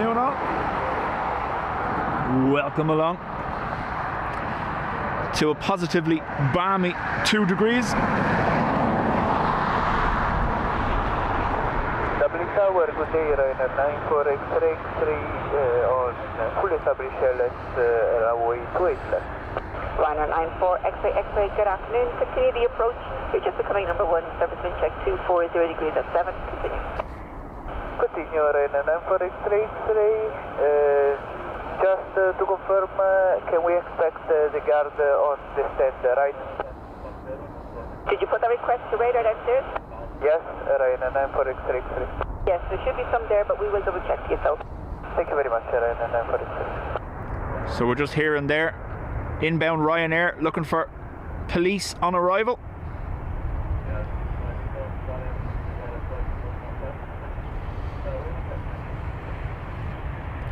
afternoon all. Welcome along to a positively balmy 2 degrees. Dublin Tower, good day, Ryanair 94X-ray on fully established airlines, runway 28 left. Ryanair 94X-ray, good afternoon. Continue the approach. You're just becoming number 1, service wind check 240 degrees at 7. Continue. Continue, Ryanair 94X-ray. Just to confirm, can we expect the guard on the stand right? Did you put that request to radar downstairs? Yes, Ryanair 94X-ray. Yes, there should be some there, but we will double check to yourself. Thank you very much, Ryanair 94X-ray. So we're just here and there. Inbound Ryanair looking for police on arrival.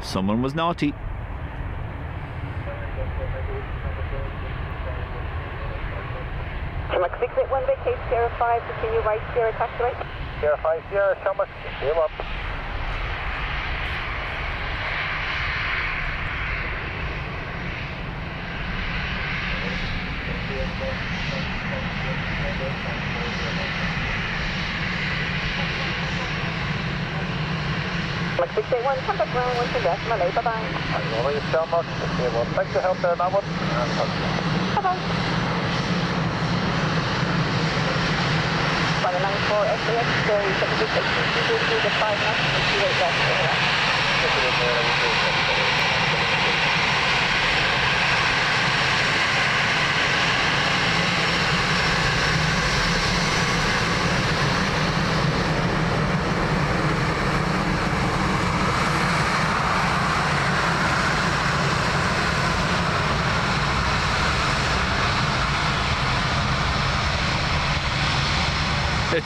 Someone was naughty. Max 681 vacate Sierra 5, continue right, Sierra taxi right. Sierra 5, Sierra, so much, give up. Max 681, contact ground, 1 to left, Malay, bye-bye. Hello, you so much, give up. Thanks for help there, now what? Bye-bye. By the 94 SAS, there is a big to the 5 knots and 28 left.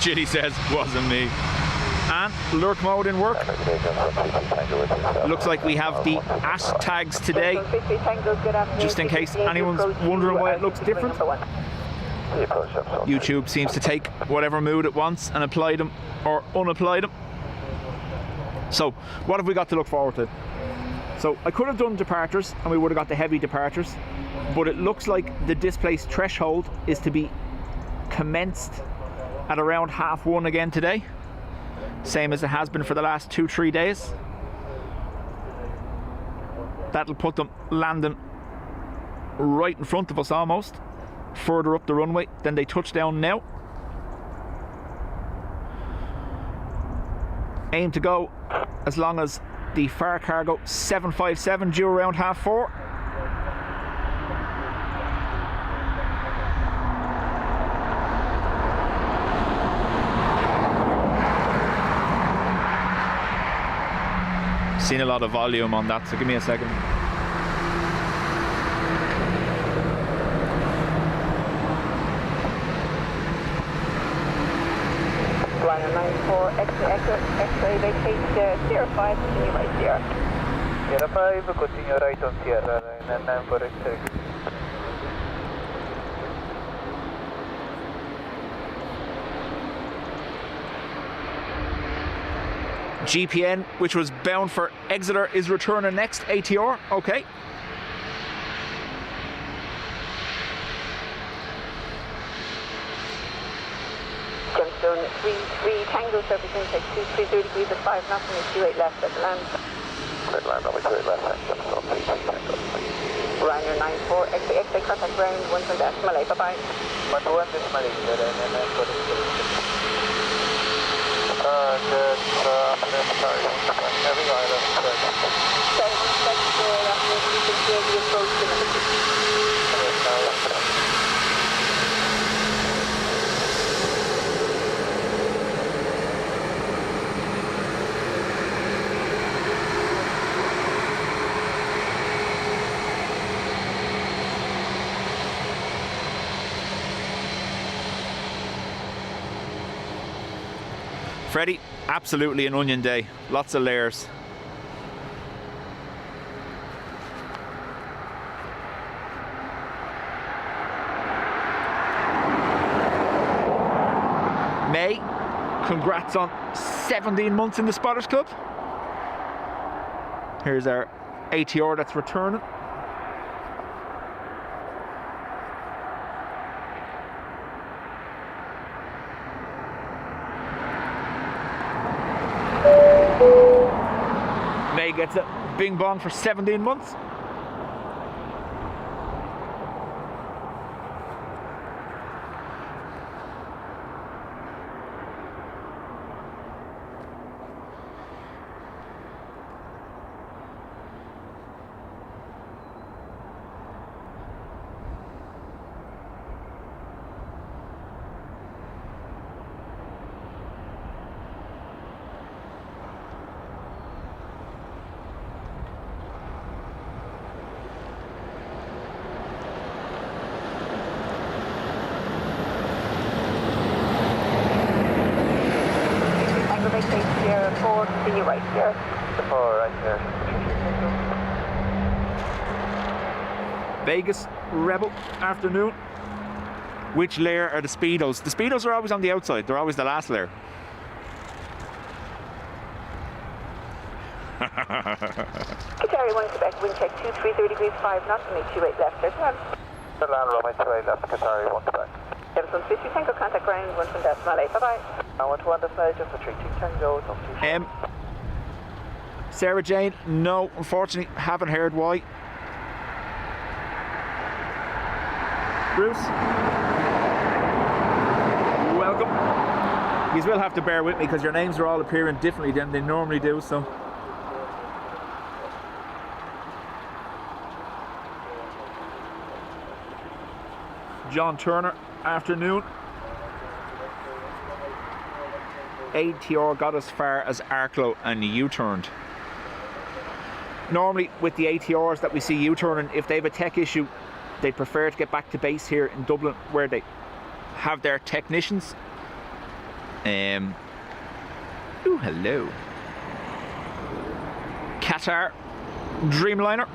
Chitty says, wasn't me. And lurk mode in work. Looks like we have the AT tags today, just in case anyone's wondering why it looks different. YouTube seems to take whatever mood it wants and apply them or unapply them. So what have we got to look forward to? So I could have done departures and we would have got the heavy departures, but it looks like the displaced threshold is to be commenced at around 1:30 again today, same as it has been for the last 2-3 days. That'll put them landing right in front of us almost, further up the runway than they touch down now. Aim to go as long as the far cargo 757 due around 4:30. Seen a lot of volume on that, so give me a second. Ryanair 94 X-ray vacate Sierra 5, continue right Sierra. Sierra 5, continue right on Sierra, Ryanair 94 X-ray. GPN, which was bound for Exeter, is returning next. ATR, okay. Gemstone 33 Tango, surface intake 230 degrees at 5 knots and 28 left at the land. Clear land, runway 28 left, thanks, Gemstone 33 Tango. Ryanair 94 X-ray contact ground, 1 from Decimal, bye-bye. 1 to 1 Decimal, Ryanair 94 X-ray. Every island. So, that's you can hear the approach to Freddie, absolutely an onion day. Lots of layers. May, congrats on 17 months in the Spotters Club. Here's our ATR that's returning. May gets a bing bong for 17 months. Continue right here. Right here. Vegas, Rebel, afternoon. Which layer are the Speedos? The Speedos are always on the outside. They're always the last layer. Qatar 1 Quebec, wind check 230 degrees 5 knots, and 28 left, there's one. The land runway 28 left, Qatar 1 Quebec. 750, Tango, contact ground, 11.8, bye-bye. I want to understand just a 32 Tango, don't you? Sarah Jane, no, unfortunately, haven't heard why. Bruce, welcome. You will have to bear with me because your names are all appearing differently than they normally do, so. John Turner, afternoon. ATR got as far as Arklow and U-turned. Normally with the ATRs that we see U-turning, if they have a tech issue, they prefer to get back to base here in Dublin where they have their technicians. Ooh, hello. Qatar Dreamliner.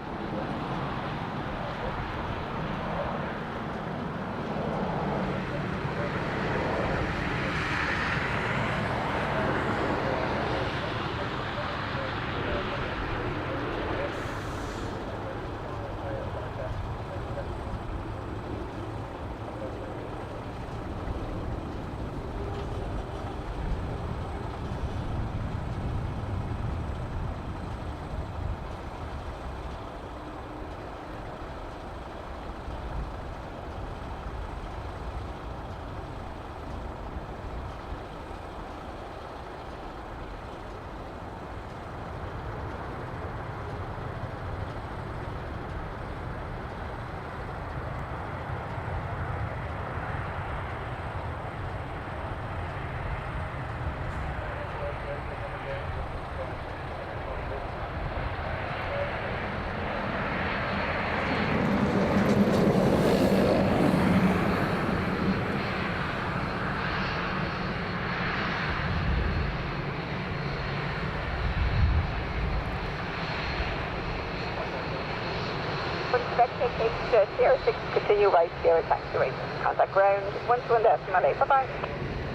Sierra 6, continue right, Sierra taxi rate. Contact ground, 12.8, bye-bye.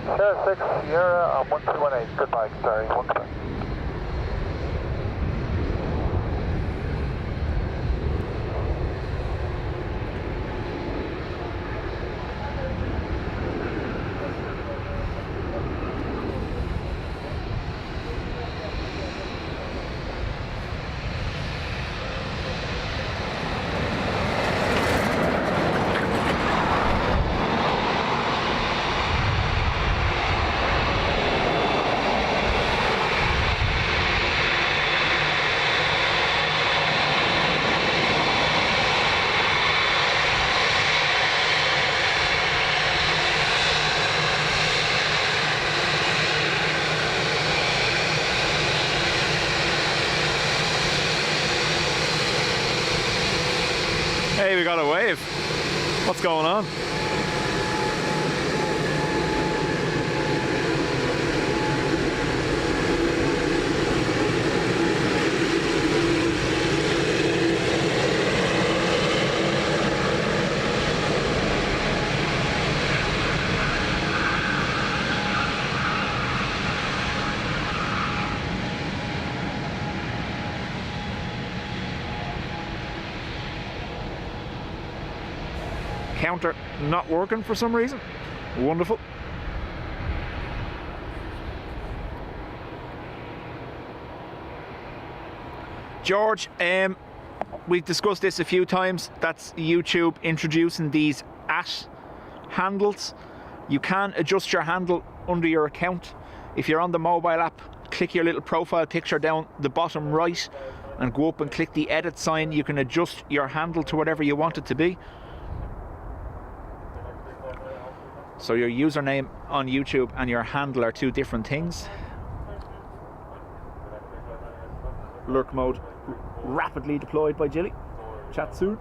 Sierra 6, Sierra 1218, goodbye, sorry, 1 Quebec. Hey, we got a wave. What's going on? counter not working for some reason. Wonderful. George, we've discussed this a few times. That's YouTube introducing these @ handles. You can adjust your handle under your account. If you're on the mobile app, click your little profile picture down the bottom right and go up and click the edit sign. You can adjust your handle to whatever you want it to be. So your username on YouTube and your handle are two different things. Lurk mode rapidly deployed by Jilly. Chat soon.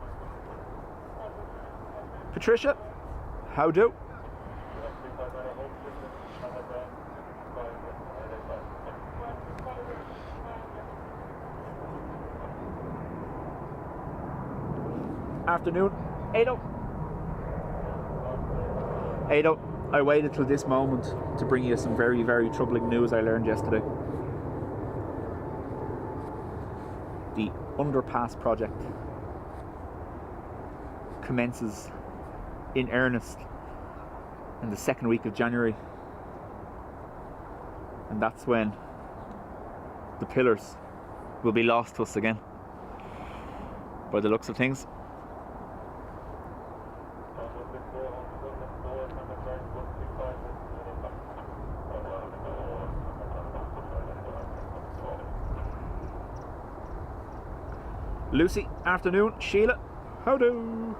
Patricia, how do? Afternoon, Ado. Ado, I waited till this moment to bring you some very, very troubling news I learned yesterday. The underpass project commences in earnest in the second week of January, and that's when the pillars will be lost to us again, by the looks of things. Lucy, afternoon. Sheila, how do?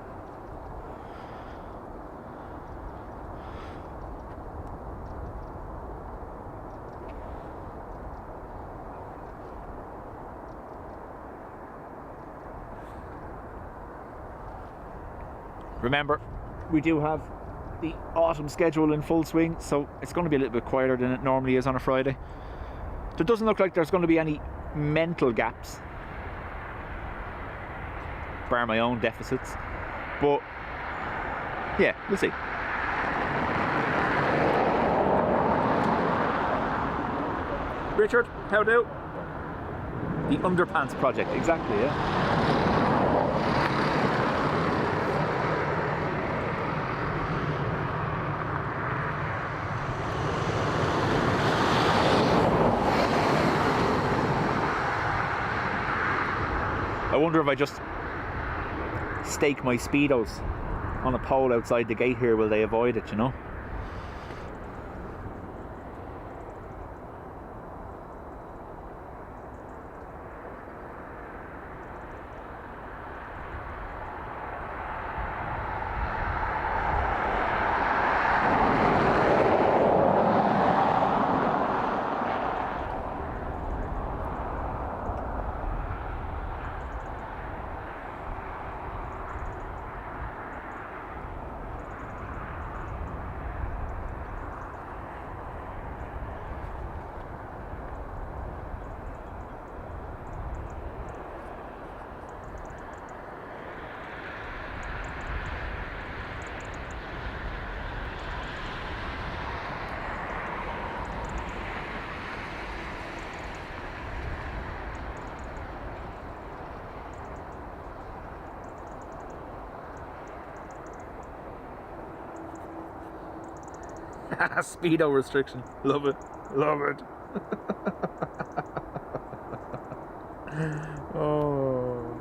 Remember, we do have the autumn schedule in full swing, so it's going to be a little bit quieter than it normally is on a Friday. There doesn't look like there's going to be any mental gaps, bar my own deficits, but yeah, we'll see. Richard, how do? The underpants project, exactly, yeah. I wonder if I just stake my Speedos on a pole outside the gate here, will they avoid it, you know? Speedo restriction. Love it. Love it. Oh.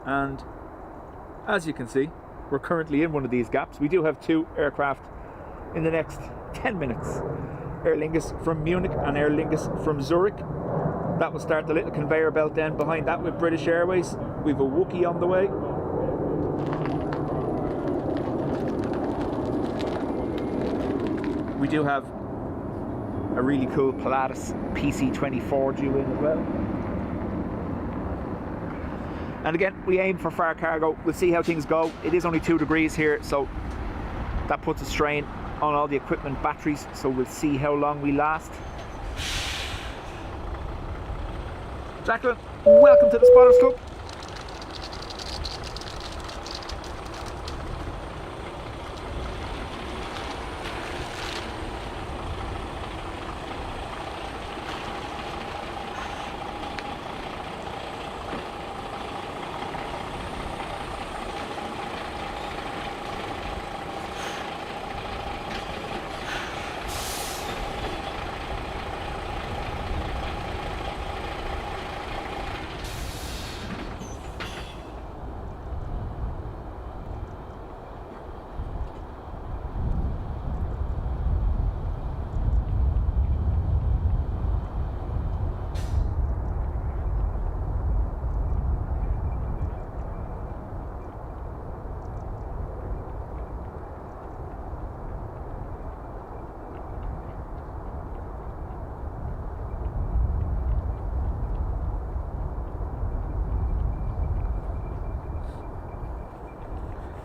And as you can see, we're currently in one of these gaps. We do have two aircraft in the next 10 minutes. Aer Lingus from Munich and Aer Lingus from Zurich. That will start the little conveyor belt then behind that with British Airways. We've a Wookiee on the way. We do have a really cool Pilatus PC-24 due in as well. And again, we aim for far cargo. We'll see how things go. It is only 2 degrees here, so that puts a strain on all the equipment batteries, so we'll see how long we last. Jacqueline, welcome to the Spotters Club.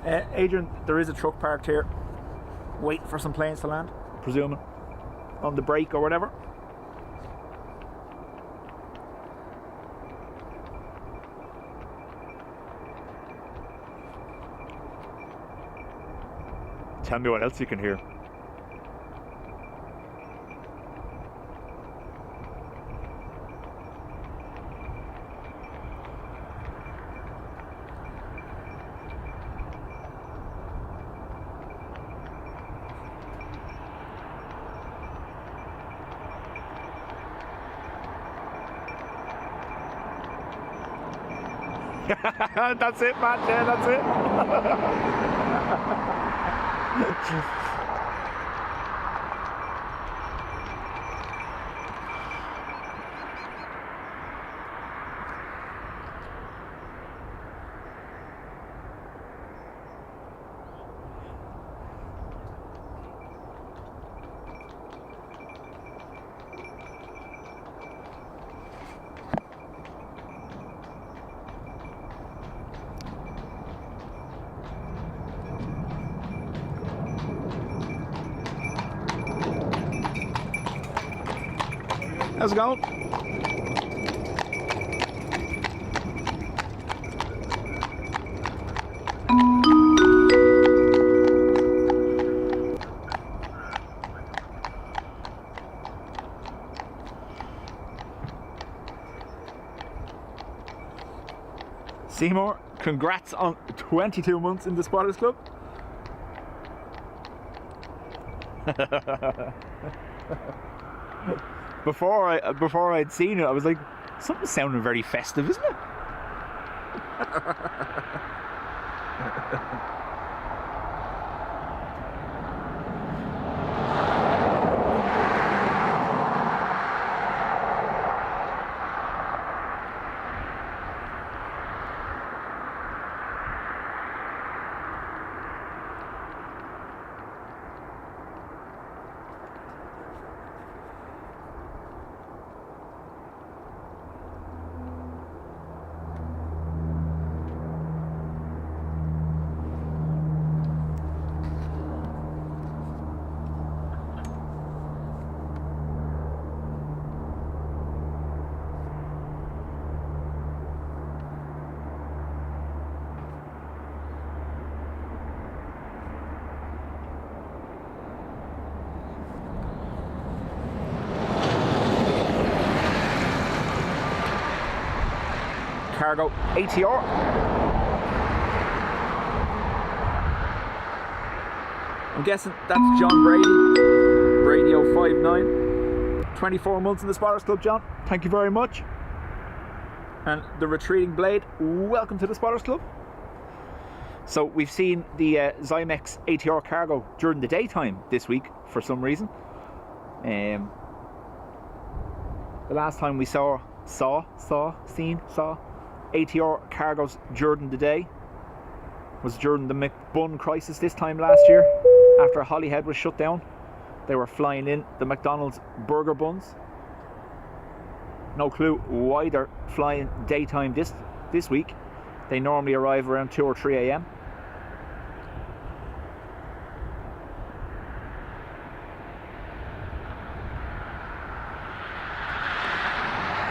Adrian, there is a truck parked here, waiting for some planes to land, presuming on the break or whatever. Tell me what else you can hear. That's it, man. Yeah, that's it. How's it going? Seymour, congrats on 22 months in the Spotters Club. Before I'd seen it, I was like, something's sounding very festive, isn't it? Cargo ATR. I'm guessing that's John Brady, Radio 59. 24 months in the Spotters Club, John. Thank you very much. And the retreating blade, welcome to the Spotters Club. So we've seen the Zymex ATR cargo during the daytime this week for some reason. The last time we saw ATR cargoes during the day was during the McBun crisis this time last year. After Holyhead was shut down, they were flying in the McDonald's burger buns. No clue why they're flying daytime this week. They normally arrive around 2 or 3 a.m.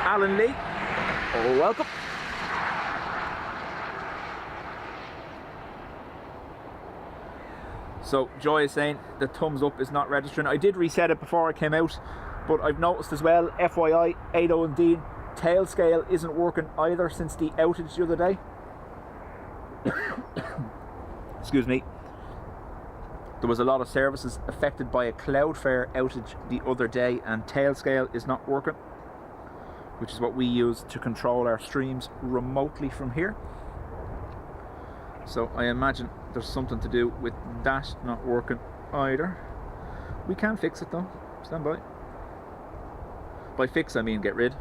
Alan Lee, welcome. So Joy is saying the thumbs up is not registering. I did reset it before I came out, but I've noticed as well, FYI, Ado and Dean, tail scale isn't working either since the outage the other day. Excuse me. There was a lot of services affected by a Cloudflare outage the other day, and tail scale is not working, which is what we use to control our streams remotely from here. So I imagine there's something to do with that not working either. We can fix it though. Stand by. By fix I mean get rid.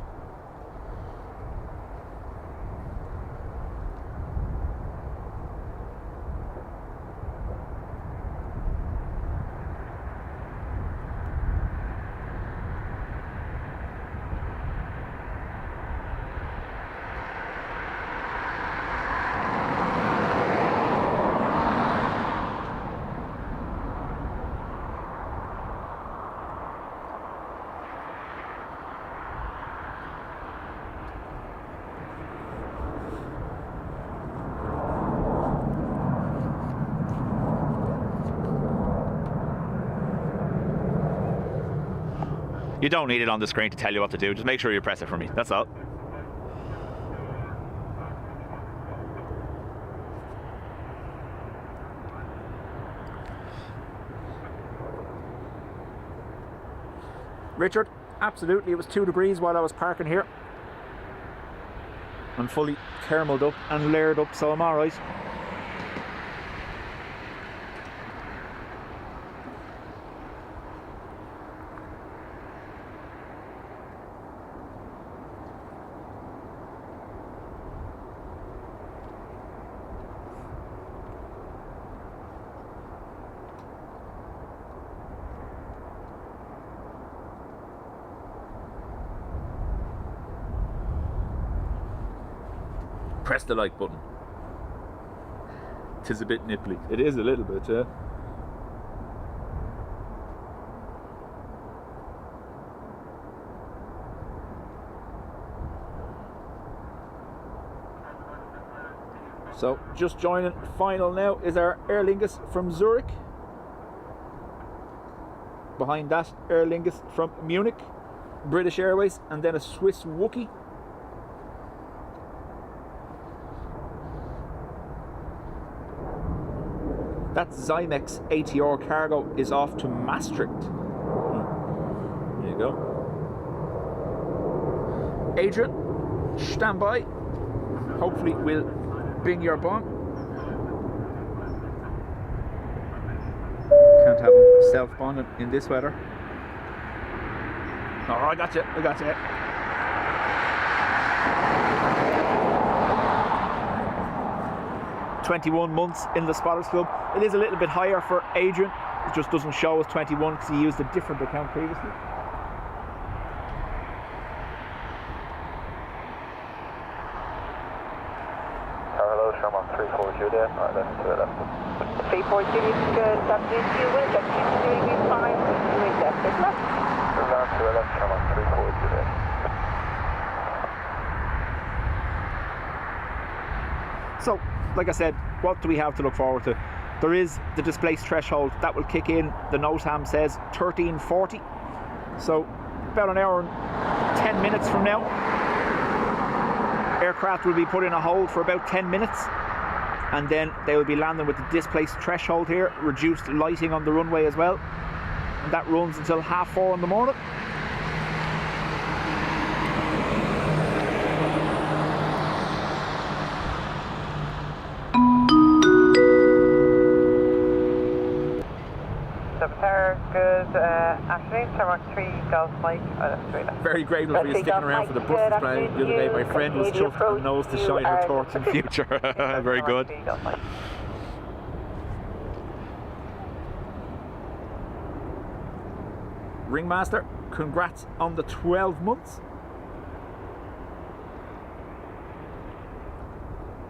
You don't need it on the screen to tell you what to do. Just make sure you press it for me. That's all. Richard, absolutely. It was 2 degrees while I was parking here. I'm fully thermaled up and layered up, so I'm alright. Press the like button. Tis a bit nipply. It is a little bit, yeah. So, just joining final now is our Aer Lingus from Zurich. Behind that, Aer Lingus from Munich, British Airways, and then a Swiss wookie. That Zymex ATR cargo is off to Maastricht. There you go. Adrian, stand by. Hopefully we'll bing your bong. Can't have him self-bonded in this weather. Oh, I got you. 21 months in the Spotters Club. It is a little bit higher for Adrian. It just doesn't show as 21 because he used a different account previously. Hello, Sherman 34 Juliet. Left to the left. 34 Juliet, good. W2 will check 2 5, 2 left. Down to the left, Sherman 34 Juliet. So, like I said, what do we have to look forward to? There is the displaced threshold that will kick in. The NOTAM says 1340. So about an hour and 10 minutes from now, aircraft will be put in a hold for about 10 minutes, and then they will be landing with the displaced threshold here, reduced lighting on the runway as well, and that runs until 4:30 in the morning. Good afternoon, Sherman 3 Golf Mike. Very grateful for you sticking around for the buses plan the other day. My friend was chuffed and knows to shine her torch in future. Very good. Ringmaster, congrats on the 12 months.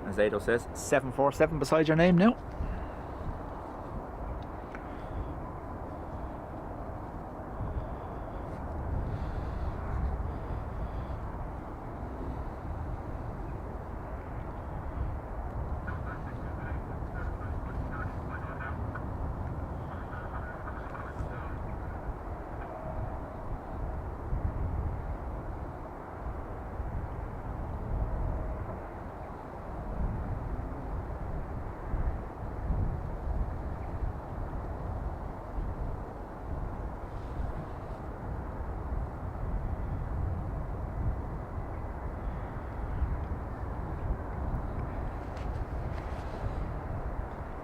As Ado says, 747 beside your name now.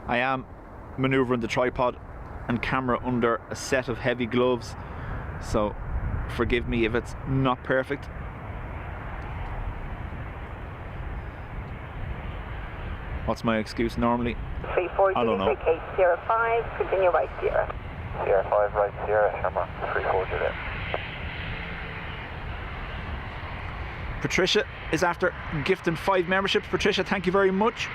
I am manoeuvring the tripod and camera under a set of heavy gloves, so forgive me if it's not perfect. What's my excuse normally? I don't know. 805, continue right Sierra. Sierra 5 right Sierra, Sherman 34 Juliet. Patricia is after gifting 5 memberships. Patricia, thank you very much.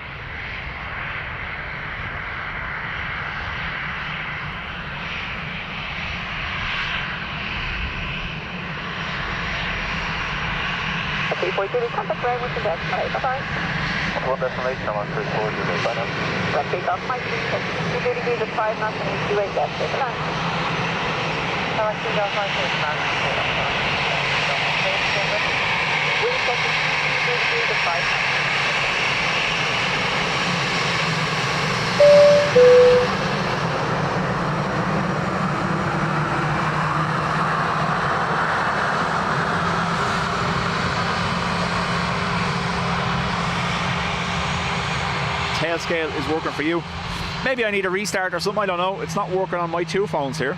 Contact very much in that. Bye-bye. 1 destination, Sherman 34 Juliet. Bye now. Take off my 2 degrees at 5 knots and 28 left. Tail scale is working for you. Maybe I need a restart or something, I don't know. It's not working on my two phones here.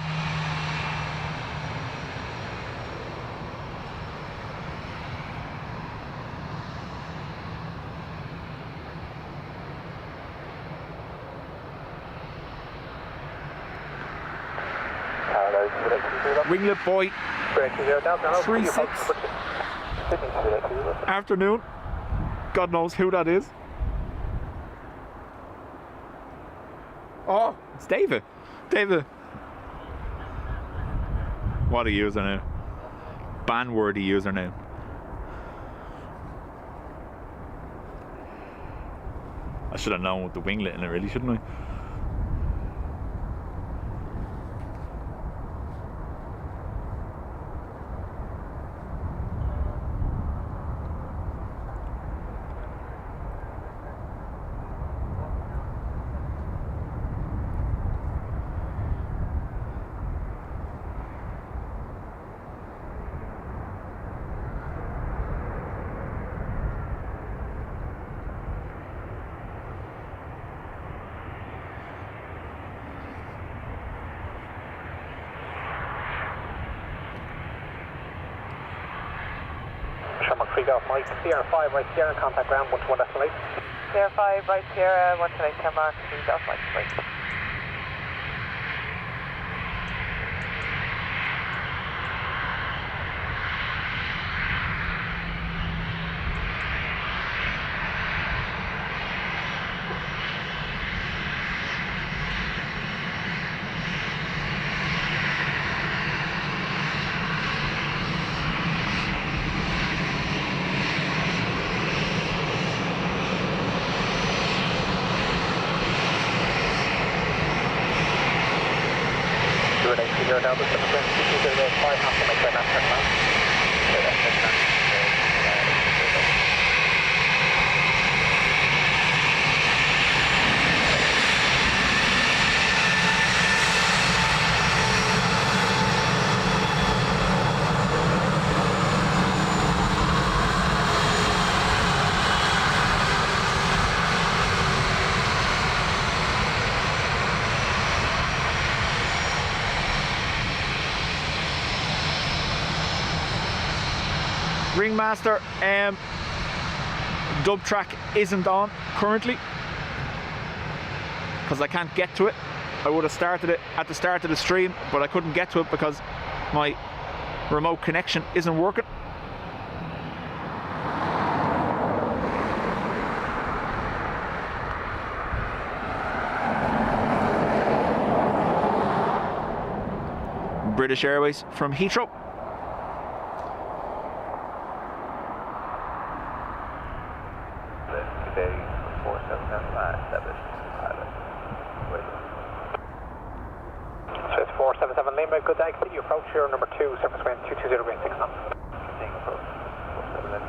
Winglet boy, 3-6. Afternoon. God knows who that is. Oh, it's David. David. What a username. Ban-worthy username. I should have known with the winglet in it, really, shouldn't I? Off Mike, CR5 right Sierra, contact ground 121 estimate. CR5 right Sierra, 128 10 mark, feed off Mike, right. Now the subsequent 205 has to make that after now. Ringmaster, dub track isn't on currently because I can't get to it. I would have started it at the start of the stream, but I couldn't get to it because my remote connection isn't working. British Airways from Heathrow. So it's 477 Lima, good day, continue approach here, number 2, surface wind 220 green 6 knots. Continuing approach, 47 Lima.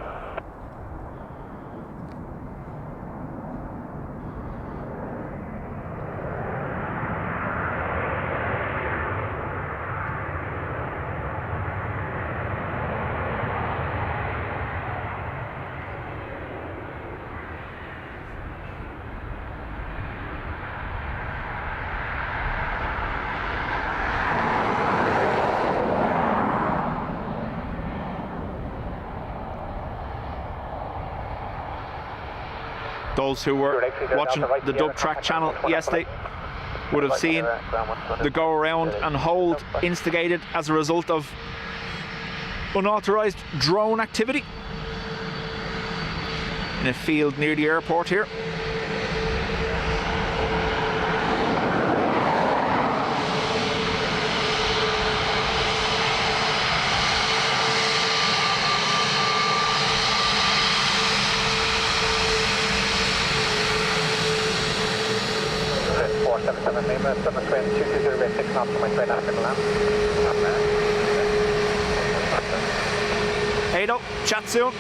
Those who were watching the dub track channel yesterday would have seen the go around and hold instigated as a result of unauthorized drone activity in a field near the airport here. 477 Lima, submarine 220 6 knots to my train after the land. 80, chat soon.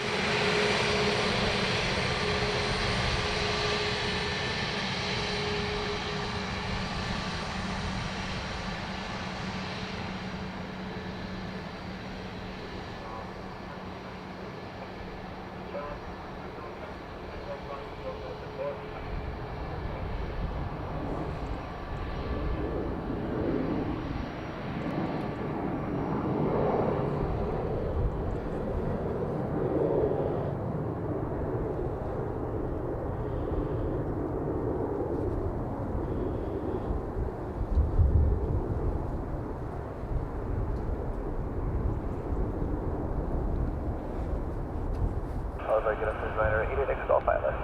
Get up to Ryanair 88 Golf Island.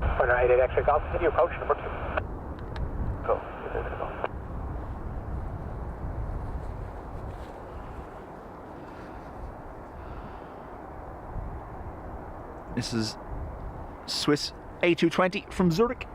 Ryanair 88 X-ray Golf, continue approach number 2. Go, 88 Golf. This is Swiss A220 from Zurich.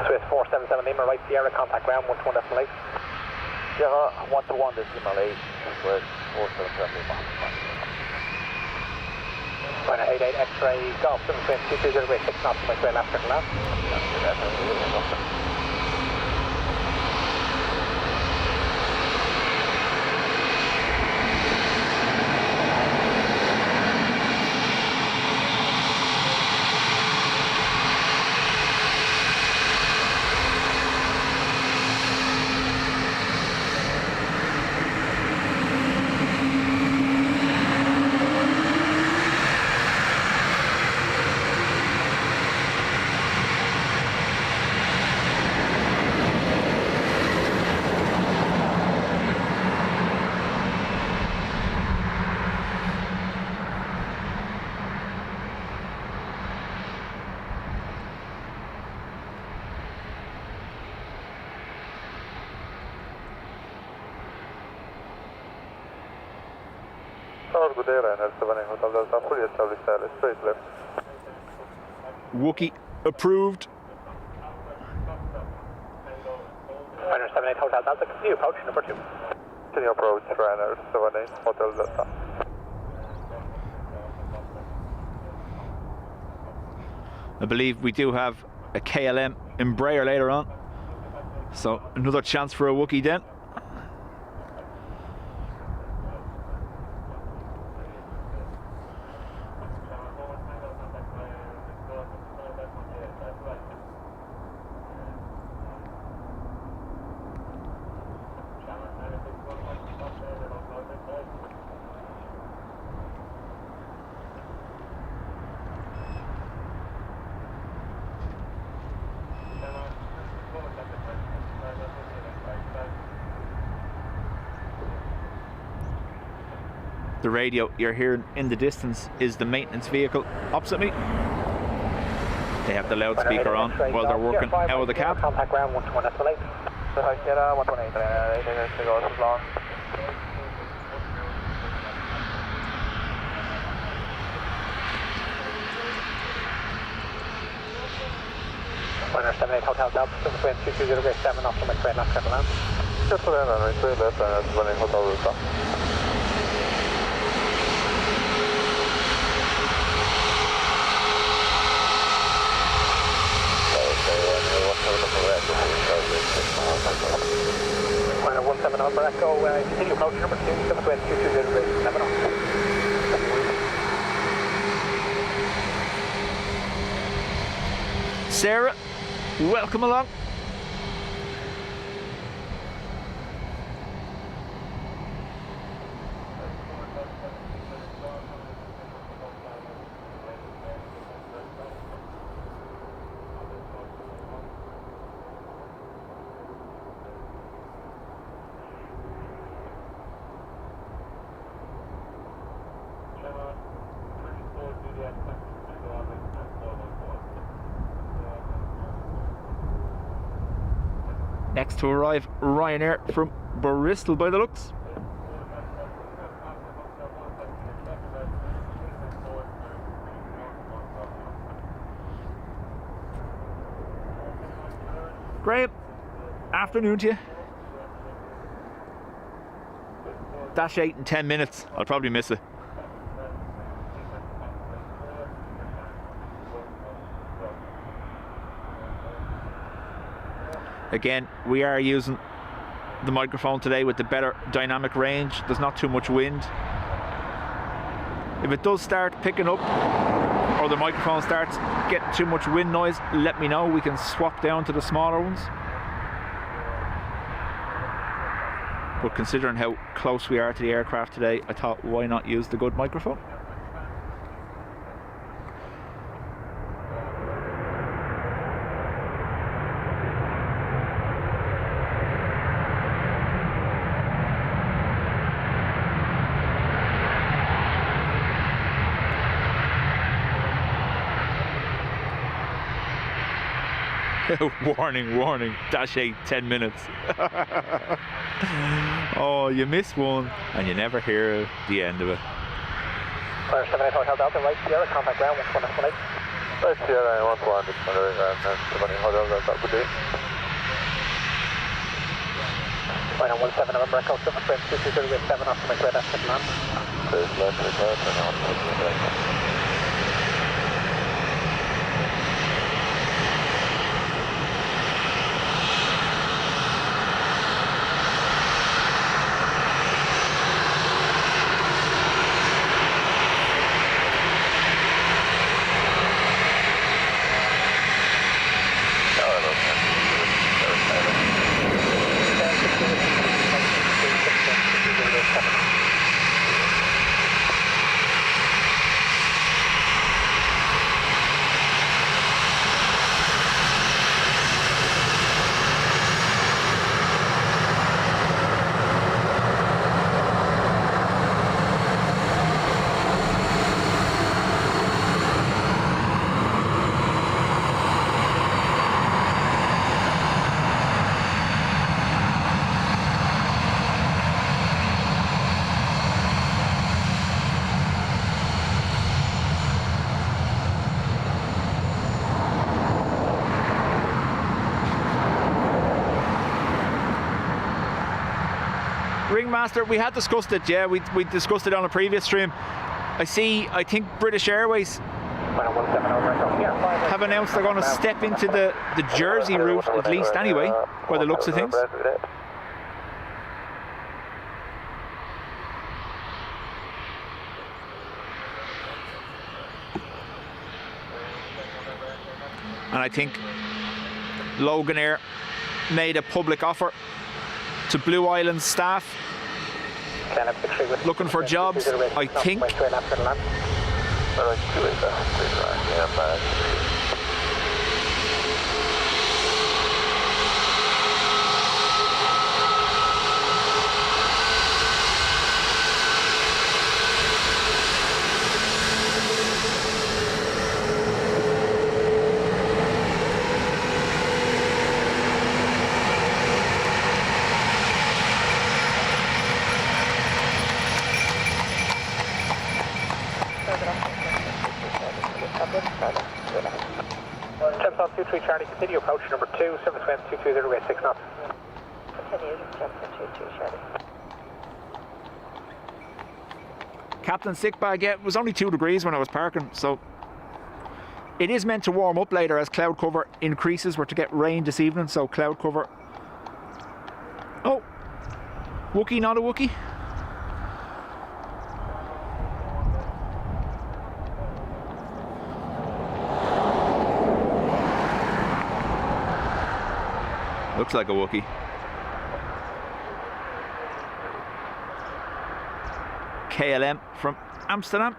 Swiss 477 Lima, right Sierra, contact ground 121.8. Sierra 121.8, Swiss 477 Lima. Ryanair 88 X-ray Golf, 220 6 knots to my trail after the land. Good day, Ryanair 78 Hotel Delta, fully established status, straight left. Wookie approved. Ryanair 78 Hotel Delta, continue approach number 2. Continue approach, Ryanair 78 Hotel Delta. I believe we do have a KLM Embraer later on, so another chance for a Wookie then. The radio you're hearing in the distance is the maintenance vehicle opposite me. They have the loudspeaker on while they're working out of the cab. Contact ground 121.8. So hi Sierra 128, Ryanair 88 Golf long. 178 Hotel Delta, wind 220 grade 7 off from McQuaid, left 7 land. Just for that, runway 3 left and that's running Hotel Delta. Final 17 Alpha Echo, continue approach number 2, wind 220 grade 7 off. Sarah, welcome along. Next to arrive, Ryanair from Bristol by the looks. Graham, afternoon to you. Dash 8 in 10 minutes. I'll probably miss it. Again, we are using the microphone today with the better dynamic range. There's not too much wind. If it does start picking up or the microphone starts getting too much wind noise, let me know. We can swap down to the smaller ones. But considering how close we are to the aircraft today, I thought, why not use the good microphone? Warning, warning, dash 8, 10 minutes. Oh, you miss one and you never hear the end of it. Fire 78 Hotel Delta, right Sierra, contact ground 1118. Right Sierra, 11, just wondering and running Hotel Delta, good day. Final 17 November Echo, wind 220 grade 7 off from McQuaid, left 7 land. Please left, and on. Ringmaster, we had discussed it, yeah, we discussed it on a previous stream. I think British Airways have announced they're going to step into the Jersey route, at least anyway, by the looks of things. And I think Logan Air made a public offer to Blue Island staff looking for jobs, I think. Transatlantic 23 Charlie, continue approach number 2, service wind 220 rate 6 knots. Continue, Transatlantic 23 Charlie. Captain sick bag, yeah, it was only 2 degrees when I was parking, so it is meant to warm up later as cloud cover increases. We're to get rain this evening, so cloud cover. Oh, Wookie, not a Wookie. Looks like a Wookie. KLM from Amsterdam.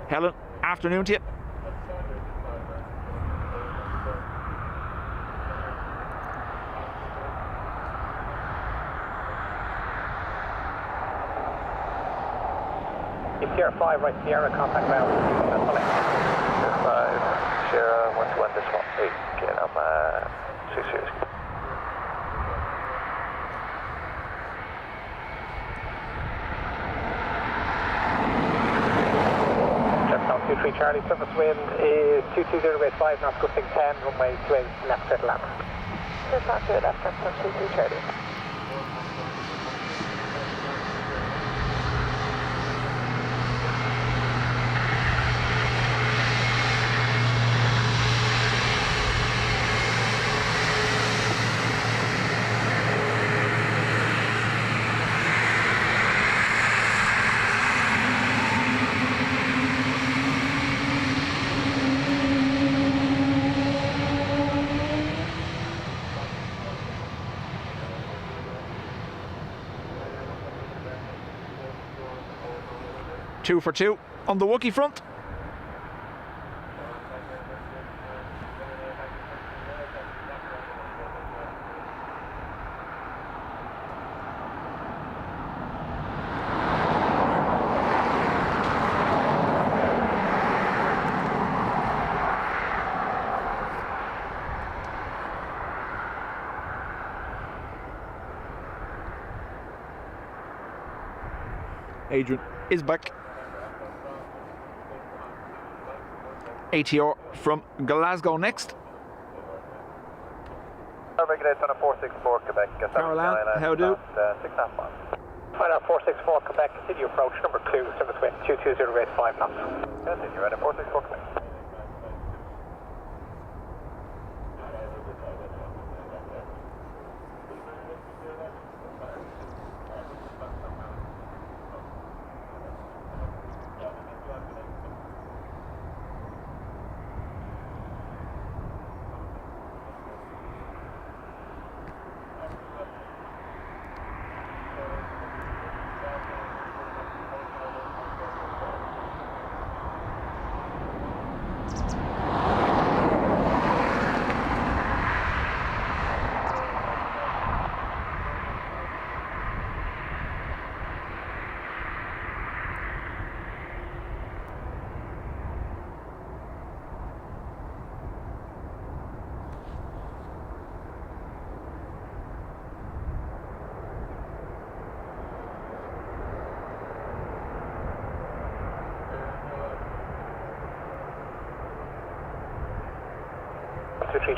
Helen, afternoon to you. Sierra 5, right Sierra, contact ground. Sierra 5, Sierra 121 decimal 8, KLM 6 series. Transatlantic 23 Charlie, surface wind is 220 rate 5 knots, gusting 10, runway 28, left clear to land. Transatlantic left, Transatlantic 23 Charlie. Two for two on the Wookie front. Adrian is back. ATR from Glasgow next. Regulate on a 464 Quebec. Caroline, how do? 6.5 miles. Final 464 Quebec, continue approach number 2, service wind 220 rate 5 knots. Continue, right at 464 Quebec.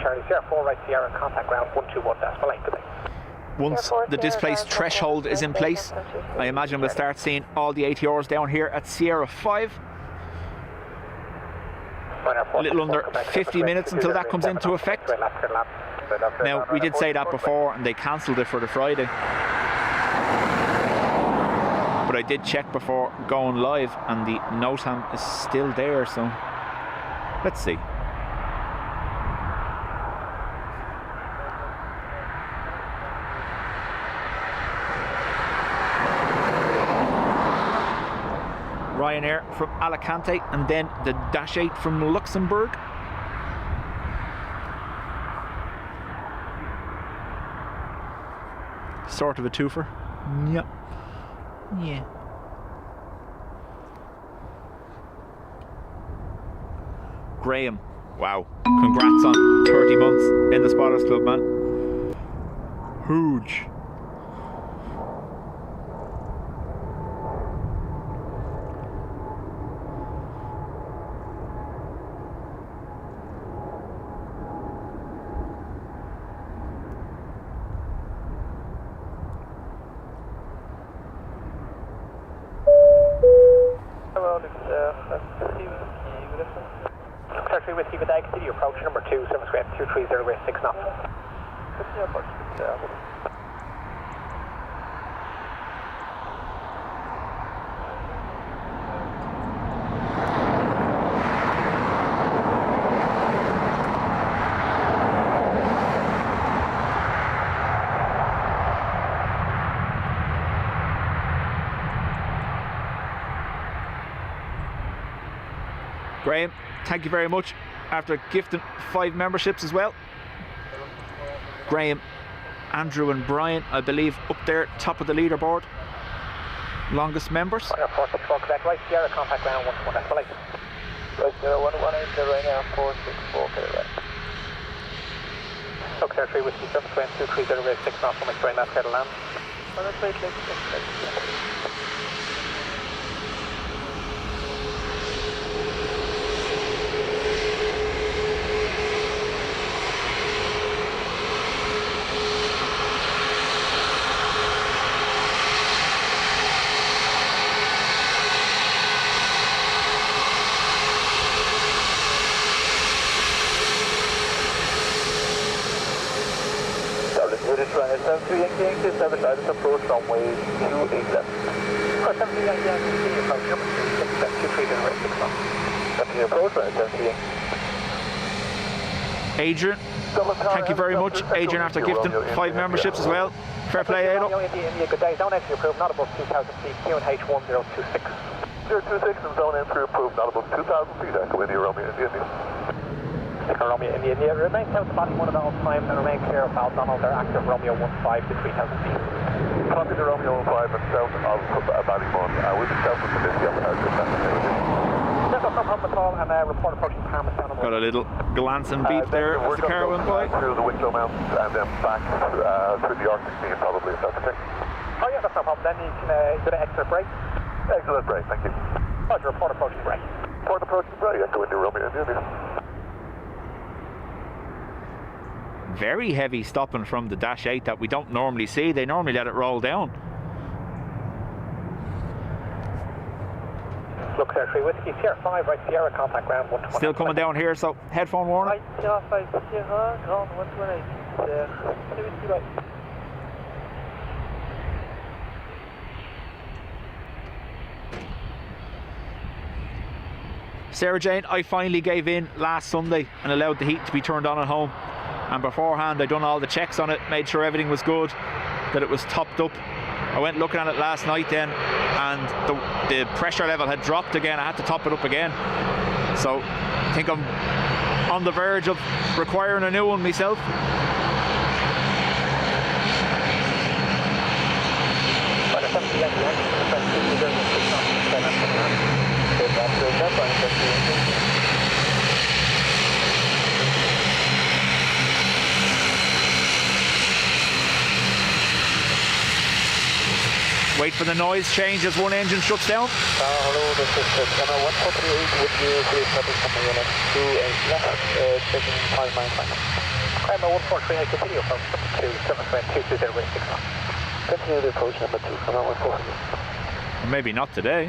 Charlie, Sierra 4, right Sierra, contact ground 121 decimal 8 Quebec. Once the displaced threshold is in place, I imagine we'll start seeing all the ATRs down here at Sierra 5. A little under 50 minutes until that comes into effect. Now, we did say that before and they cancelled it for the Friday. But I did check before going live and the NOTAM is still there, so let's see. Ryanair from Alicante and then the Dash 8 from Luxembourg. Sort of a twofer. Yep. Yeah. Graham Wow. Congrats on 30 months in the Spotters Club, man. Huge. Hello, this is Secretary Whiskey Vidal, continue approach number 2, service grade 230 6 knots. Continue approach. Graham, thank you very much. After gifting 5 memberships as well. Graham, Andrew and Brian, I believe, up there, top of the leaderboard. Longest members. 464 Quebec, right, Sierra, contact ground 121, that's polite. Right, 118 to Ryanair 464 Quebec. Secretary Whiskey, service grade 230 6 knots, from Australia, that's clear to land. British Ryanair 73 Yankee, service items approach runway 28 left. 73 Yankee, continue approach number 2 230 6 knots. Continue approach, Ryanair 73 Yankee. Adrian, thank you very much. Adrian, after gifting 5 memberships as well. Fair play, Ado. India, good day. Zone entry approved, not above 2,000 feet. QNH 1026. 026 and zone entry approved, not above 2,000 feet. Echo India, Romeo, India. Echo Romeo, India. Remain south to body 1 at all times and remain clear of Donald. They're active Romeo 15 to 3,000 feet. Copy to Romeo 15 and south of Bally 1. We'll be south of the Misty on the No problem at all, and report approaching Parmesan. Got a little glance and beep there as the car went by. Through the Wicklow Mountains and then back through the Arctic Sea probably, if that's okay. Oh yeah, that's no problem. Then you can get an extra break. Excellent break, thank you. Roger, report approaching break. Report approaching break, Echo India, Romeo, India. Very heavy stopping from the Dash 8 that we don't normally see. They normally let it roll down. Look, Secretary Whiskey, Sierra 5, right, Sierra, contact ground 120. Still coming down here, so headphone warning. Right, Sierra 5, Sierra, ground 128. Whiskey, right. Sarah Jane, I finally gave in last Sunday and allowed the heat to be turned on at home. And beforehand, I done all the checks on it, made sure everything was good, that it was topped up. I went looking at it last night then, and the pressure level had dropped again. I had to top it up again. So I think I'm on the verge of requiring a new one myself. Wait for the noise change as one engine shuts down. Hello, this is Emma 148 with you, please notice from the unit 28 left, checking 595. Emma 143, I continue approach number 2, 720 6 knots. Continue the approach number 2, Emma 148. Maybe not today.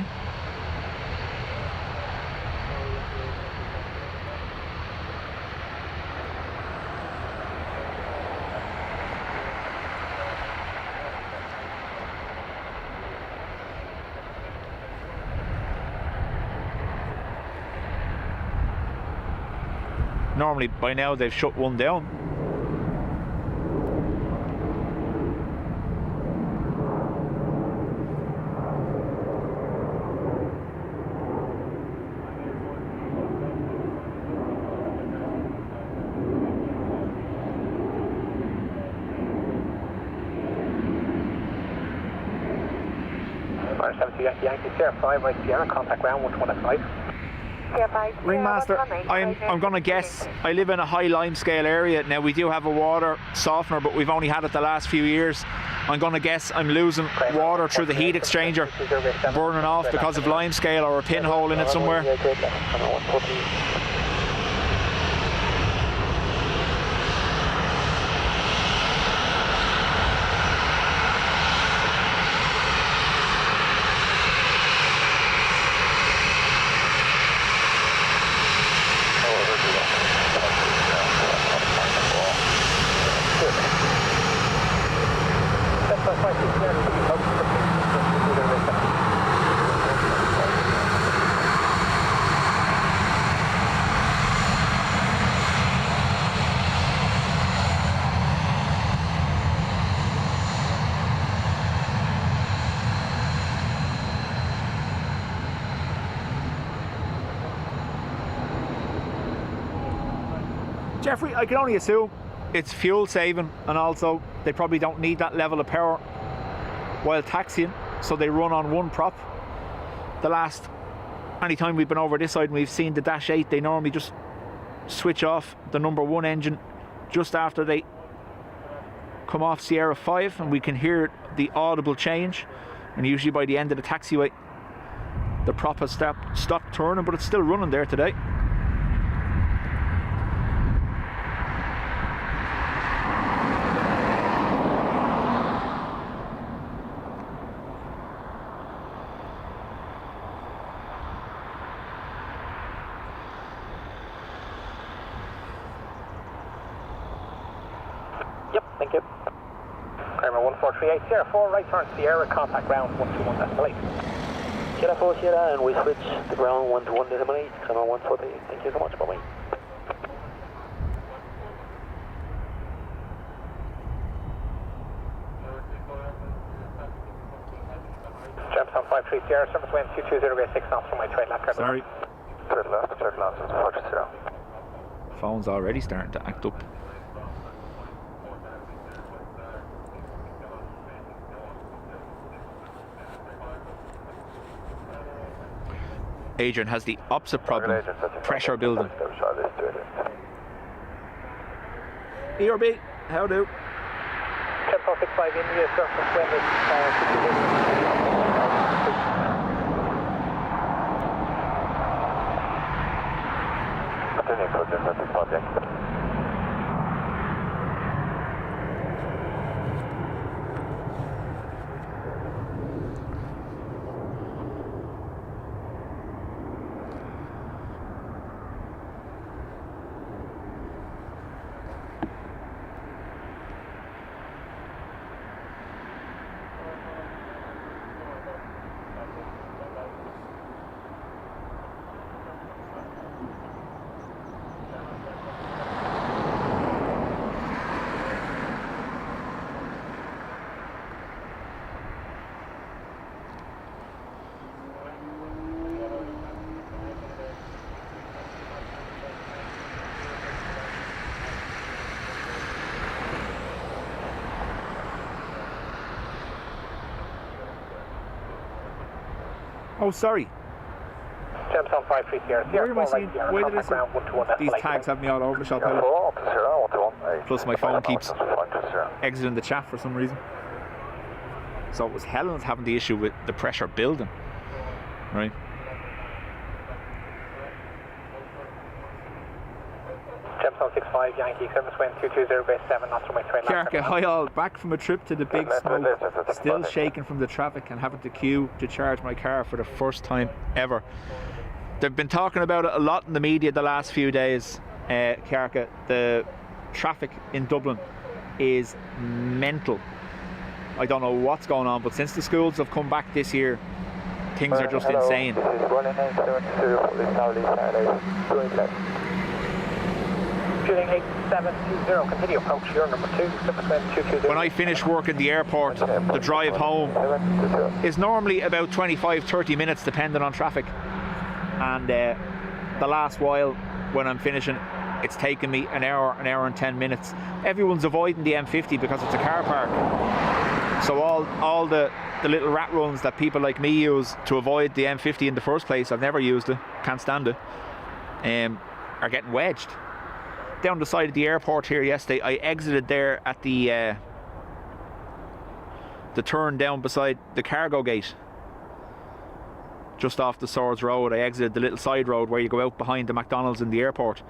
Normally by now they've shut one down. Yankee Sierra 5, right, Sierra, contact ground 125. Ringmaster, I'm going to guess, I live in a high limescale area. Now we do have a water softener, but we've only had it the last few years. I'm going to guess I'm losing water through the heat exchanger, burning off because of limescale or a pinhole in it somewhere. Jeffrey, I can only assume it's fuel saving, and also they probably don't need that level of power while taxiing, so they run on one prop. Anytime we've been over this side and we've seen the Dash 8, they normally just switch off the number 1 engine just after they come off Sierra 5, and we can hear the audible change, and usually by the end of the taxiway the prop has stopped turning, but it's still running there today. Thank you. Kramer 1438, Sierra 4, right turn Sierra, contact ground 121 decimal 8. Sierra 4, Sierra, and we switch the ground 121 decimal 8, Kramer 148. Thank you so much, bye-bye. Jumps on 53 Sierra, surface wind 220 6 knots from my trade left. Sorry. Third left, 40. Phone's already starting to act up. Adrian has the opposite problem, pressure building. ERB, how do? Jumps on 65 India, surface wind is 220. Oh, sorry. Jumps on 53 Sierra. Where am I seeing? Why did I see? These tags have me all over the shop. Plus my phone keeps exiting the chat for some reason. So it was Helen's having the issue with the pressure building, right? Jumps on 65 Yankee, service wind 220 base 7 knots from my train. Kiarka, hi all, back from a trip to the Big Smoke, still shaking from the traffic and having to queue to charge my car for the first time ever. They've been talking about it a lot in the media the last few days, Kiarka. The traffic in Dublin is mental. I don't know what's going on, but since the schools have come back this year, things are just insane. Shooting 8720, continue approach, you're number 2, surface wind 220. When I finish work in the airport, the drive home is normally about 25-30 minutes depending on traffic, and the last while when I'm finishing, it's taken me an hour and 10 minutes. Everyone's avoiding the M50 because it's a car park, so all the the little rat runs that people like me use to avoid the M50 in the first place, I've never used it, can't stand it, are getting wedged. Down the side of the airport here yesterday, I exited there at the turn down beside the cargo gate, just off the Swords Road. I exited the little side road where you go out behind the McDonald's in the airport,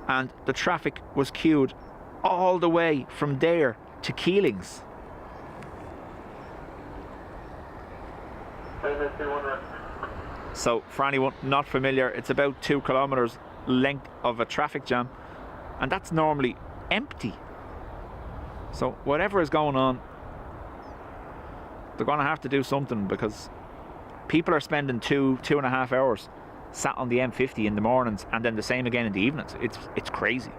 and the traffic was queued all the way from there to Keelings. So for anyone not familiar, it's about 2 kilometers length of a traffic jam, and that's normally empty. So whatever is going on, they're going to have to do something, because people are spending 2.5 hours sat on the M50 in the mornings, and then the same again in the evenings. It's crazy.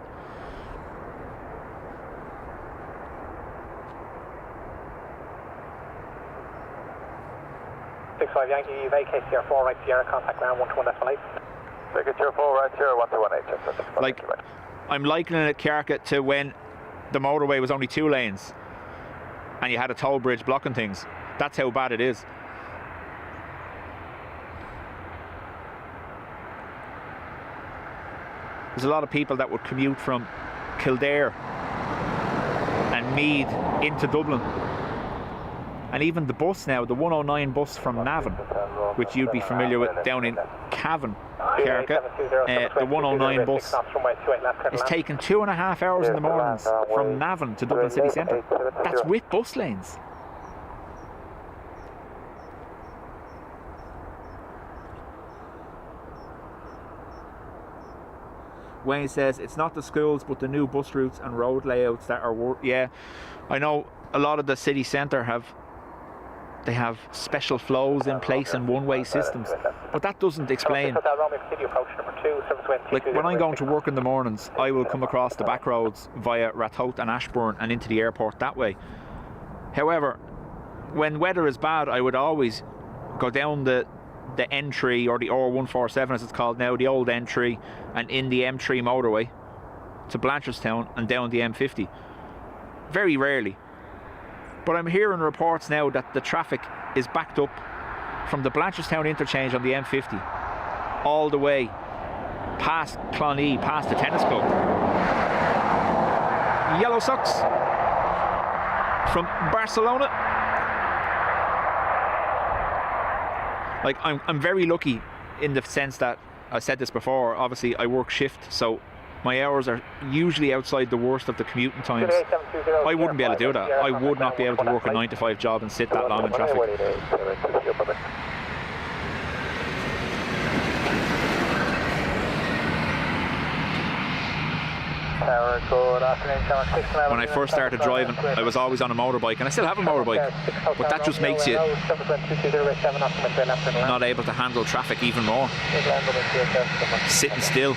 Yankee, VKCR 4 right Sierra, contact ground 121.8. Signature 4 right Sierra 121.8. Like, I'm likening it, Kiarka, to when the motorway was only 2 lanes and you had a toll bridge blocking things. That's how bad it is. There's a lot of people that would commute from Kildare and Meath into Dublin. And even the bus now, the 109 bus from Navan, which you'd be familiar with down in Cavan, Kiarka, the 109 bus is taking 2.5 hours in the mornings from Navan to Dublin city centre. That's with bus lanes. Wayne says it's not the schools but the new bus routes and road layouts that are yeah, I know a lot of the city centre have special flows in place and one-way systems, but that doesn't explain. Like when I'm going to work in the mornings, I will come across the back roads via Ratoath and Ashbourne and into the airport that way. However, when weather is bad, I would always go down the N3, or the R147 as it's called now, the old N3, and in the M3 motorway to Blanchardstown and down the M50. Very rarely. But I'm hearing reports now that the traffic is backed up from the Blanchardstown interchange on the M50 all the way past Clonee, past the tennis club. Yellow socks from Barcelona. Like, I'm very lucky in the sense that, I said this before, obviously I work shift, so my hours are usually outside the worst of the commuting times. I wouldn't be able to do that. I would not be able to work a 9-to-5 job and sit that long in traffic. When I first started driving, I was always on a motorbike, and I still have a motorbike, but that just makes you not able to handle traffic even more. Sitting still.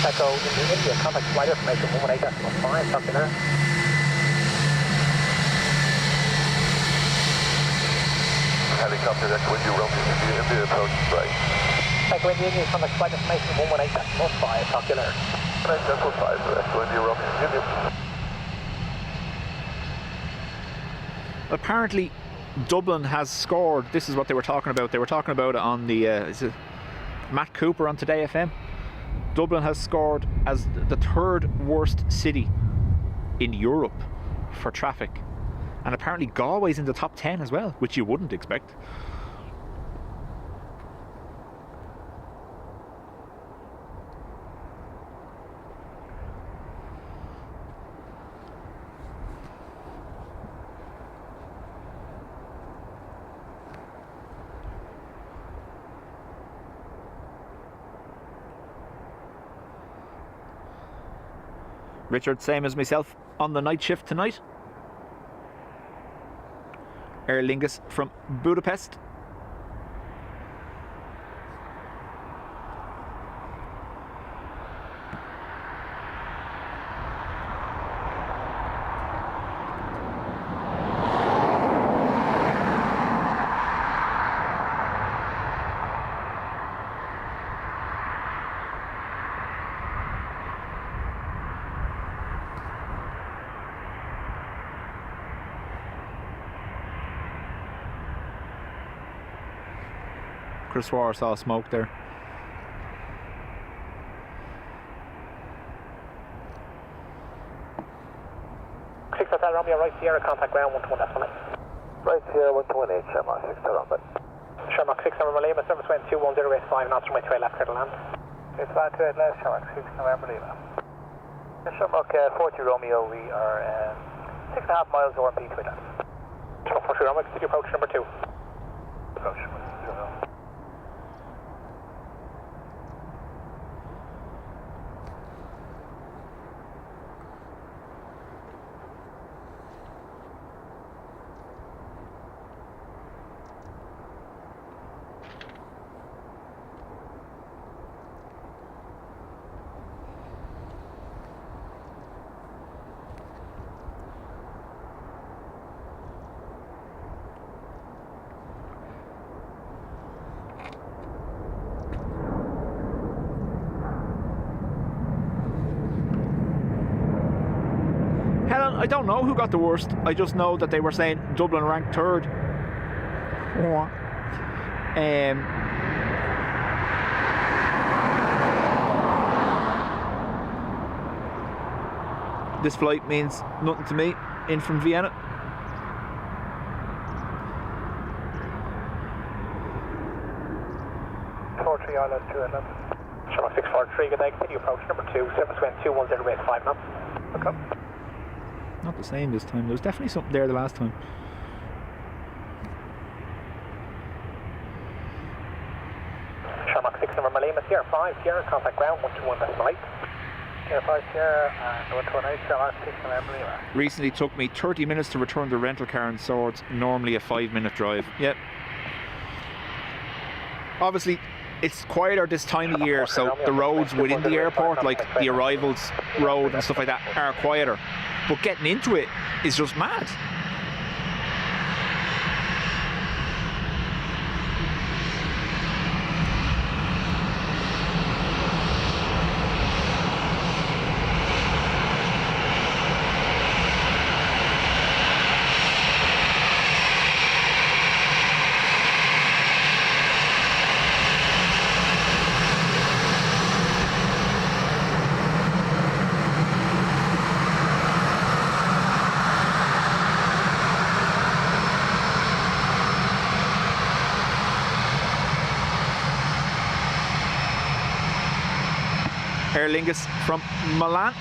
Echo India, contact flight information 118.5, talking there. Helicopter Echo India, Romeo India approach right. Echo India, contact flight information 118.5, talking there. 118.5, Echo India, Romeo India. Apparently Dublin has scored. This is what they were talking about. They were talking about it on the is it Matt Cooper on Today FM. Dublin has scored as the 3rd worst city in Europe for traffic, and apparently Galway's in the top 10 as well, which you wouldn't expect. Richard, same as myself, on the night shift tonight. Aer Lingus from Budapest. Could have swore I saw smoke there. Hotel Romeo, right Sierra, contact ground 121.9. Right here, 128, Shamrock 6 Runway. Shamrock 6 November Lima, service wind 21085 knots from my 2 left, clear to land. It's 528 left, Shamrock 6 November Lima. Shamrock 40 Romeo, we are 6.5 miles over P2 land. Shamrock 40 Romeo, continue approach number 2. Approach. Helen, I don't know who got the worst. I just know that they were saying Dublin ranked third. This flight means nothing to me. In from Vienna. Island 2 Island. Shamrock 643, good day, continue approach number 2, service wind 21085 knots. Okay. Not the same this time. There was definitely something there the last time. Shamrock 6 November Lima, Sierra 5, Sierra, contact ground 121.8. Sierra 5 Sierra and 128, Shamrock 6 November Lima. Recently took me 30 minutes to return the rental car in Swords. Normally a 5-minute drive. Yep. Obviously, it's quieter this time of year, so the roads within the airport, like the arrivals road and stuff like that, are quieter. But getting into it is just mad. Aer Lingus from Milan.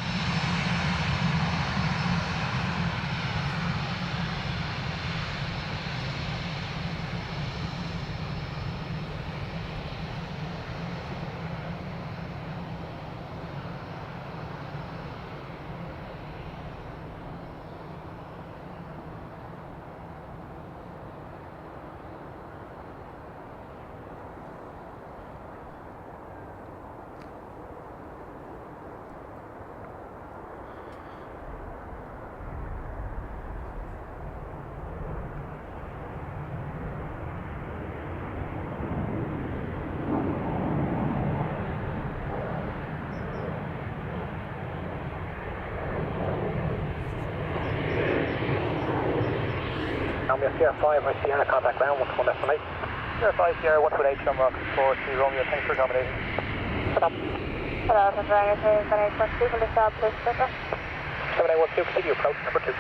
Sierra 5, I Sierra, contact ground 121.8. Sierra 5 Sierra 128, Shamrock 43 Romeo, thanks for accommodation. Hello, this is Ryanair 781 will establish better. 7812, continue approach number 2.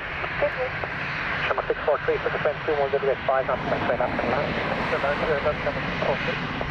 Shamrock 643, service wind 21085 knots from my 2 left, clear to land.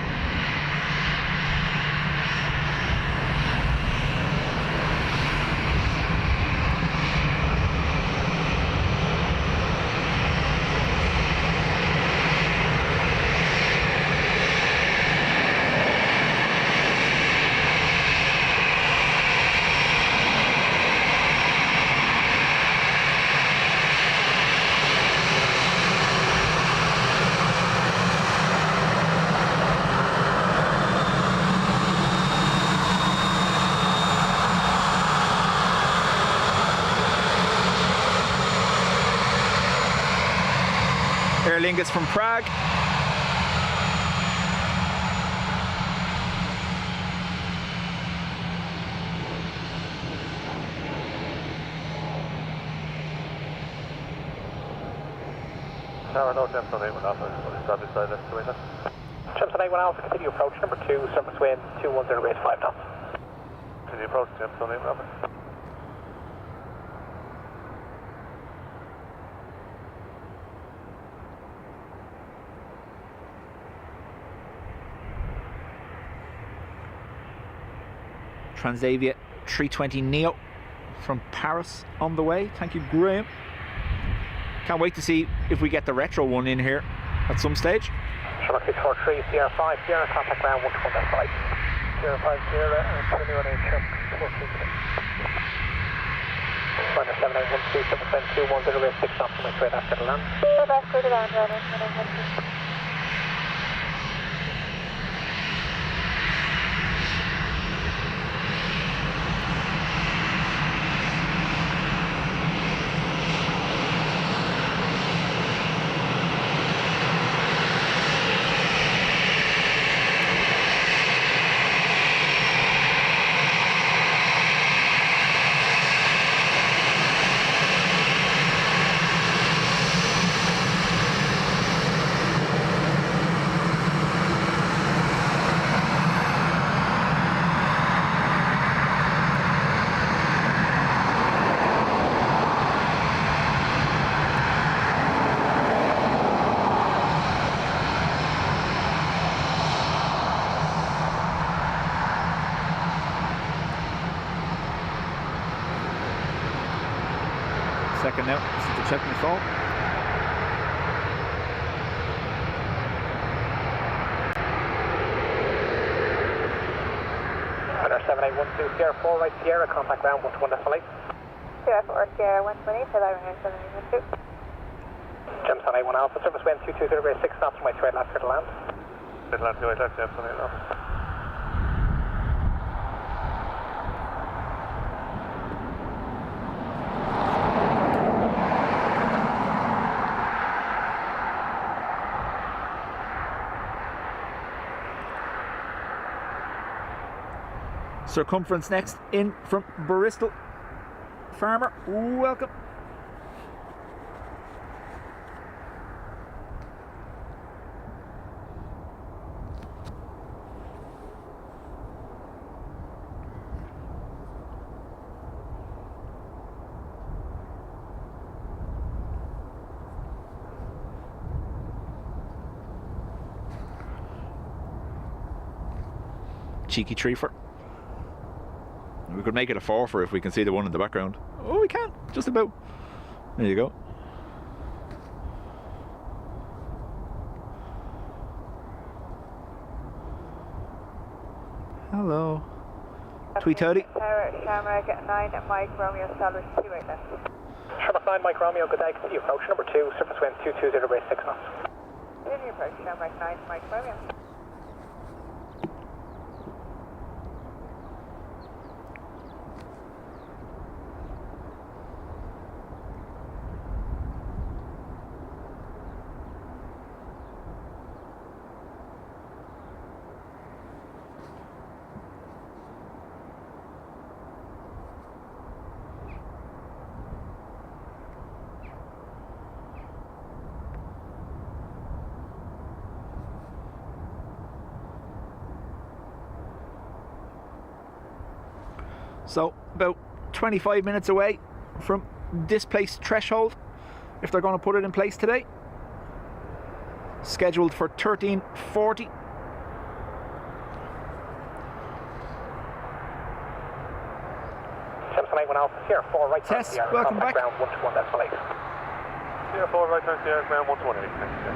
Aer Lingus from Prague. Tower, no 10 from Emirates, establish sidelines to England. Jemson 81 Alpha, continue approach number 2, surface wind 210 rate 5 knots. Continue approach, Jemson 81 Alpha. Transavia 320 Neo from Paris on the way. Thank you, Graham. Can't wait to see if we get the retro one in here at some stage. Sherlock 643, Sierra 5, Sierra, contact ground 121.5. Sierra 5 Sierra and 21 Chuck 14. Runner 7812, surface wind 210 rate 6 knots, runway straight after the land. Go back to the land, runner 7912. Second now, just to check my phone. Runner 7812, Sierra 4 right, Sierra, contact ground 121.8. Sierra 4, Sierra 120, to runner 7912. Jemson 81 Alpha, surface wind 220 rate 6 knots, runway straight left for the land. Straight left, right left, Jemson 81 Alpha. Circumference next in from Bristol. Farmer, welcome. Cheeky treefer. We could make it a 4 if we can see the one in the background. Oh, we can, just about. There you go. Hello. Tweetody. Shamrock at 9 at Mike Romeo, Salvage 2 right left. Sherlock 9, Mike Romeo, good day, continue approach number 2, surface wind 220 rate 6 knots. Continue approach, Shamrock 9, Mike Romeo. So about 25 minutes away from displaced threshold, if they're going to put it in place today. Scheduled for 13:40. Jemson 81 Alpha, Sierra 4 right, Tess, Sierra, welcome contact back. ground 121.8. Sierra 4 right, Sierra ground 128.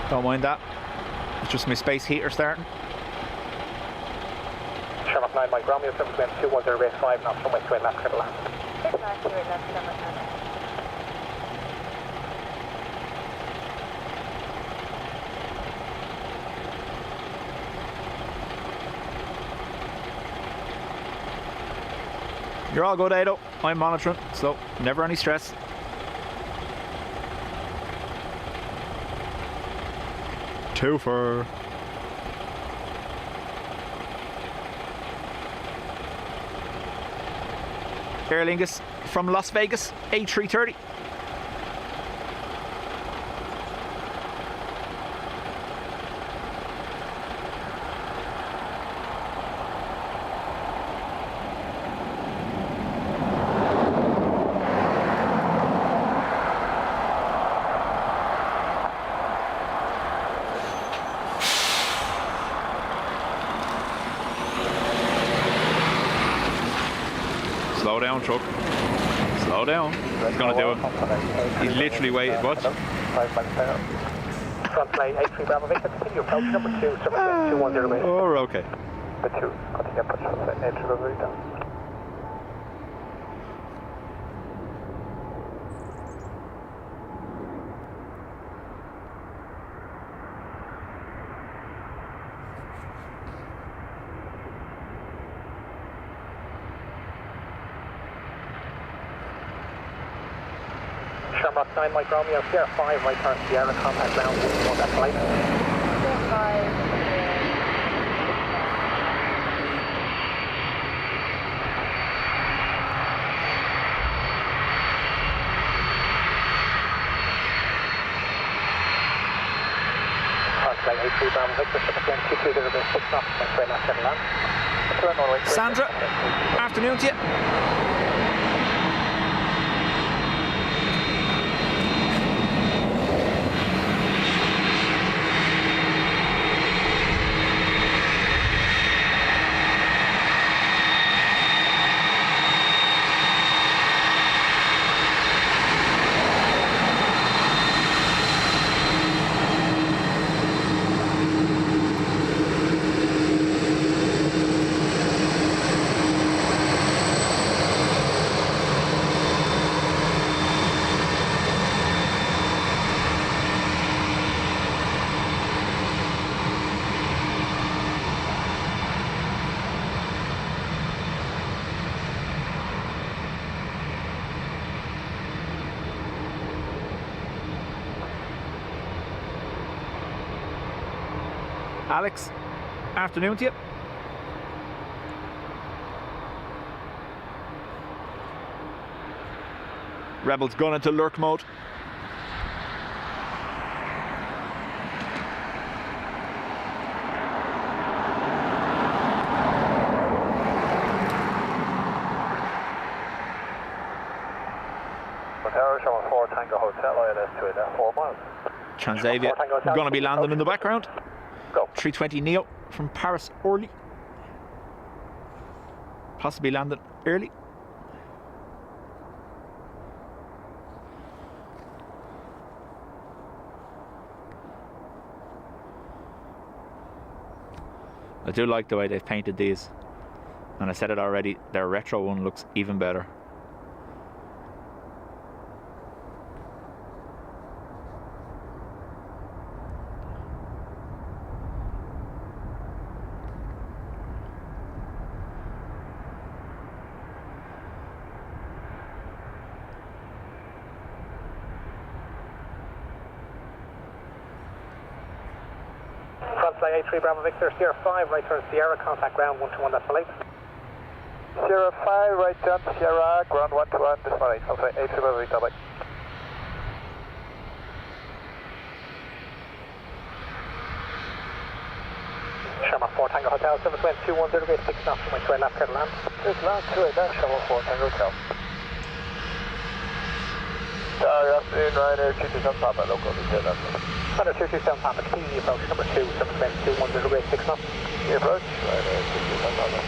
Don't mind that. It's just my space heater starting. Sherlock 9, Mike Romeo, surface wind 210 rate 5 knots, runway straight left for the land. 6 knots to right left, Shamrock 9. You're all good, Ado. I'm monitoring, so never any stress. Twofer. Aer Lingus from Las Vegas, A330. Slow down, truck. Slow down. He's gonna do it. He's literally waited. What? Frontline A3 Bravo Victor, continue approach number 2, service 210 minutes. Oh, we're okay. The 2, continue approach frontline A3 Bravo Victor. Shamrock 9 Mike Romeo, Sierra 5, right turn Sierra, contact ground 1 at flight. Flight A3 Bravo Victor, ship again 230 6 knots, next way left 7 land. Sandra, afternoon to you. Alex, afternoon to you. Rebels gone into lurk mode. Tower, showing 4 Tango Hotel, ILS 2 4 miles. Transavia gonna be landing in the background. Go. 320 Neo from Paris Orly. Possibly landing early. I do like the way they've painted these, and I said it already, their retro one looks even better. Flight A3 Bravo Victor, Sierra 5, right turn Sierra, contact ground 121 decimal 8. Sierra 5, right turn Sierra, ground 121 decimal 8. Okay, A3 Bravo Victor, bye. Shamrock 4 Tango Hotel, service wind 210 degree 6 knots, my way left, land. It's land 2 then, Shamrock 4 Tango Hotel. Good afternoon, Ryanair 227 Papa, local detail, that's it. Ryanair 227 Papa, continue approach number 2, service wind 210 degree 6 knots. The approach, Ryanair 227 Papa.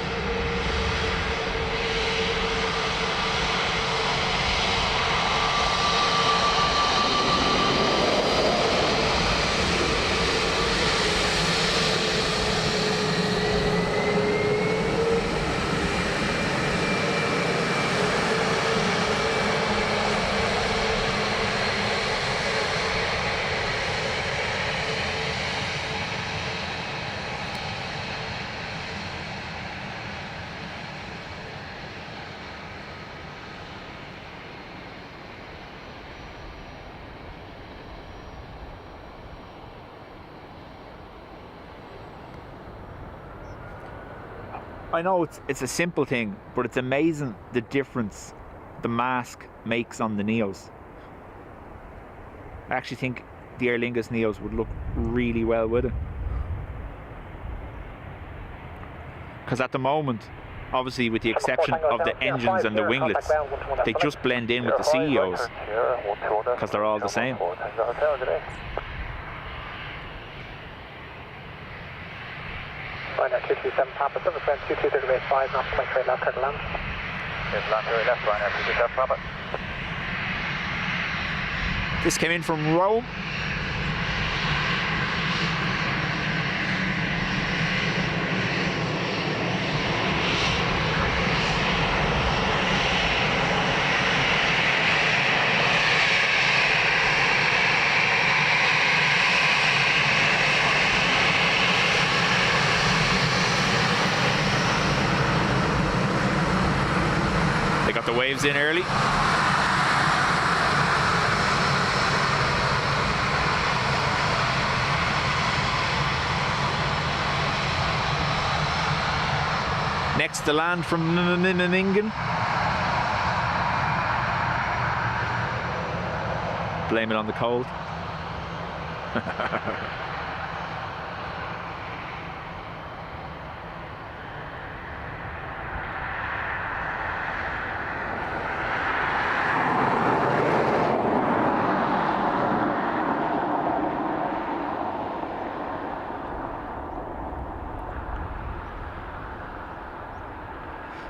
I know it's a simple thing, but it's amazing the difference the mask makes on the Neos. I actually think the Aer Lingus Neos would look really well with it. Because at the moment, obviously with the exception of the engines and the winglets, they just blend in with the CEOs because they're all the same. Ryanair 227 Papa, 7 friends, 2230 knots from my train left, turn land. Yes, land to left, Ryanair 227 Papa. This came in from Rome. They got the waves in early. Next to land from Mingen. Blame it on the cold.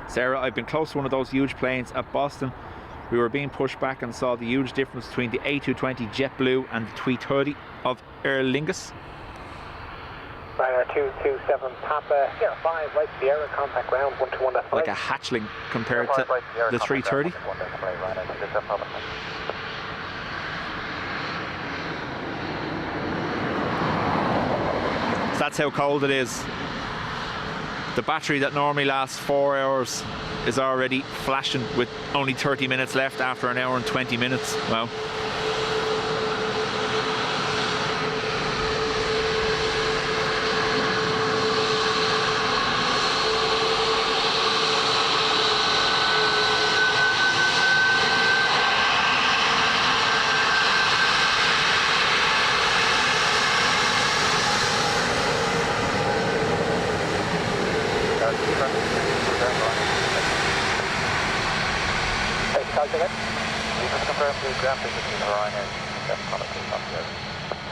Sarah, I've been close to one of those huge planes at Boston. We were being pushed back and saw the huge difference between the A220 JetBlue and the 330 of Aer Lingus. Ryanair 227 Papa, Sierra 5, right to the air, contact ground 121.5. Like a hatchling compared to the 330. So that's how cold it is. The battery that normally lasts 4 hours is already flashing with only 30 minutes left after an hour and 20 minutes. Wow.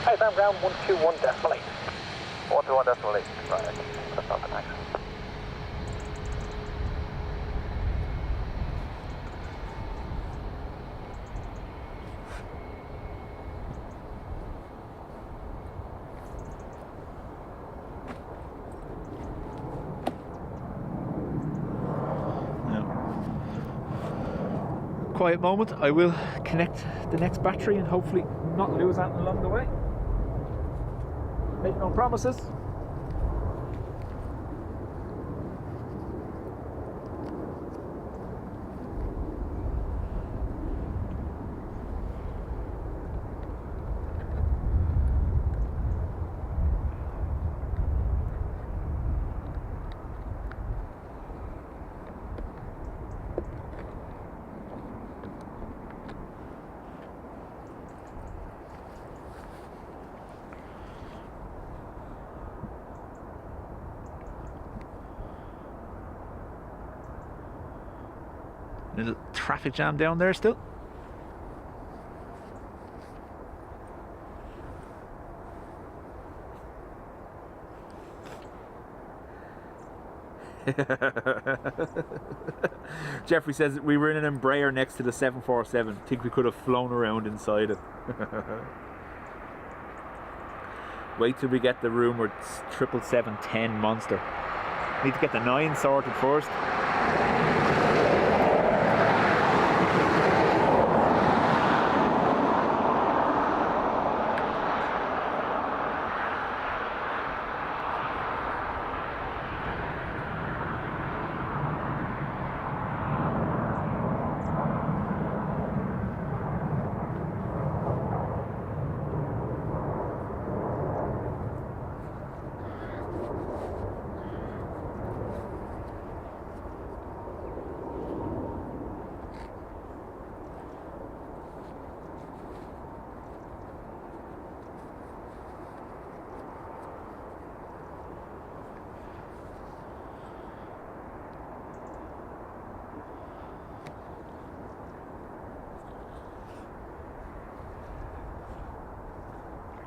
Hi, I'm ground 121.8. 121.8, right, that's not the next. Quiet moment. I will connect the next battery and hopefully not lose anything along the way. Make no promises. Little traffic jam down there still. Jeffrey says we were in an Embraer next to the 747. Think we could have flown around inside it. Wait till we get the rumored 777-10 monster. Need to get the 9 sorted first.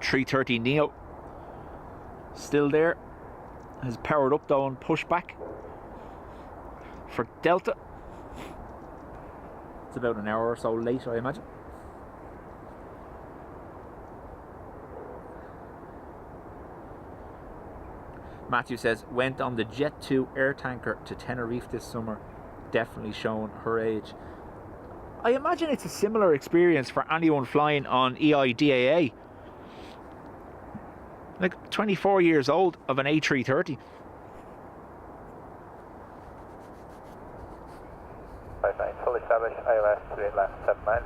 330neo. Still there. Has powered up though and pushed back. For Delta. It's about an hour or so late, I imagine. Matthew says, went on the Jet 2 air tanker to Tenerife this summer. Definitely showing her age. I imagine it's a similar experience for anyone flying on EIDAA. Like 24 years old of an A330. 59, full established, ILS 28 left 7 miles.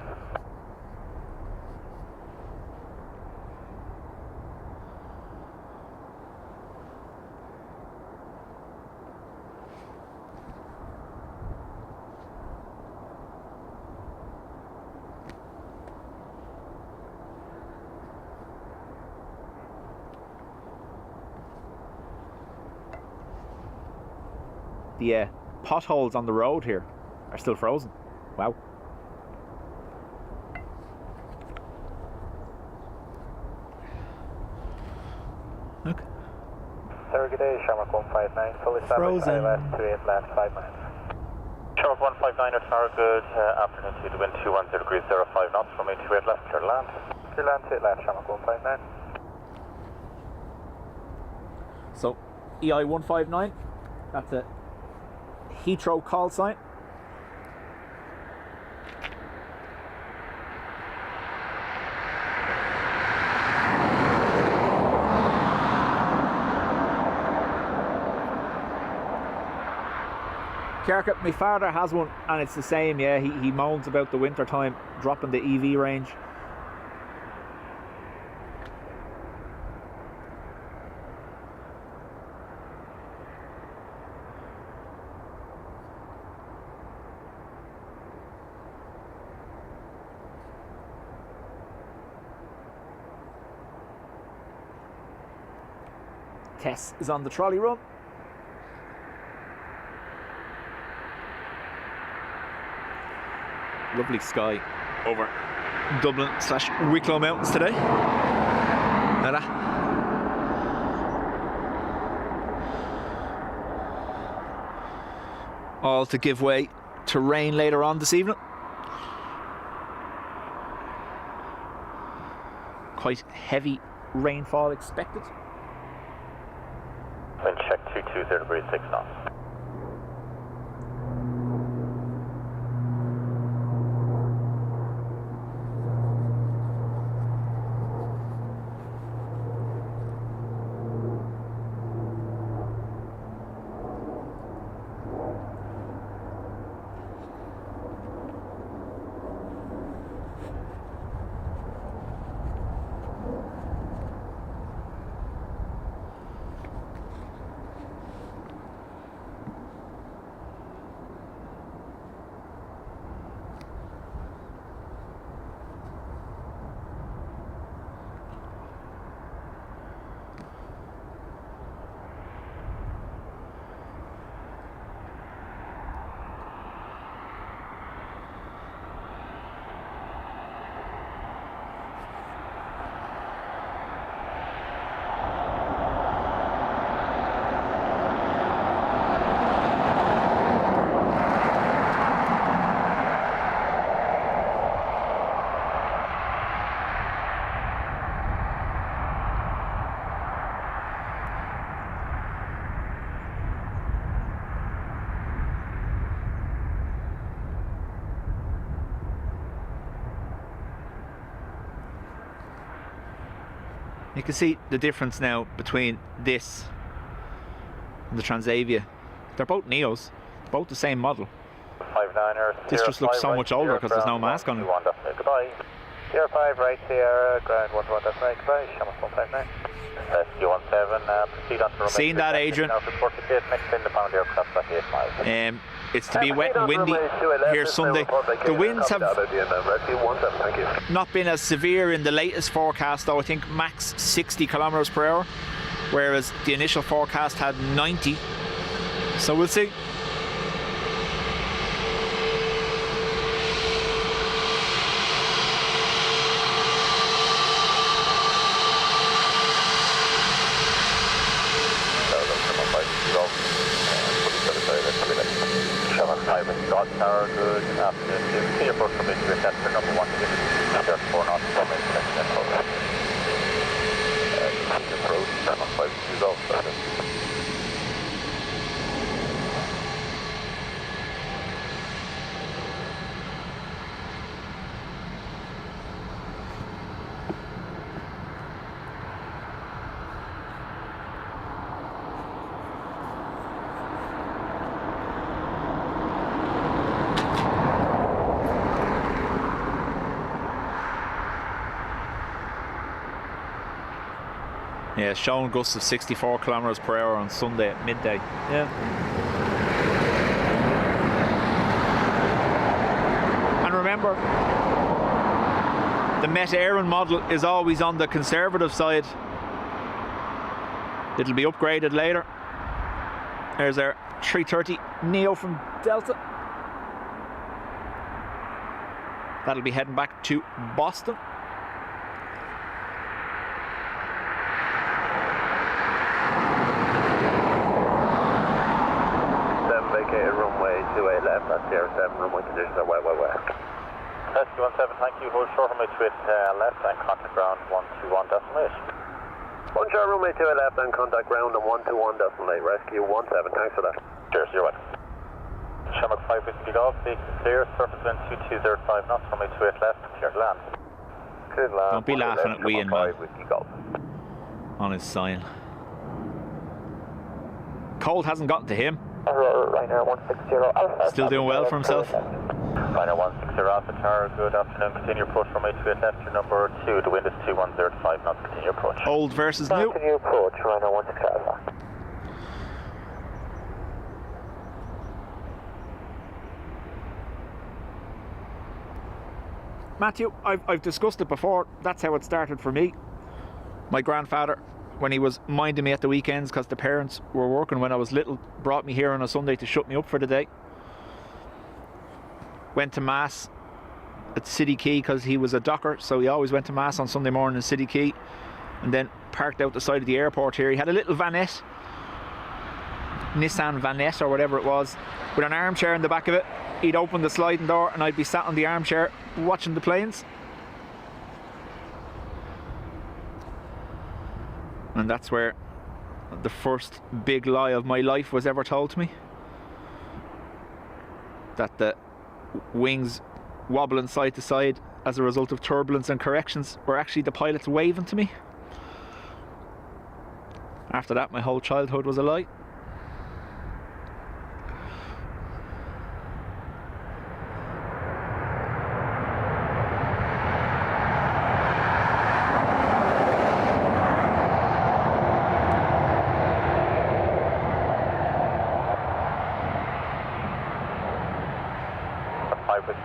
The potholes on the road here are still frozen. Wow. Look. Sir, good day, Shamrock 159, full established, Frozen. ILS 28 left 5 miles. Shamrock 159 at Tower, good afternoon to you. The wind 210 degrees 05 knots from 28 left, clear to land. Clear land 28 left, Shamrock 159. So, EI 159, that's a Heathrow call sign. Kerka, my father has one and it's the same, yeah. He moans about the winter time dropping the EV range. Tess is on the trolley run. Lovely sky over Dublin / Wicklow Mountains today. Nada. All to give way to rain later on this evening. Quite heavy rainfall expected. Wind check 220 degrees 6 knots. You can see the difference now between this and the Transavia. They're both Neos, both the same model. 59er. This just looks so much older because there's no mask on it. Goodbye. 05 right Sierra, ground 11 definite, goodbye, Shamrock 159. SQ17, proceed on to Romania. Seen that, Adrian. Now to 48, next in the pound aircraft, 28 miles. It's to be wet and windy here Sunday. The winds have not been as severe in the latest forecast though. I think max 60 kilometers per hour, whereas the initial forecast had 90. So we'll see. Hi, with Scott Tower, good afternoon. Continue approach from into it, that's for number 1, there's 4 knots from intersection and approach. Continue approach, turn on 5 Golf, Yeah, showing gusts of 64 kilometers per hour on Sunday at midday. Yeah. And remember, the Met Éireann model is always on the conservative side. It'll be upgraded later. There's our 330 Neo from Delta. That'll be heading back to Boston. Runway 28 left, that's the 7 runway conditions are wet. Rescue 17, thank you. Hold short runway 28 left and contact ground 121.8. 1 short runway 28 left and contact ground on 121.8. Rescue 17, thanks for that. Cheers, you're welcome. Shamrock 5 Whiskey Golf, vehicle clear, surface wind 2205 knots, runway 28 left, clear to land. Clear to land. Don't be laughing at Wee and man Whiskey Golf. on his sign. Cold hasn't gotten to him. Ryanair 160 Alpha. Still doing well for himself. Ryanair 160 Alpha Tower, good afternoon. Continue approach from 28 left to number 2. The wind is 2105 knots. Continue approach. Old versus new. Continue approach, Ryanair 160 Alpha. Matthew, I've discussed it before. That's how it started for me. My grandfather, when he was minding me at the weekends because the parents were working when I was little, brought me here on a Sunday to shut me up for the day. Went to Mass at City Quay because he was a docker, so he always went to Mass on Sunday morning in City Quay, and then parked out the side of the airport here. He had a little vanette, Nissan Vanette or whatever it was, with an armchair in the back of it. He'd open the sliding door and I'd be sat on the armchair watching the planes. And that's where the first big lie of my life was ever told to me. That the wings wobbling side to side as a result of turbulence and corrections were actually the pilots waving to me. After that, my whole childhood was a lie.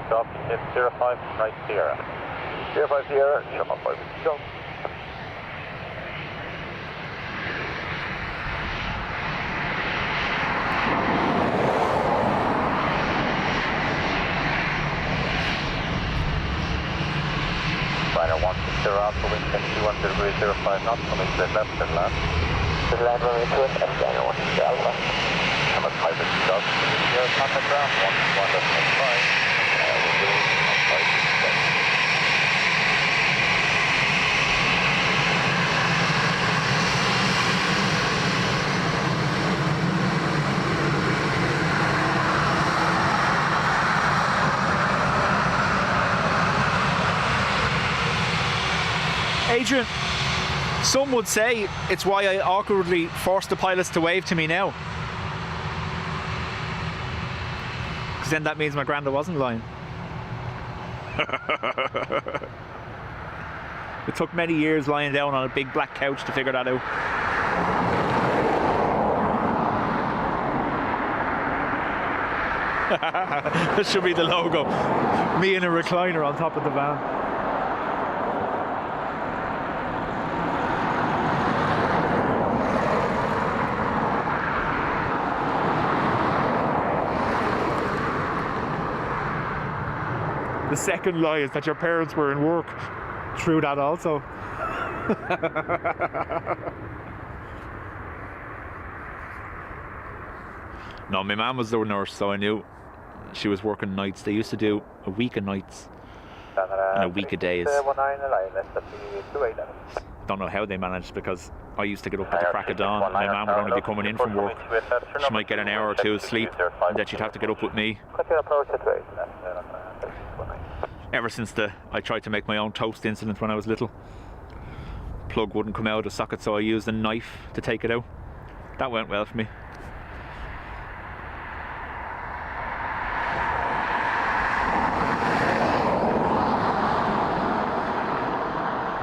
Stop, hit 05, right Sierra. 05 Sierra, Shamrock 5 Whiskey Golf. Ryanair 160 Alpha, wind 10 degrees 05 knots, coming straight left and left. Just land runway 28 left, Ryanair 160 Alpha. Shamrock 5 Whiskey Golf, Sierra, contact ground 121.5. Adrian, some would say it's why I awkwardly forced the pilots to wave to me now. Because then that means my granda wasn't lying. It took many years lying down on a big black couch to figure that out. That should be the logo. Me in a recliner on top of the van. The second lie is that your parents were in work through that also. No, my mum was the nurse, so I knew she was working nights. They used to do a week of nights and a week of days. Don't know how they managed, because I used to get up at the crack of dawn and my mum would only be coming in from work. She might get an hour or two of sleep and then she'd have to get up with me. Ever since I tried to make my own toast incident when I was little. Plug wouldn't come out of the socket, so I used a knife to take it out. That went well for me.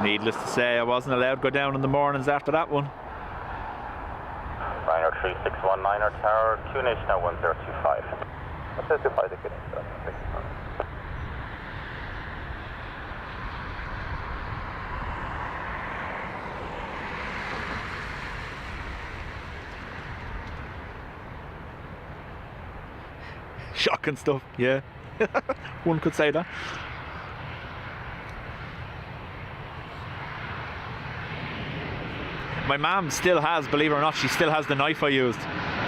Needless to say, I wasn't allowed to go down in the mornings after that one. Ryanair 3619 Tower, 2 Nation now 1025. 1025 again. Shocking stuff, yeah. One could say that. My mum still has, believe it or not, she still has the knife I used.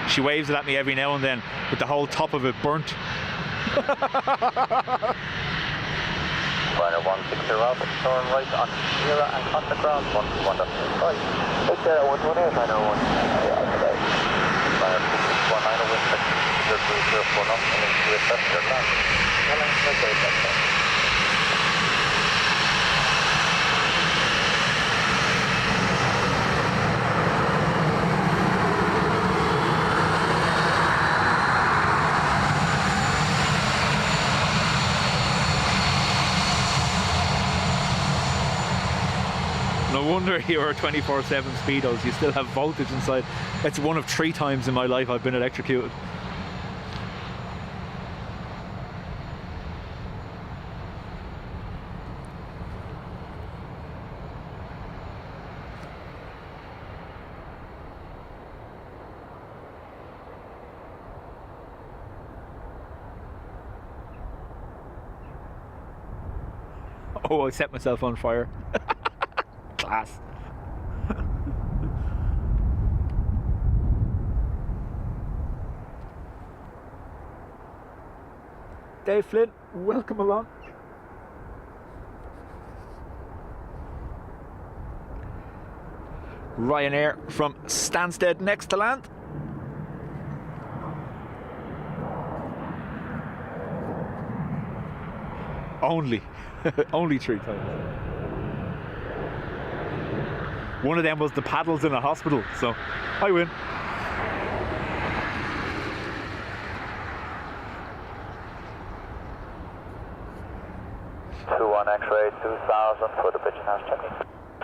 She waves it at me every now and then with the whole top of it burnt. Ryanair 160 turn right on Sierra and contact ground 121.5. Take care, 118, Ryanair 1. Ryanair 2619 wind 020 knots and into a test your land. No wonder you're 24/7 speedos, you still have voltage inside. It's one of 3 times in my life I've been electrocuted. Oh, I set myself on fire. Class. Dave Flynn, welcome along. Ryanair from Stansted next to land. Only 3 times. One of them was the paddles in a hospital, so I win. X-ray 2000 for the pitch and hash checking.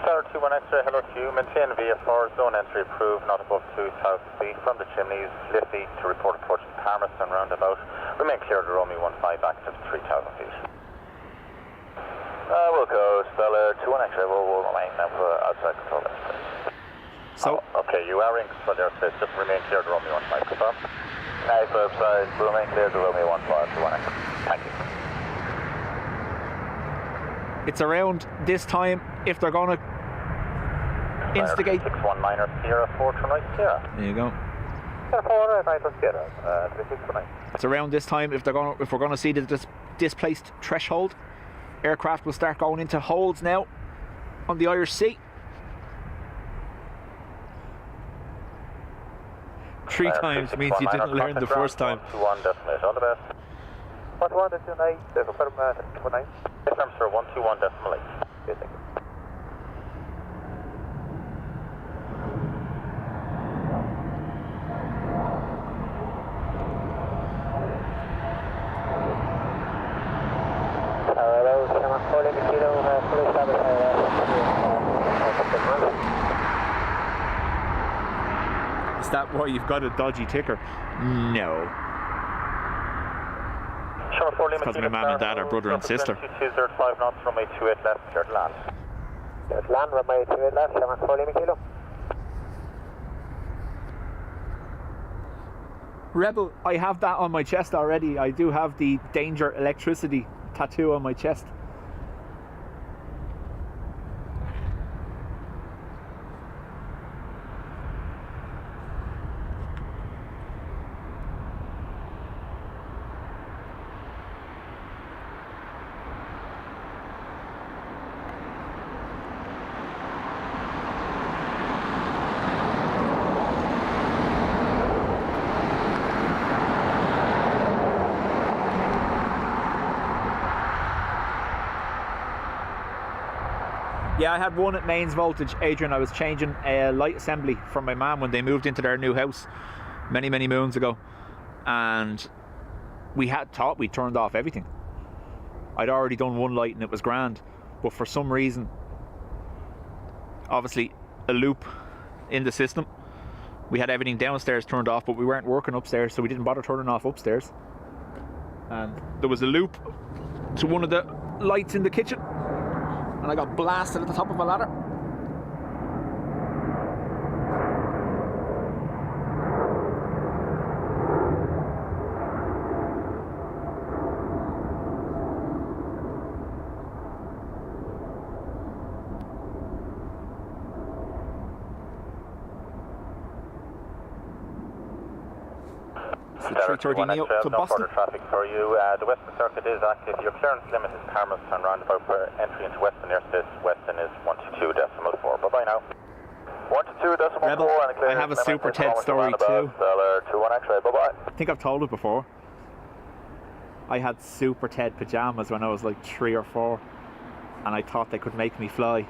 Star 21 X-ray, hello to you. Maintain VFR, zone entry approved, not above 2,000 feet from the chimneys. Liffey to report approach to Palmerston roundabout. Remain clear of the Romeo 15 active 3,000 feet. We'll go Stellar 21 X-ray, we'll remain now for outside control airspace. So, okay, you are in control airspace, just remain clear of the Romeo 15, confirm? Nice, website, remain clear of the Romeo 15, 21 X-ray. Thank you. it's around this time if they're going to instigate. 619 Sierra 4 tonight, Sierra. There you go. Sierra 4, 9 Sierra, 3619. It's around this time if we're going to see the displaced threshold. Aircraft will start going into holds now on the Irish Sea. 3 times means you didn't learn the first time. 121 decimal, all the best. 121 decimal 8, confirm 319. Confirm sir, 121 decimal 8. Yes, thank you. Hello, Sherman 4 Kilo, fully established. Is that why you've got a dodgy ticker? No. Because my mum and dad are brother and sister. 2205 knots, runway 28 left, clear to land. Clear to land, runway 28 left, Sherman 4 Kilo. Rebel, I have that on my chest already. I do have the danger electricity tattoo on my chest. Yeah, I had one at mains voltage, Adrian. I was changing a light assembly for my mum when they moved into their new house many moons ago, and we had thought we turned off everything. I'd already done one light and it was grand, but for some reason, obviously a loop in the system, we had everything downstairs turned off, but we weren't working upstairs, so we didn't bother turning off upstairs. And there was a loop to one of the lights in the kitchen, and I got blasted at the top of a ladder. The 330 Neo to no Boston. further traffic for you. The Western Circuit is active. Your clearance limit is Palmerston roundabout for entry into Western airspace. Western is 122.4. Bye-bye now. 122.4 Rebel, and a clearance I have a limit Super is Ted story too. $21 X-ray. Bye-bye. I think I've told it before. I had Super Ted pajamas when I was like 3 or 4, and I thought they could make me fly.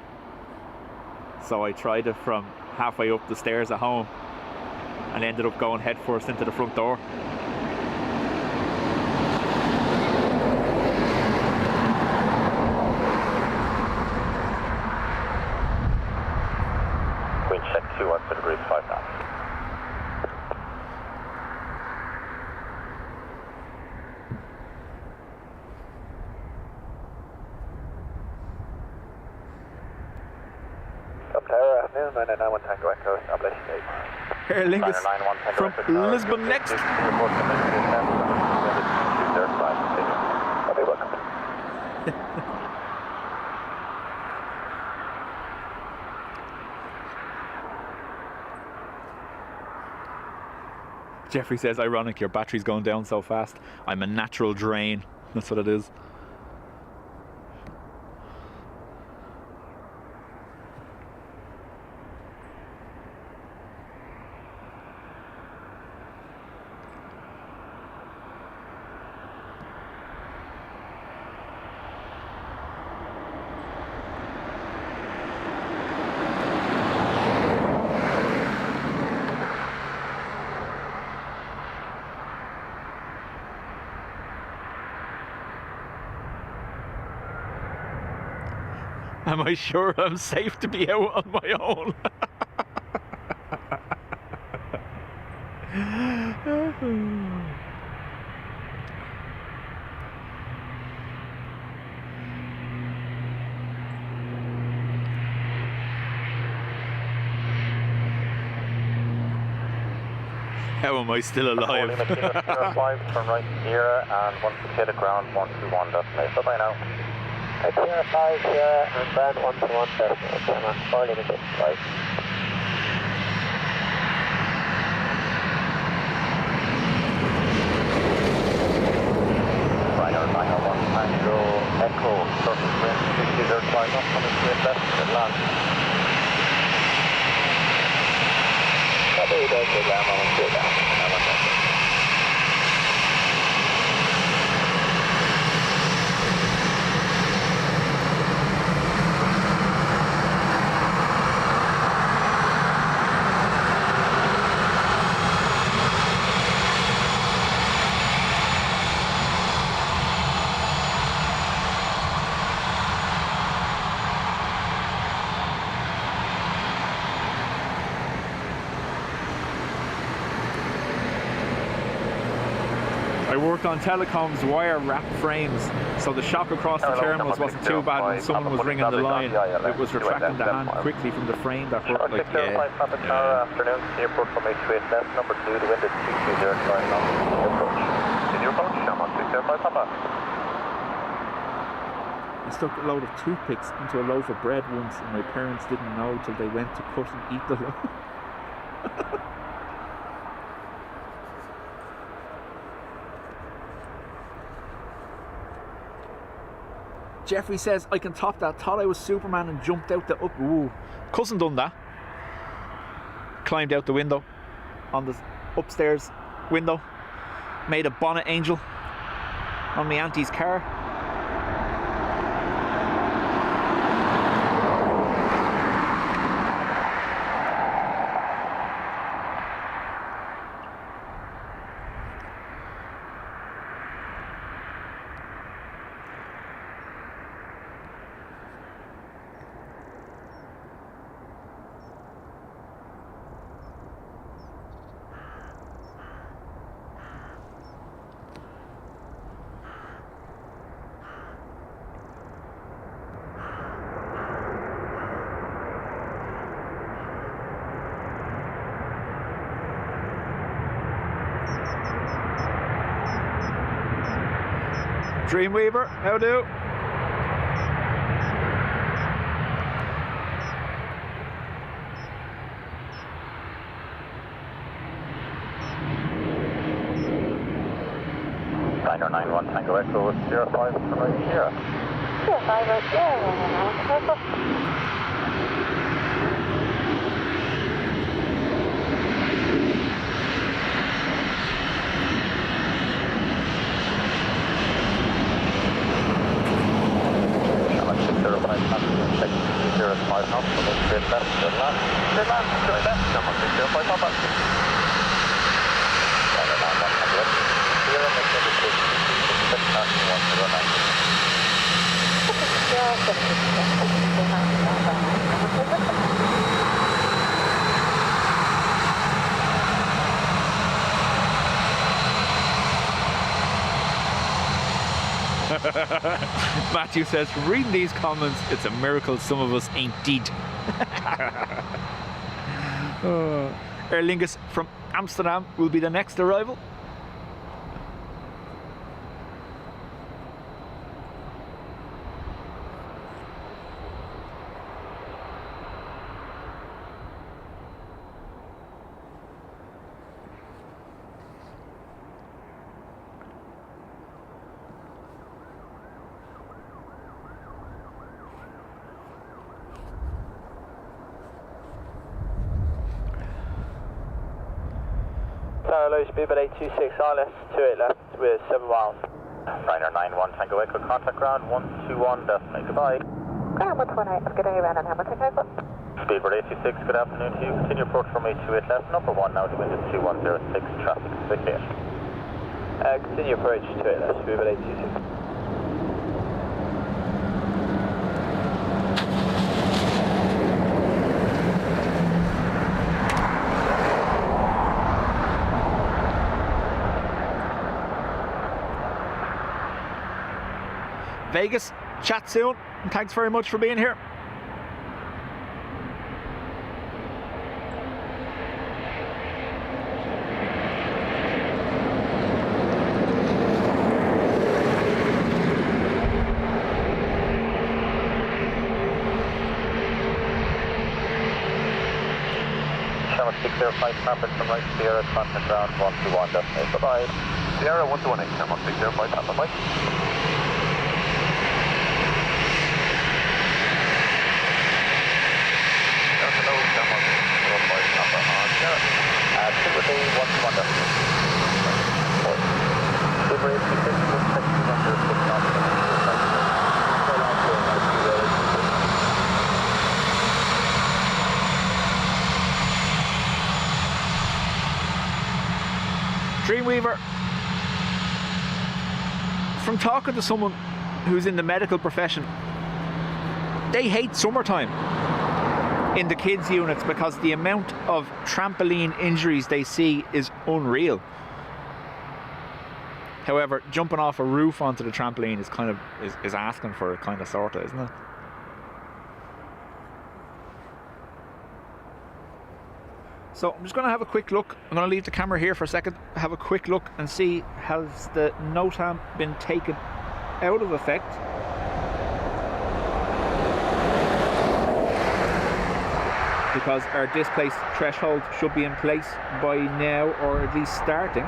So I tried it from halfway up the stairs at home and ended up going headfirst into the front door. Wind check 2 degrees 5 knots. Tower, afternoon, 991 Tango Echo, establish state. Aer Lingus from Lisbon next. Okay, welcome. Jeffrey says, ironic, your battery's going down so fast. I'm a natural drain. That's what it is. Am I sure I'm safe to be out on my own? How am I still alive? Turn right here and once you hit the ground, 121 destination. Bye-bye now. Sierra 5 here and band 121 decimal. Come on, 4 limited. Right. Ryanair 901 Tango Echo, surface wind 6005 knots coming to invest in land. Copy, there's the ground on the down. I worked on telecoms wire wrap frames, so the shock across the terminals wasn't too bad when someone was ringing the line. It was retracting the hand quickly from the frame that hurt like, yeah. Afternoon, airport from H2 left, number 2, the wind is 220 knots, approach. Did you approach? I'm on 205, Papa. I stuck a load of toothpicks into a loaf of bread once, and my parents didn't know till they went to cut and eat the loaf. Jeffrey says, I can top that. Thought I was Superman and jumped out the up. Ooh. Cousin done that. Climbed out the window on the upstairs window. Made a bonnet angel on my auntie's car. Dreamweaver, how do? Niner 91 Tango Echo 05 from right here. 05 right there, careful. Channel 605 check 205 knots, so make straight left, straight left, Channel 605 Papa. Niner 91 Tango Echo 0, make indication 109. Matthew says, from reading these comments, it's a miracle some of us ain't dead. Aer Lingus from Amsterdam will be the next arrival. Carlos, Bibel 826 ILS, 28 left, we're 7 miles. Ryanair 91 Tango Echo, contact ground 121, definitely, goodbye. Ground 128, good day, Ryanair Hamilton, careful. Speedbird 86, good afternoon to you. Continue approach from 828 left, number 1 now, the wind is 2106, traffic is clear. Continue approach 28 left, Bibel 826. Vegas, chat soon, and thanks very much for being here. Channel 605 traffic from right Sierra, contact ground 121, definitely, bye-bye. Sierra 118, Channel 605, Papa Mike. Dreamweaver, from talking to someone who's in the medical profession, they hate summertime in the kids units because the amount of trampoline injuries they see is unreal. However, jumping off a roof onto the trampoline is kind of is asking for it, kind of, sort of, isn't it? So I'm just going to have a quick look. I'm going to leave the camera here for a second, have a quick look and see, has the NOTAM been taken out of effect? Because our displaced threshold should be in place by now, or at least starting.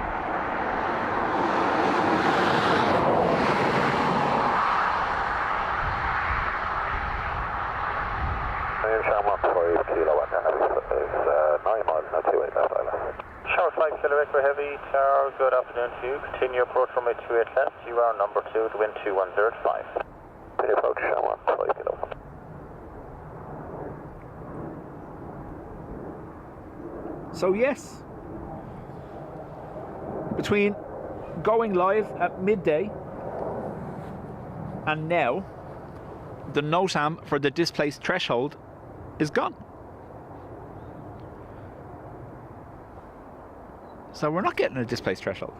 Shower 5 Kilo Echo Heavy, Tower, good afternoon to you. Continue approach from 828 left, you are number 2, the wind 2105. Continue approach, shower 5 Kilo. So yes, between going live at midday and now, the NOTAM for the displaced threshold is gone. So we're not getting a displaced threshold.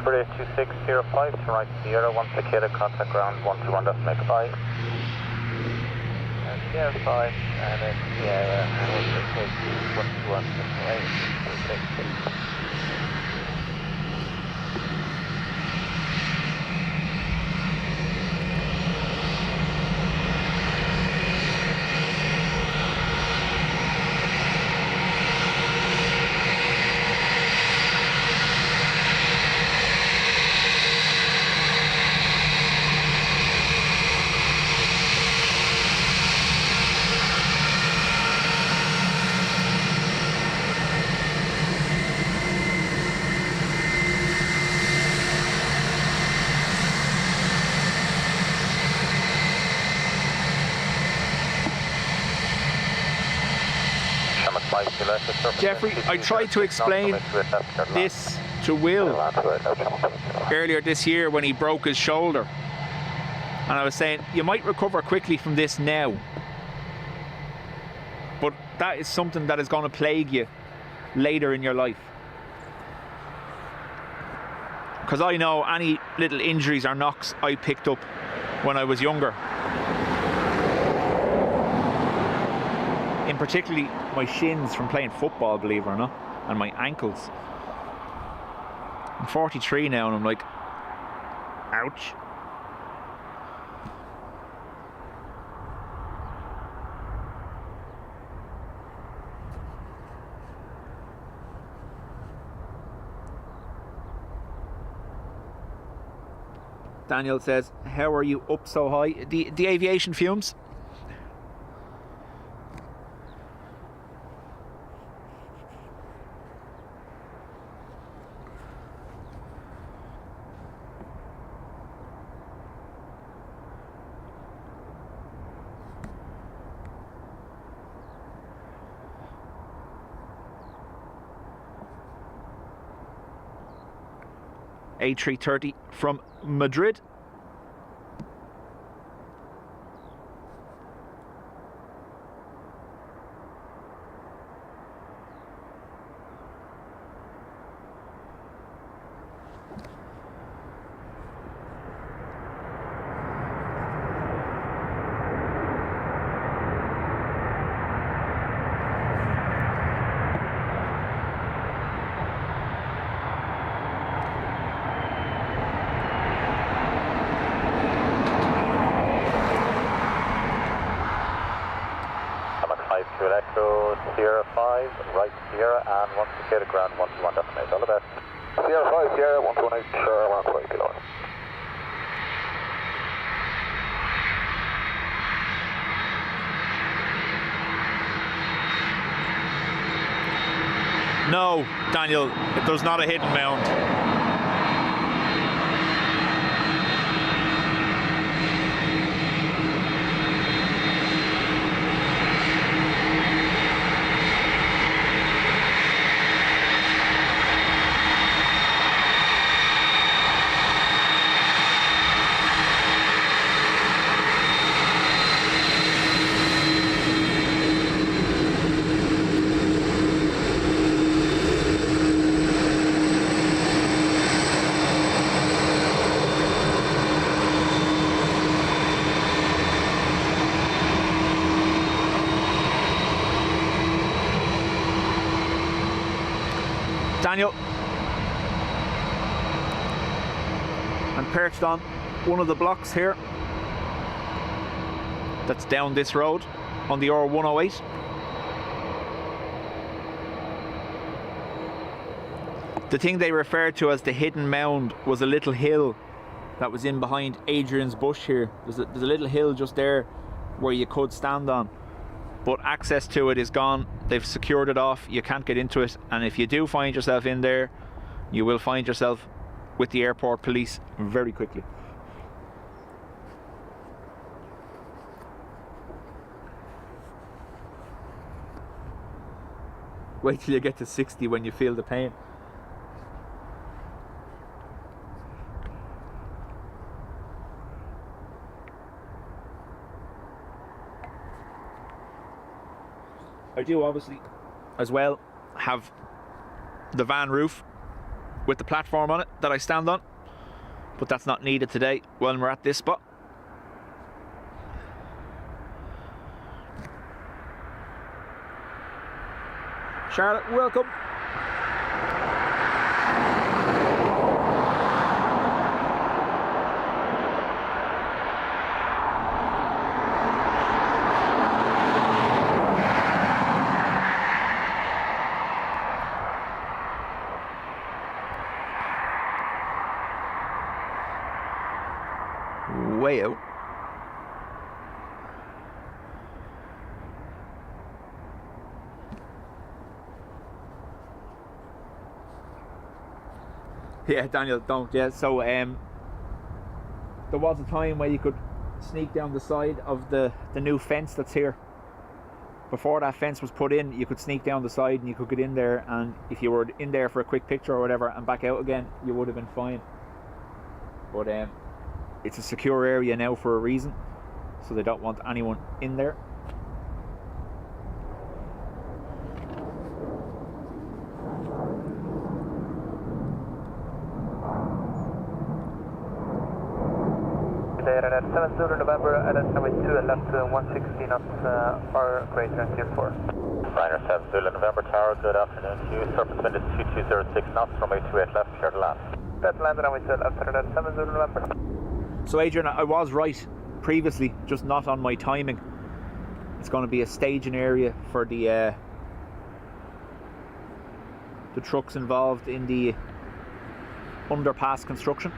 for 82605 to right Sierra 1 Cicada, contact ground 121, make bye. And Sierra 5, and then Sierra, and we'll take 121, right. Jeffrey, I tried to explain this to Will earlier this year when he broke his shoulder. And I was saying, you might recover quickly from this now. But that is something that is going to plague you later in your life. Because I know any little injuries or knocks I picked up when I was younger, in particularly my shins from playing football, believe it or not, and my ankles. I'm 43 now and I'm like, ouch. Daniel says, how are you up so high? The aviation fumes. A330 from Madrid. Sierra 5, right Sierra, and 1 Cicada ground 121, definite. All the best. Sierra 5, Sierra 128, around 5 kilometers. No, Daniel, there's not a hidden mound. Daniel, I'm perched on one of the blocks here that's down this road on the R108. The thing they referred to as the hidden mound was a little hill that was in behind Adrian's bush here. There's a little hill just there where you could stand on, but access to it is gone. They've secured it off. You can't get into it, and if you do find yourself in there, you will find yourself with the airport police very quickly. Wait till you get to 60 when you feel the pain. I do obviously as well have the van roof with the platform on it that I stand on, but that's not needed today when we're at this spot. Charlotte, welcome. Way out. Yeah, Daniel, don't. Yeah, so there was a time where you could sneak down the side of the new fence that's here. Before that fence was put in, you could sneak down the side and you could get in there, and if you were in there for a quick picture or whatever and back out again, you would have been fine. But it's a secure area now for a reason, so they don't want anyone in there. Ryanair 70 November, runway 2 left 160 knots, or greater and clear for. Ryanair 70 November Tower, good afternoon to you. Surface wind is 2206 knots, runway 28 left, clear to land. Left land, runway 2 left, Ryanair 70 November. So Adrian, I was right previously, just not on my timing. It's going to be a staging area for the trucks involved in the underpass construction.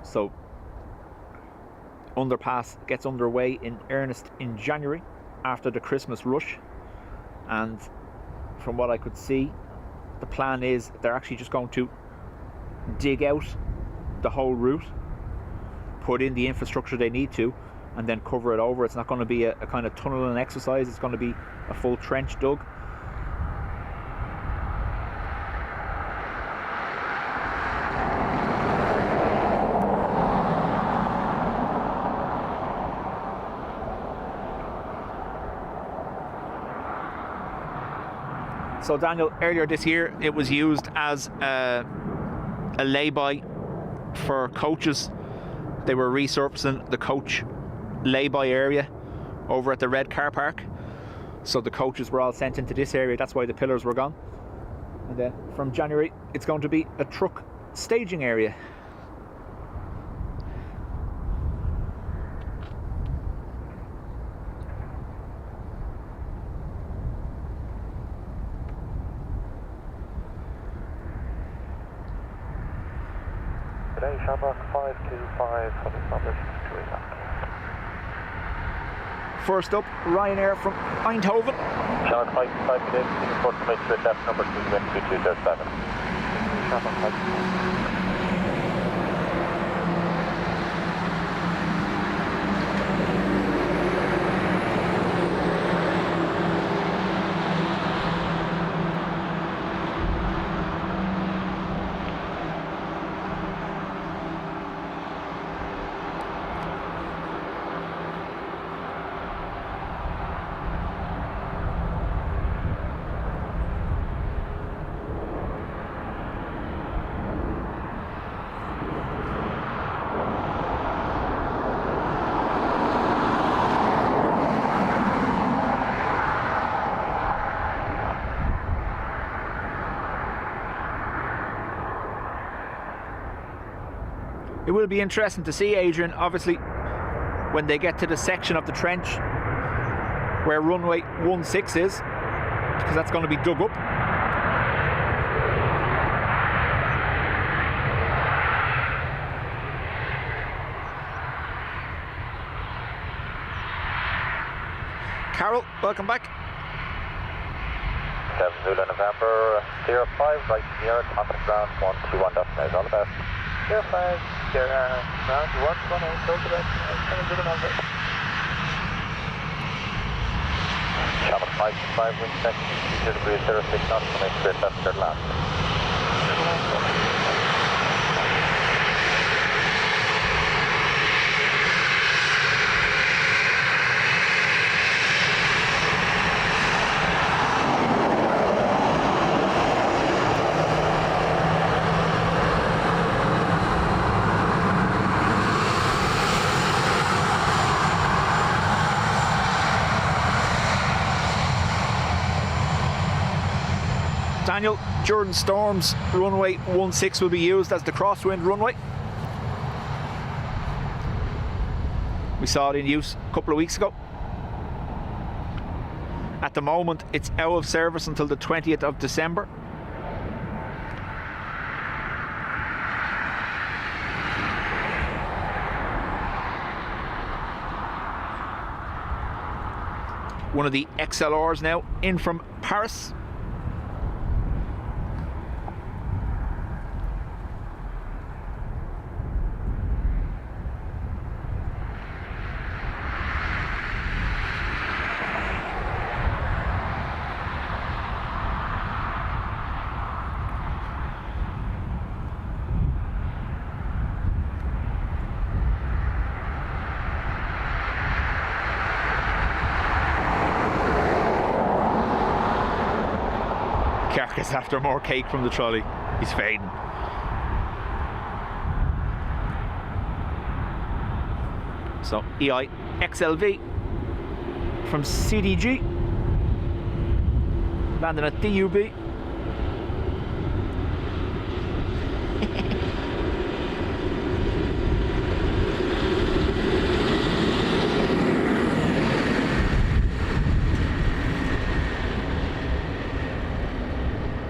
So underpass gets underway in earnest in January after the Christmas rush, and from what I could see, the plan is they're actually just going to dig out the whole route, put in the infrastructure they need to, and then cover it over. It's not going to be a kind of tunneling exercise, it's going to be a full trench dug. So Daniel, earlier this year it was used as a lay-by for coaches. They were resurfacing the coach lay-by area over at the red car park. So the coaches were all sent into this area, that's why the pillars were gone. And then from January it's going to be a truck staging area. Today, Shamrock 525 for the establishment to Iraq. First up, Ryanair from Eindhoven. Shamrock 525 today, report to make sure left number 2 wind 2207. Shamrock 525. It will be interesting to see, Adrian, obviously, when they get to the section of the trench where runway 16 is, because that's going to be dug up. Carol, welcome back. 7 Zulu November, 05, right near, contact ground 121 destination, all the best. 05, ground 118, close to that, 7 Zulu November. Channel 525, wind check, 2 degrees 06 knots, and make straight left, clear to land. Daniel, during storms, runway 16 will be used as the crosswind runway. We saw it in use a couple of weeks ago. At the moment, it's out of service until the 20th of December. One of the XLRs now in from Paris. Carcass after more cake from the trolley. He's fading. So EIXLV from CDG, landing at DUB.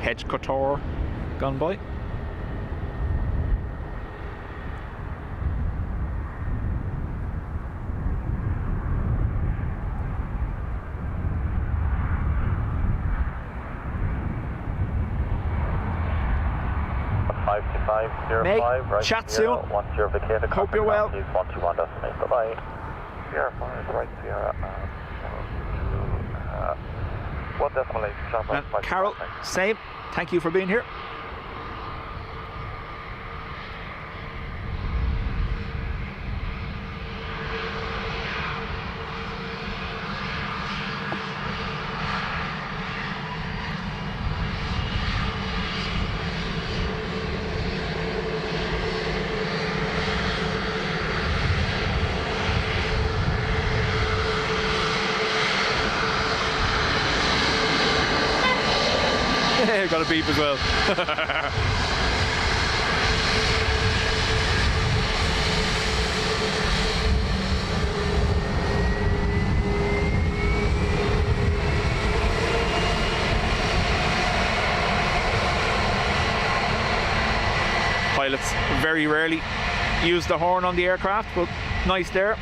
Hedge Qatar gone by. Meg, right, chat soon. Once you're vacated, hope you're well. Please 121 decimate. Bye bye. Sierra 5, right Sierra. 1 decimal 8, sharp right. And Carol, same. Thank you for being here. Got a beep as well. Pilots very rarely use the horn on the aircraft, but nice there.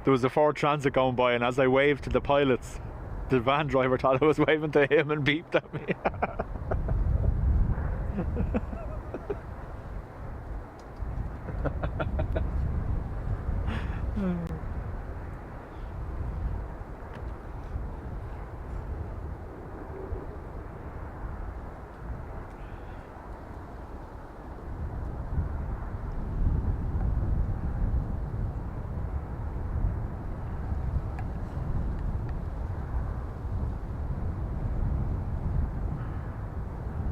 There was a Ford Transit going by, and as I waved to the pilots, the van driver thought I was waving to him and beeped at me.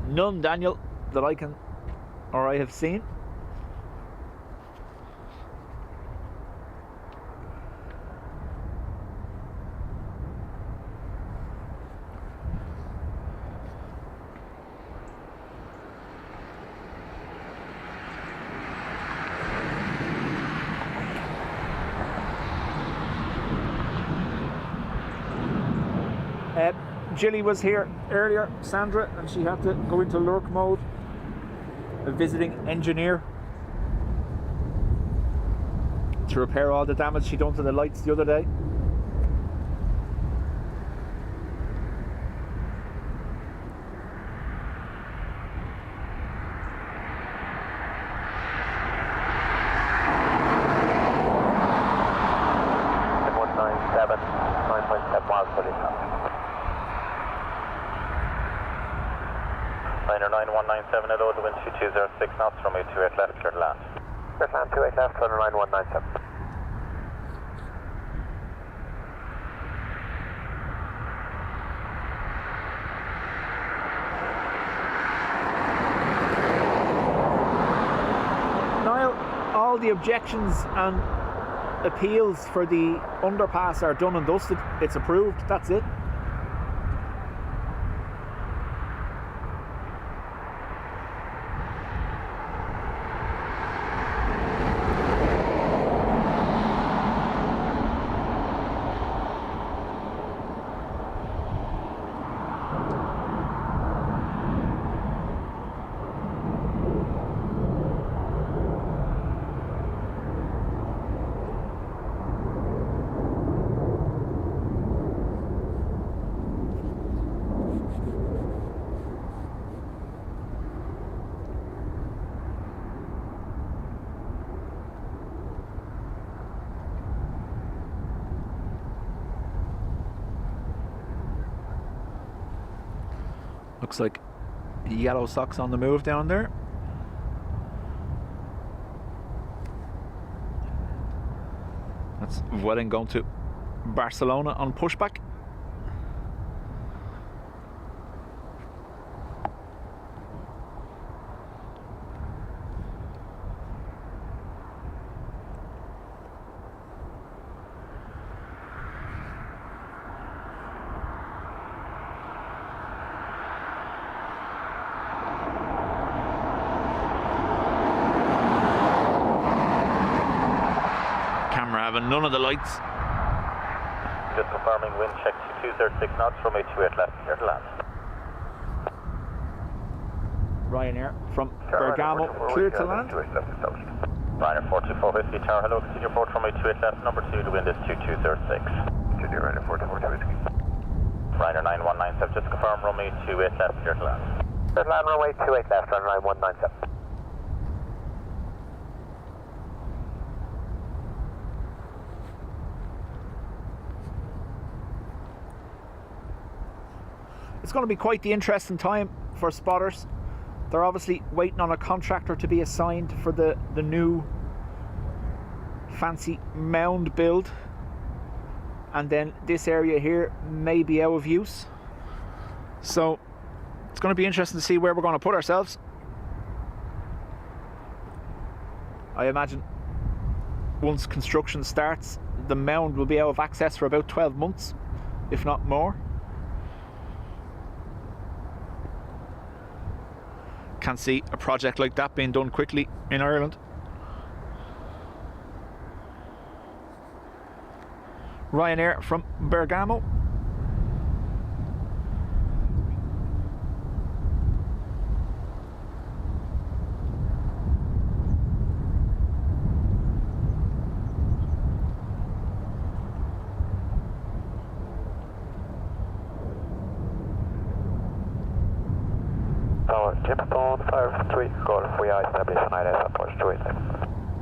None, Daniel, that I can or I have seen. Jilly was here earlier, Sandra, and she had to go into lurk mode. A visiting engineer to repair all the damage she done to the lights the other day. Liner 9197 at the wind 2206 knots, runway 28 left, clear to land. Clear to land, 28 left, liner 9197. Niall, all the objections and appeals for the underpass are done and dusted. It's approved, that's it. Looks like yellow socks on the move down there. That's Vueling going to Barcelona on pushback. Having none of the lights. Just confirming wind check 2206 knots, runway 28 left, clear to land. Ryanair from Bergamo, clear to land. Ryanair 424 Whiskey Tower, hello, continue approach runway 28 left, number 2, the wind is 2206. Continue Ryanair 424 Whiskey. Ryanair 9197, just confirm runway 28 left, clear to land. Clear to land, runway 28 left, runway 9197. It's going to be quite the interesting time for spotters. They're obviously waiting on a contractor to be assigned for the new fancy mound build, and then this area here may be out of use, so it's going to be interesting to see where we're going to put ourselves. I imagine once construction starts, the mound will be out of access for about 12 months, if not more. Can't see a project like that being done quickly in Ireland. Ryanair from Bergamo. Jamestown 53, call for establish on ILS approach to 8.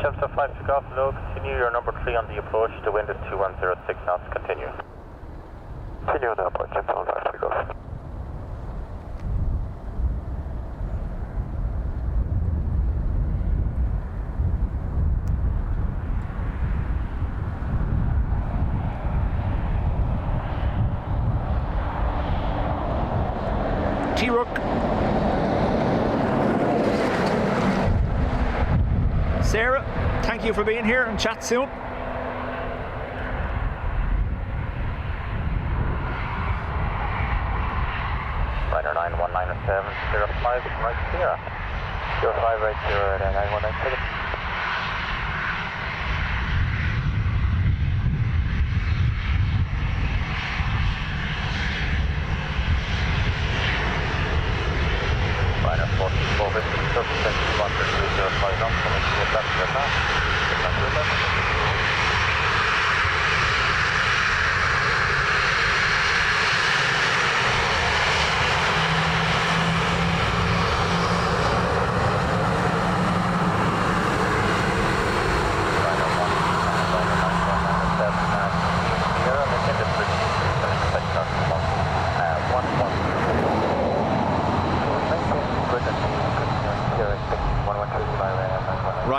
Jamestown 56 off, hello, continue your number 3 on the approach, the wind is 2106 knots, continue. Continue on the approach, Jamestown 53 golf. T-Rook. Sarah, thank you for being here, and chat soon. Ryanair 9197, 05, right Sierra. 05 right Sierra at 9197.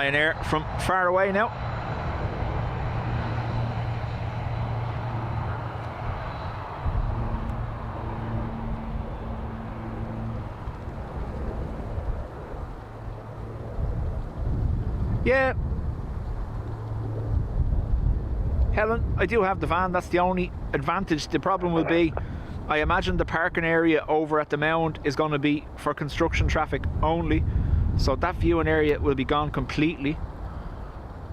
Ryanair from far away now. Yeah. Helen, I do have the van, that's the only advantage. The problem will be, I imagine the parking area over at the mound is going to be for construction traffic only, so that viewing area will be gone completely.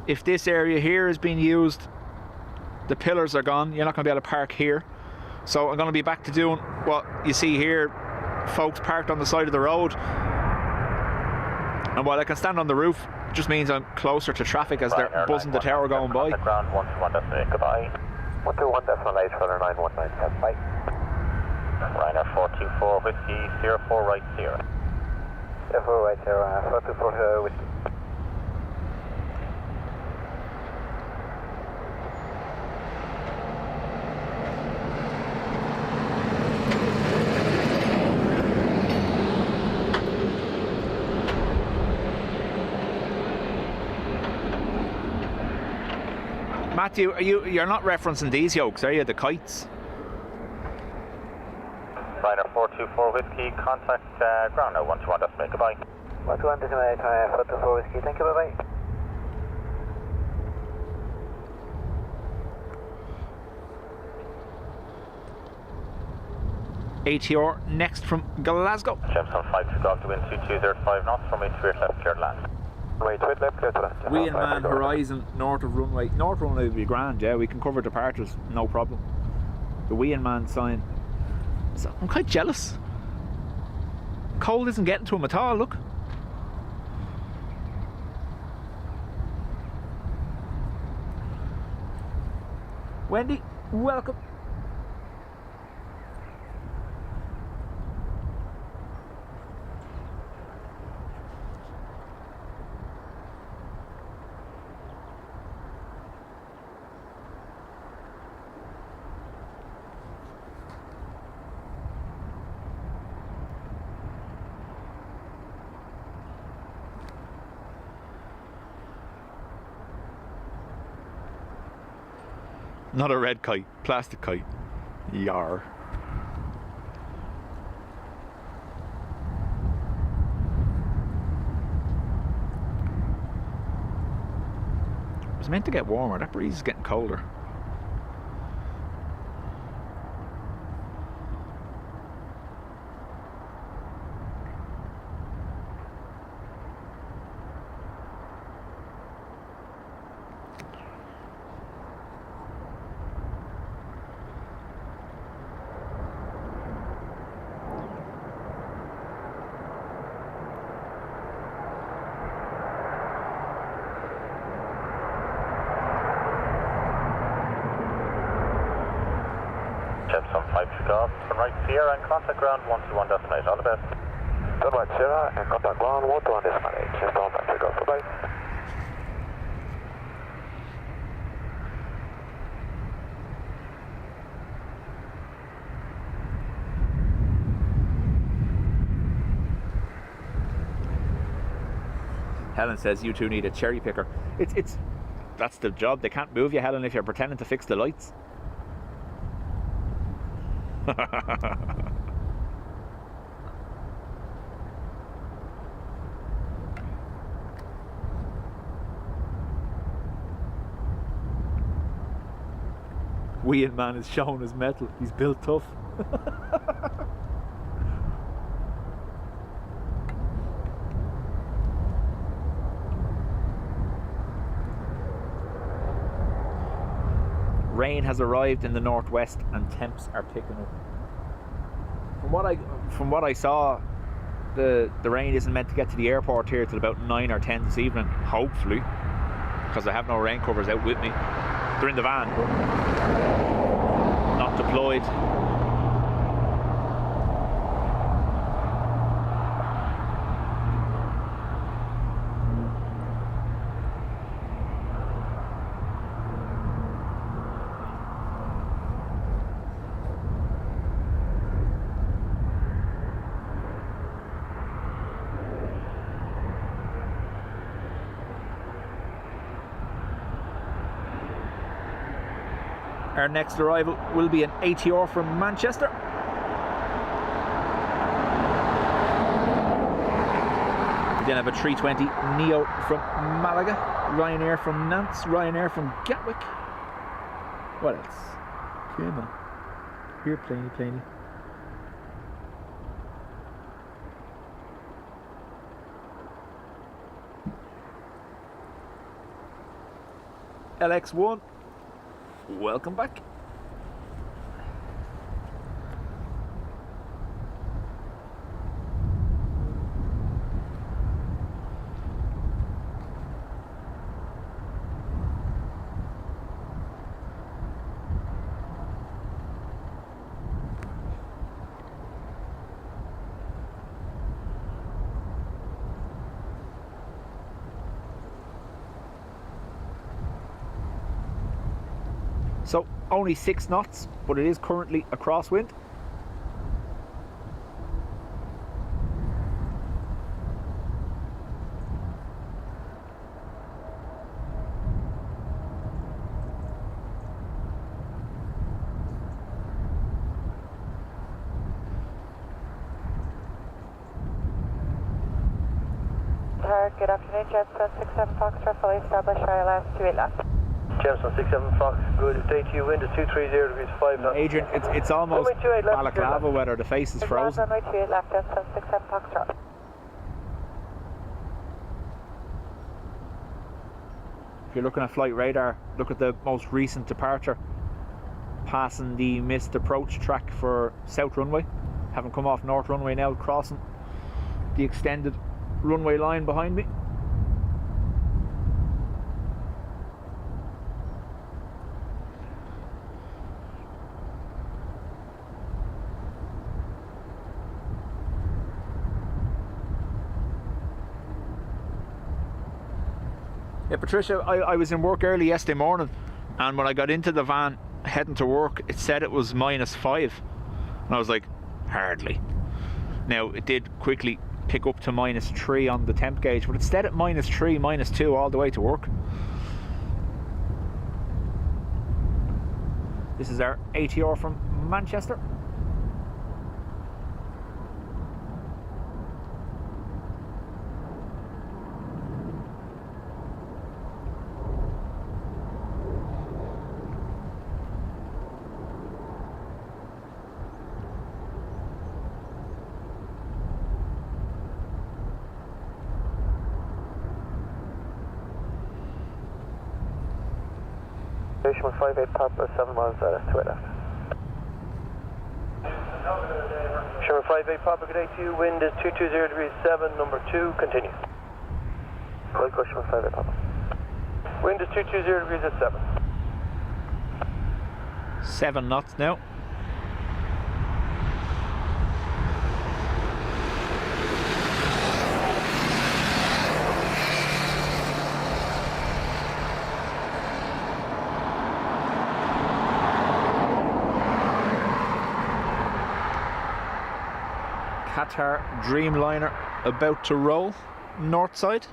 If this area here is being used, the pillars are gone, you're not going to be able to park here. So I'm going to be back to doing what you see here, folks parked on the side of the road. And while I can stand on the roof, it just means I'm closer to traffic as they're buzzing the tower going by. Ground 121.8, goodbye. 121.8 for 919, bye. Ryanair 424 Whiskey, 04 right 0. 04 right 0, 424 Whiskey. Matthew, you're not referencing these yokes, are you? The kites? Ryanair 424 Whiskey, contact ground now 121.8, goodbye. 121.8, 424 Whiskey, thank you, bye bye. ATR next from Glasgow. Jameson 5 to Gog to wind 2205 knots from 8 to left, clear to land. Right, left, clear to land. We and Man Horizon north of runway. North runway would be grand, yeah. We can cover departures, no problem. The We and Man sign. So I'm quite jealous. Cold isn't getting to him at all, look. Wendy, welcome. Not a red kite, plastic kite. Yar. It was meant to get warmer, that breeze is getting colder. Jameson 5 to Gog, turn right Sierra and contact ground 121.8, all the best. Turn right Sierra and contact ground 121.8, just on back to Gog, goodbye. Helen says you two need a cherry picker. It's that's the job. They can't move you, Helen, if you're pretending to fix the lights. Wean Man is showing his metal. He's built tough. Rain has arrived in the northwest and temps are picking up. From what I saw, the rain isn't meant to get to the airport here till about 9 or 10 this evening, hopefully, because I have no rain covers out with me. They're in the van, but not deployed. Our next arrival will be an ATR from Manchester. We then have a 320 Neo from Malaga, Ryanair from Nantes, Ryanair from Gatwick. What else? Come on. Here, plainy. LX1, welcome back. So only 6 knots, but it is currently a crosswind. Good afternoon, Jetson 67 Foxtrot, fully established, last 28 left. Jemison 67 Fox, good day to you, wind is 230 degrees 5 knots. Adrian, it's almost balaclava weather, the face is frozen. Runway 28 left, Jetson 67 Foxtrot. If you're looking at flight radar, look at the most recent departure, passing the missed approach track for South Runway, having come off North Runway now, crossing the extended runway line behind me. Yeah, Patricia, I was in work early yesterday morning, and when I got into the van heading to work, it said it was -5, and I was like, hardly. Now, it did quickly pick up to -3 on the temp gauge, but it stayed at -3, -2 all the way to work. This is our ATR from Manchester. Station 58 Papa, 7 miles out of 2 left. Sherman 58 Papa, good day to you, wind is 220 degrees 7, number 2, continue. Right, go Sherman 58 Papa. Wind is 220 degrees at 7. 7 knots now. Qatar Dreamliner about to roll north side.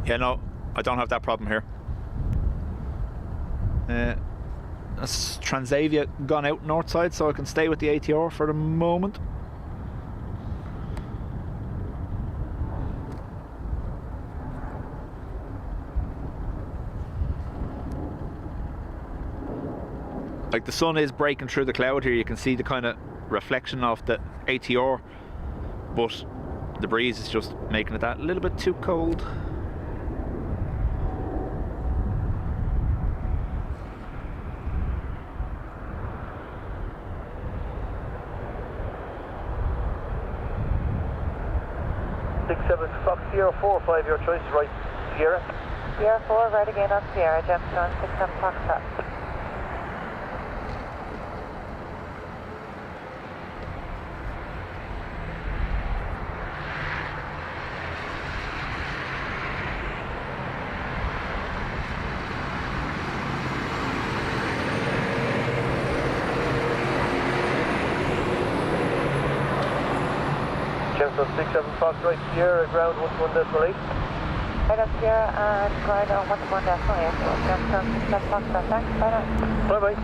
Yeah, no, I don't have that problem here. That's Transavia gone out north side, so I can stay with the ATR for the moment. Like, the sun is breaking through the cloud here, you can see the kind of reflection of the ATR, but the breeze is just making it that little bit too cold. Fox Sierra 4-5, your choice, right, Sierra. Sierra 4, right again on Sierra, Jemison 67 Foxtrot. So 67 Fox right Sierra, ground 11.8. Right up here and ground on 11.8. That's Fox, thanks. Bye now. Bye bye.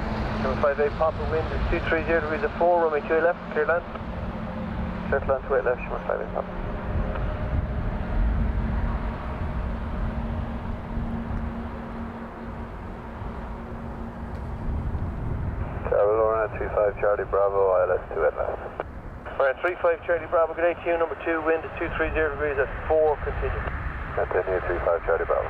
758 Papa, wind is 230 degrees at 4, runway 28 left, clear land. Clear land 28 left, 758 Papa. Tower Lorna 25 Charlie Bravo, ILS 2 at left. Alright, 35 Charlie Bravo, good day to you, number 2, wind is 230 degrees at 4, continue. Continue, 35 Charlie Bravo.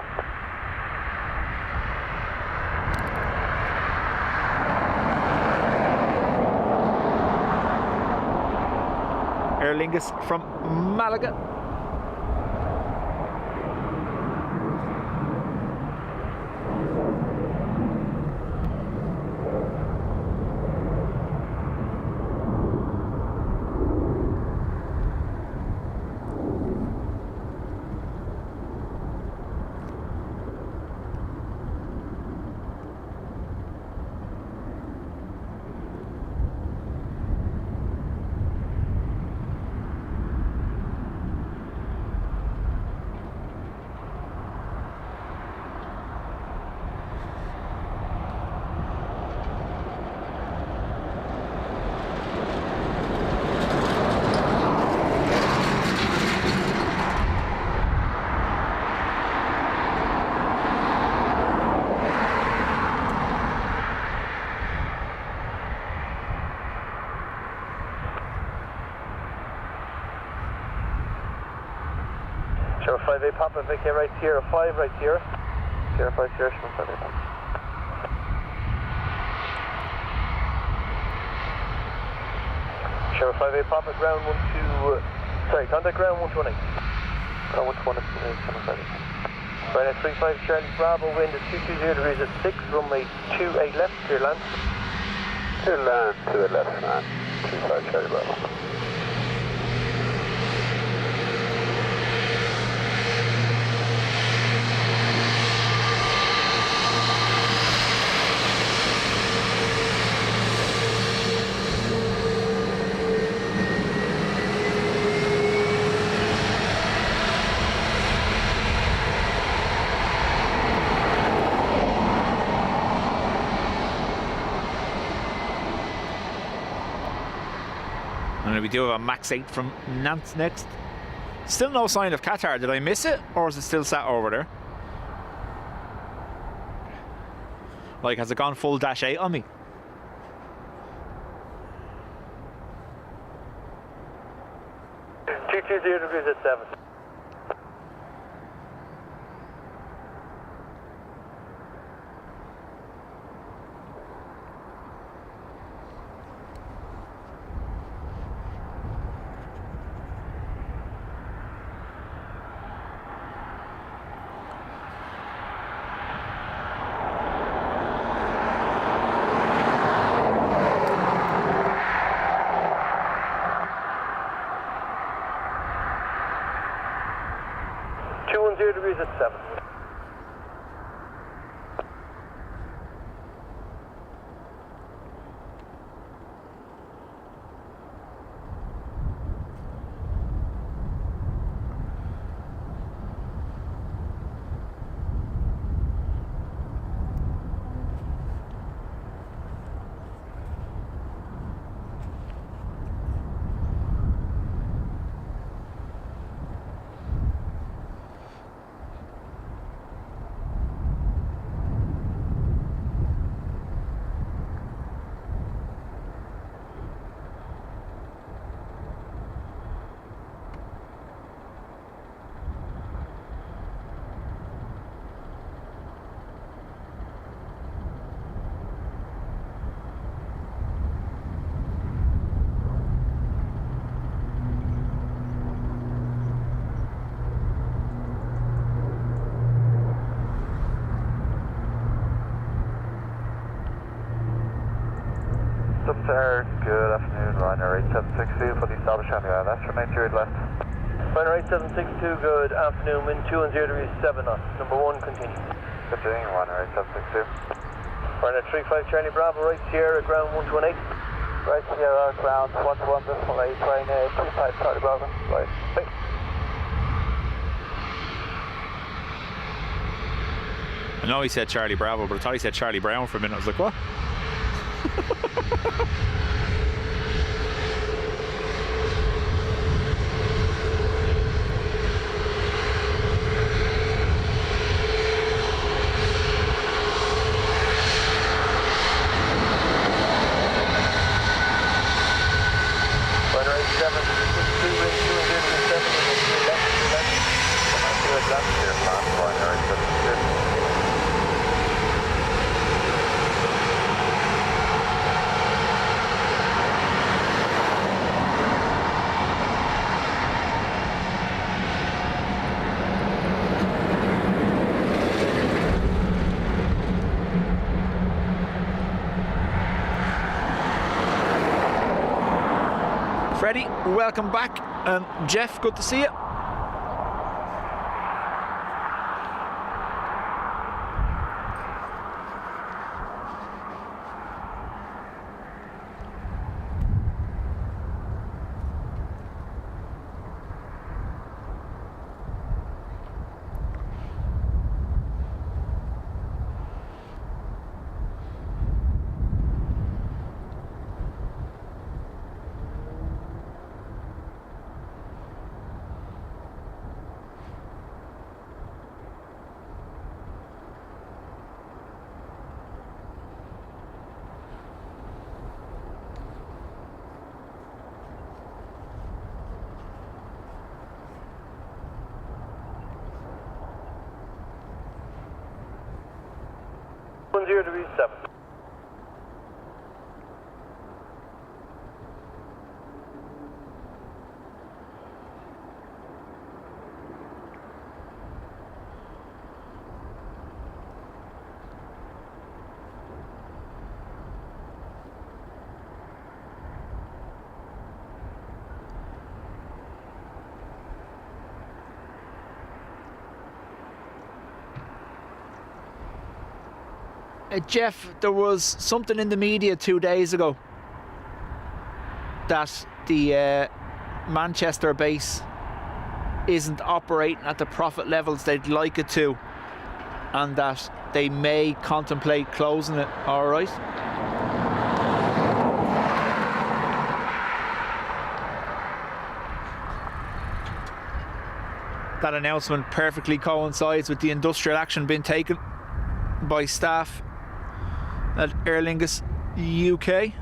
Aer Lingus from Malaga. Sierra 58 Papa, vacate right Sierra 5, right Sierra. Sierra 5, Sierra 58 Papa. Sierra 58 Papa, ground 12, contact ground 128. Ground 128, 758. Right at 35 Charlie Bravo, wind is 220 degrees at 6, runway 28 left, clear land. Clear land, 2 at left, man. 35 Charlie Bravo. And we do have a Max 8 from Nantes next. Still no sign of Qatar. Did I miss it? Or is it still sat over there? Like, has it gone full dash 8 on me? Two 220 degrees at 7. Degrees at 7. Sir, good afternoon, Ryanair 8762 for the established on the ILS, remain 2 left. Ryanair 8762, good afternoon, wind 210 degrees 7 knots, number 1, continue. Continuing, Ryanair 8762. Ryanair 35 Charlie Bravo, right Sierra, ground 128. Right, Sierra, ground 11.8, Ryanair 25 Charlie Bravo. Right, thanks. I know he said Charlie Bravo, but I thought he said Charlie Brown for a minute. I was like, what? Freddie, welcome back. And Jeff, good to see you. Degrees 7. Jeff, there was something in the media 2 days ago that the Manchester base isn't operating at the profit levels they'd like it to, and that they may contemplate closing it. All right. That announcement perfectly coincides with the industrial action being taken by staff at Aer Lingus UK.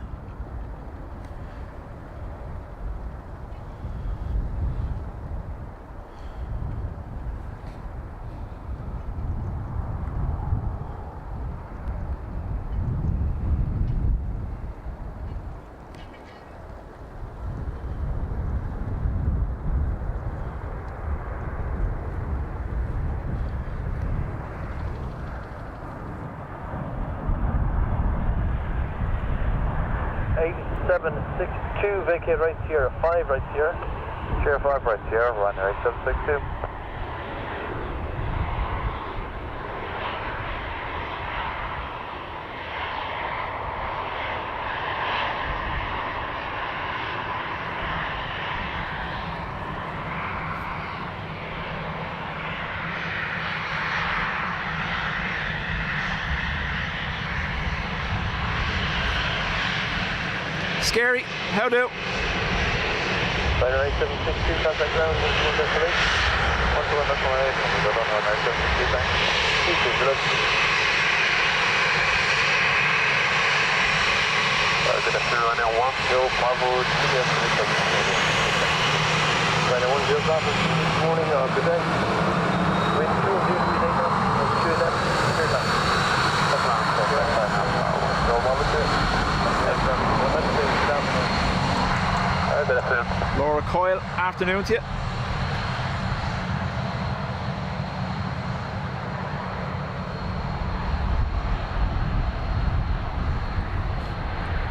Vacate right Sierra 5 right Sierra. Sierra 5 right Sierra, Ryanair 8762. Scary, how do? Ryanair 8762, contact ground, 1 destination. 121.8, Ryanair 762, thanks. Good afternoon, Ryanair 1, Joe, Bravo, 2 destination. Ryanair 1, Joe, Bravo, good morning, good day. Wind 2, 0 degrees 8 knots, 2 left, clear time. That's not, no, monitor. Good afternoon. Laura Coyle, afternoon to you.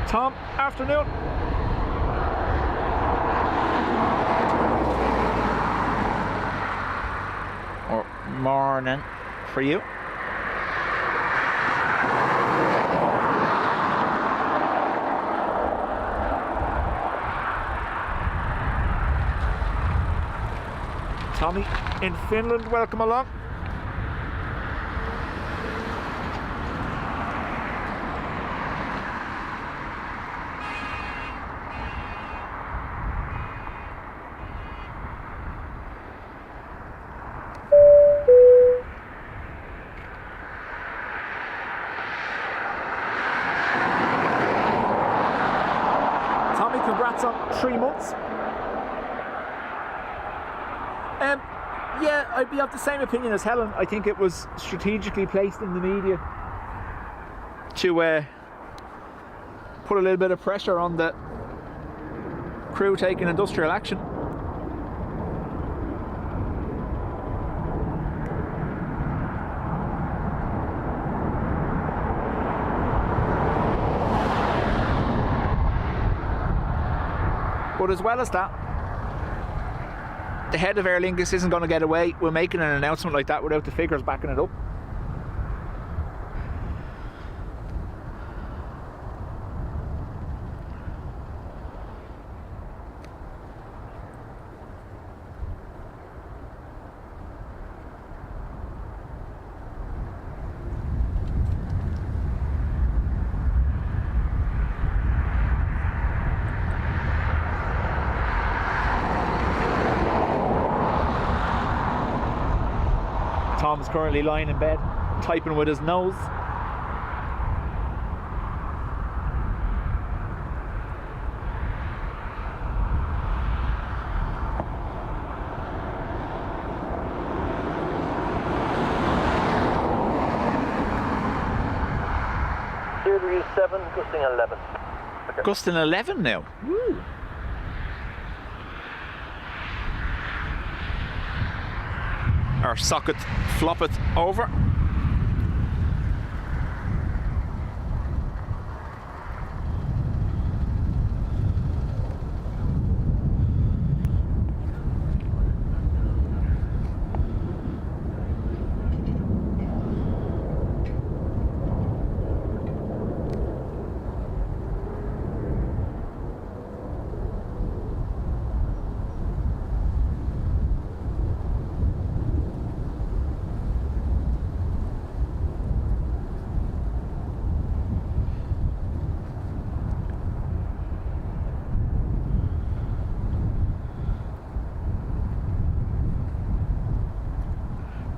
Tom, afternoon. Or morning for you. Tommy in Finland, welcome along. Tommy, congrats on 3 months. Yeah, I'd be of the same opinion as Helen. I think it was strategically placed in the media to put a little bit of pressure on the crew taking industrial action. But as well as that, the head of Aer Lingus isn't going to get away with making an announcement like that without the figures backing it up. Tom's currently lying in bed, typing with his nose. Degrees 7, gusting 11. Okay. Gusting 11 now. Woo. Our socket floppeth over.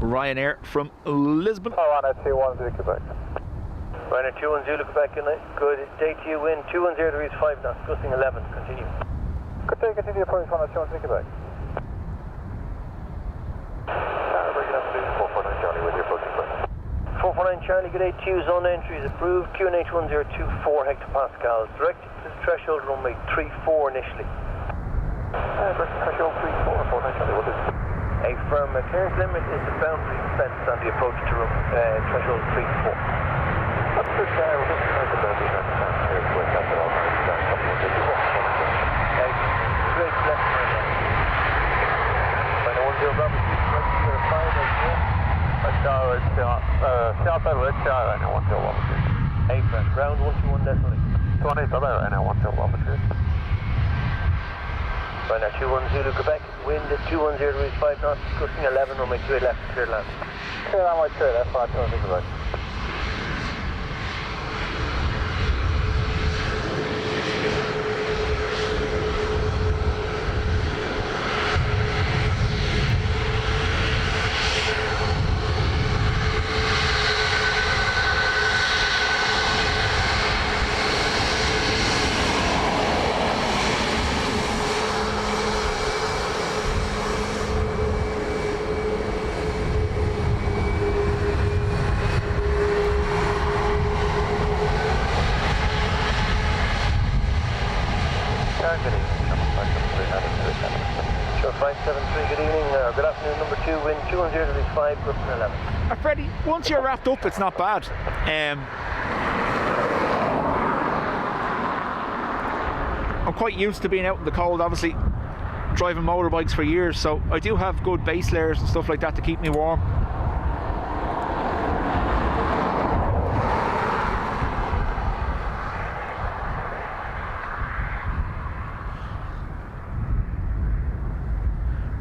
Ryanair from Lisbon. Ryanair 210 Quebec. Ryanair 210 Quebec, good day to you, wind 210 degrees 5 knots, gusting 11, continue. Good day, continue approach Ryanair 210 Quebec. Bringing up to 449 Charlie with your approaching plan. 449 Charlie, good day to you, zone entry is approved, QNH 1024 hectopascals, directed to the threshold runway 34 initially. Threshold 34, 49 Charlie, what is it? A firm clearance limit is the boundary fence on the approach to threshold 34. That's good, we're just trying to boundary fence down here, so that's it, I'll manage that. Straight left turn left. Final 10 Robert, right to the 5 as well. Southside Red Star, Ryanair 10 Robert. Apron, ground 121 decimal. 28 Ryanair 10 Robert. Ryanair 210 Quebec, wind at 210 degrees 5 knots, gusting 11, runway 28 left, clear land. Clear runway 28 left, 5 Quebec. Freddie, once you're wrapped up, it's not bad. I'm quite used to being out in the cold, obviously driving motorbikes for years, so I do have good base layers and stuff like that to keep me warm.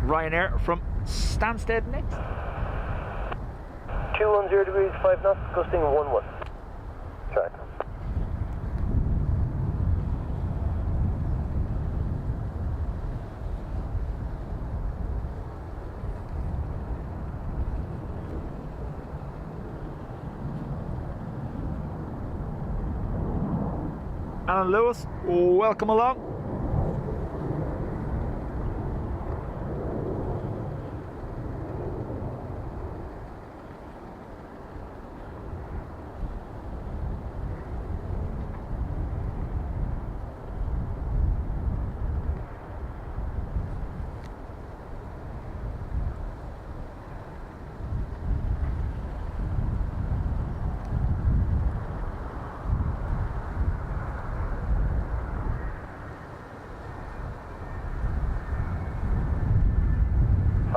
Ryanair from Stansted next. 210 degrees, 5 knots, gusting 11. Check. Alan Lewis, welcome along.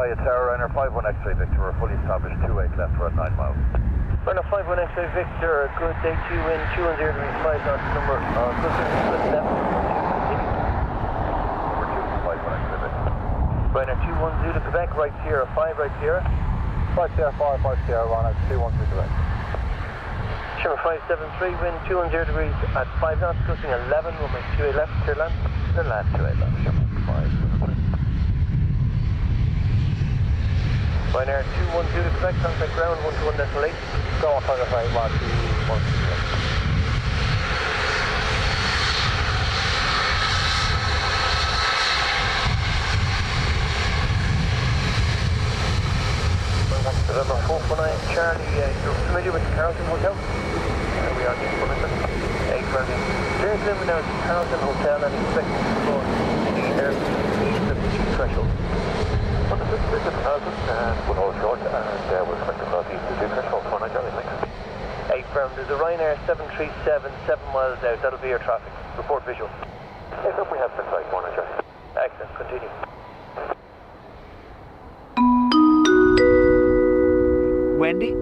Hiya Tower, Ryanair 51 X-ray Victor, we're fully established, 28 left, we're at 9 miles. Ryanair 51 X-ray Victor, good day to you in 210 degrees, 5 knots, number gusting left. Number 2, 51 X-ray Victor. Ryanair 21 Zulu Quebec, right Sierra 5, right Sierra. 5 Sierra 5, 5 Sierra, Ryanair 21 Zulu Quebec. Shimmer 573, wind 210 degrees at 5 knots, gusting 11, runway 28 left, clear land. Clear land 28 left, Shimmer 5. Ryanair 21 Zulu Quebec, contact ground 121.8. Go on, target 5, 1, 2, 1, 2, 1. November 449 Charlie, you're familiar with the Carlton Hotel? We are just coming in. 8 running. There's a now the Carlton Hotel and expecting to cross the air threshold. Understood, this is Carlton and we'll hold short and we'll expect to cross the altitude threshold for Charlie, thanks. 8 firm, there's a Ryanair 737 7 miles out, that'll be your traffic. Report visual. Yes, we have been flight 1 Charlie. Excellent, continue. Wendy,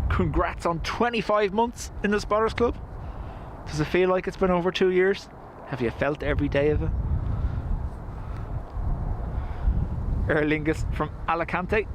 congrats on 25 months in the Spotters Club. Does it feel like it's been over 2 years? Have you felt every day of it? Aer Lingus from Alicante.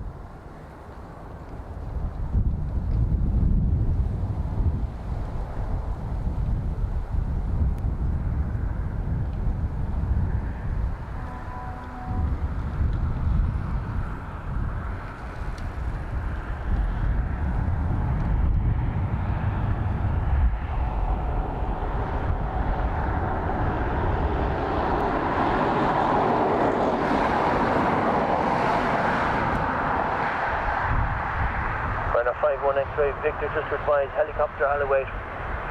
X-ray Victor, just to advise, helicopter alleyway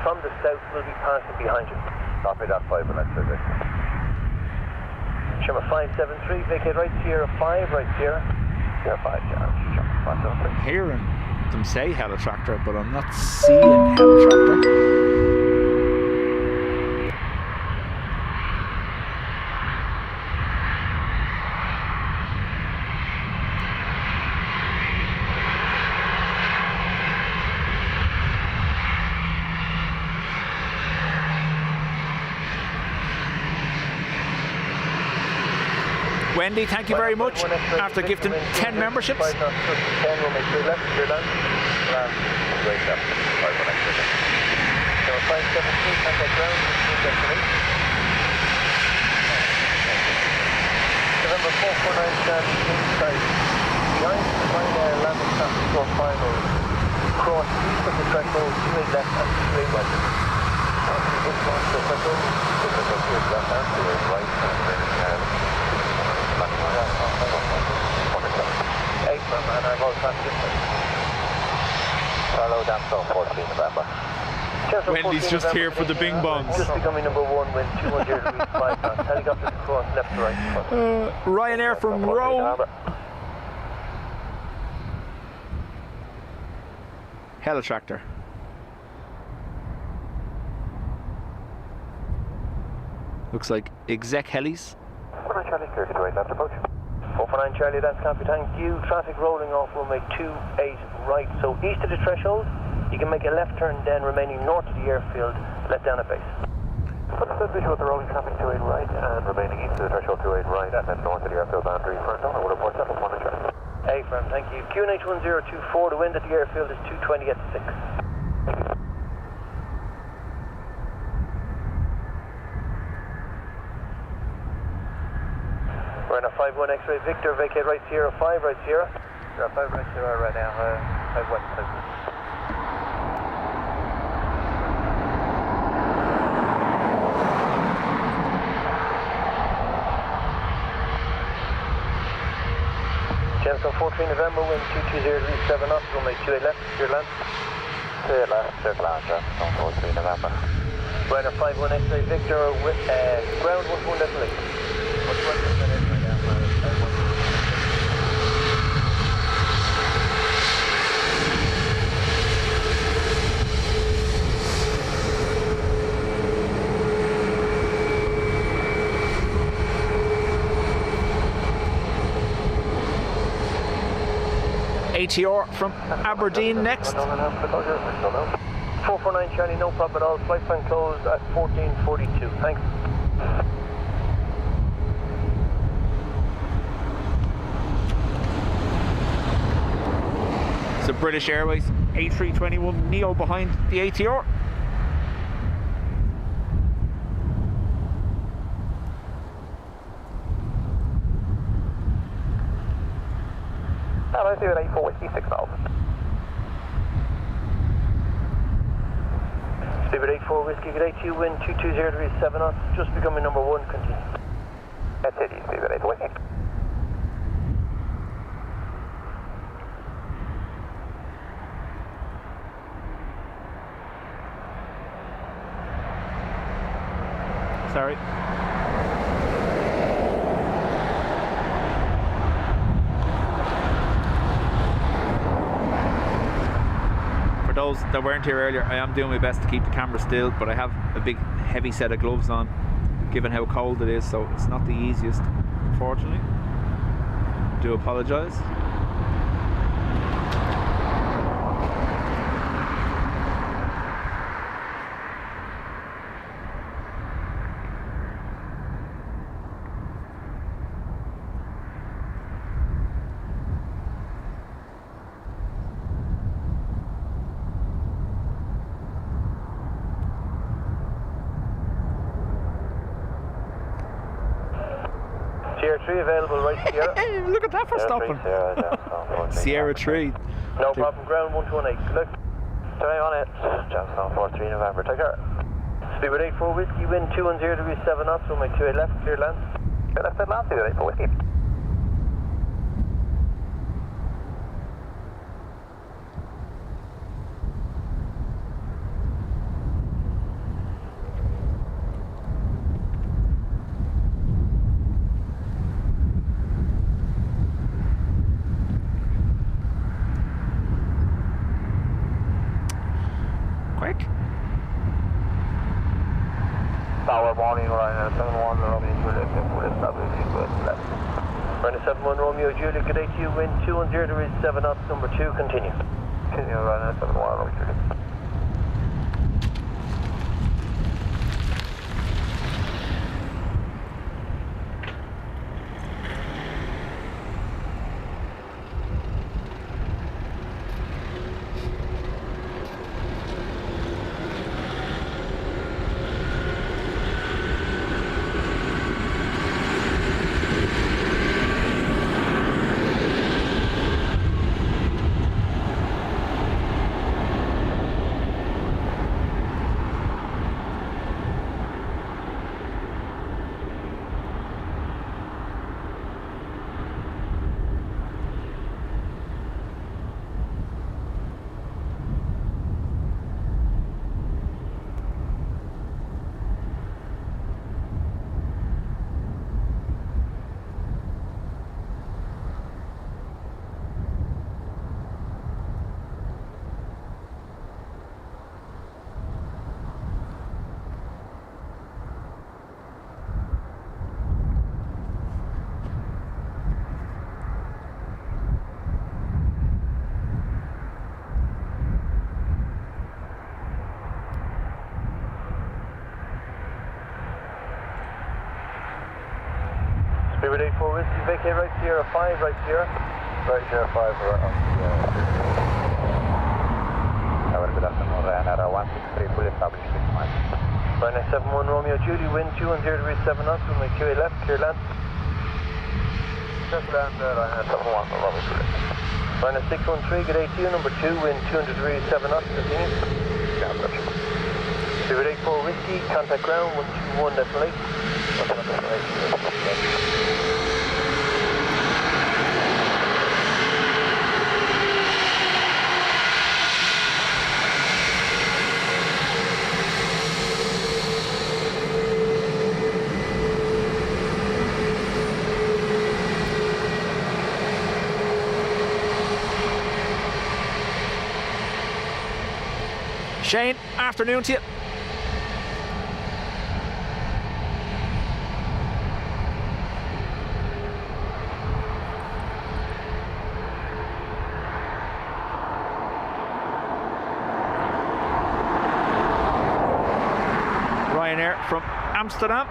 from the south will be passing behind you. Copy that 5 X-ray Victor. Shimmer 573, vacate right Sierra 5, right Sierra. Sierra 5, yeah, 573. I'm hearing them say helitractor, but I'm not seeing helitractor. Wendy, thank you very much. After gifting 10 memberships. 10 will make sure left, clear land. Great left, 5 X-ray. So 573, contact ground, destination. November 449 Charlie, inside. Behind the Ryanair landing traffic floor final. Cross east of the threshold, 28 left and 28 right. Cross the threshold, left and 28 right and then 8 and I'm all traffic. Follow down till 14 November. Wendy's just here for the bing bongs. Just becoming number 1, wind 200 degrees 5 knots. Helicopter cross left to right. Ryanair from Rome. Helitractor. Looks like exec helis. 49 Charlie, clear to 28 left approach. 449 Charlie, that's copy, thank you. Traffic rolling off runway 28 right. So east of the threshold, you can make a left turn then remaining north of the airfield, let down at base. Understood, visual with the rolling traffic 28 right and remaining east of the threshold 28 right and then north of the airfield boundary for Doha. We'll report settled 1 Charlie. Affirm, thank you. QNH 1024, the wind at the airfield is 220 at 6. We're in a 51 X-ray Victor, vacate right Sierra 5, right Sierra. Sierra 5, right Sierra right now, 5 west, 5 west. Gemstone 14 November, wind 220 knots, runway 28 left, clear land. Clear left, clear land, Gemstone 14 November. Ryanair 51 X-ray Victor, with ground 11 definitely. What's right now? 'ATR from Aberdeen next. 449 Charlie, no problem at all. Flight plan closed at 14:42. Thanks. So British Airways A321 Neo behind the ATR. Hello, 084 Whiskey 6000. Speedbird 84 Whiskey, good day to you, wind 220 degrees 7 knots, just becoming number 1, continue. That's it, Speedbird 84 Whiskey. Sorry. For those that weren't here earlier, I am doing my best to keep the camera still, but I have a big heavy set of gloves on, given how cold it is, so it's not the easiest, unfortunately. I do apologise. Sierra 3 available, right Sierra. Hey, look at that for stopping. Sierra 3. No problem, ground 118. Good luck. Turning on it. Gemstone 43 November, take care. Speedbird 84 Whiskey, wind 210 degrees 7 knots, runway 28 left, clear land. Clear left, land, Speedbird 84 Whiskey. Quick. Tower morning, Ryanair 71 Romeo Juliet, full established, good left. Ryanair 71 Romeo Juliet, good day to you, wind 210 degrees 7 knots, number 2, continue. Continue, Ryanair 71 Romeo Juliet. Speedbird 84 Whiskey, vacate right Sierra 5, right Sierra. Right, Air 5 on the Good afternoon, Ryanair 163, fully established 6 miles. Ryanair 71 Romeo Julie, wind 210 degrees 7 knots, runway 28 left, clear land. Just land there, Ryanair 71 Romeo Julie. Ryanair 613, get ATU, number 2, wind 200 degrees 7 knots, continue. Yeah, good. 084 Whiskey, contact ground, 121.8. 121.8. Shane, afternoon to you. Ryanair from Amsterdam.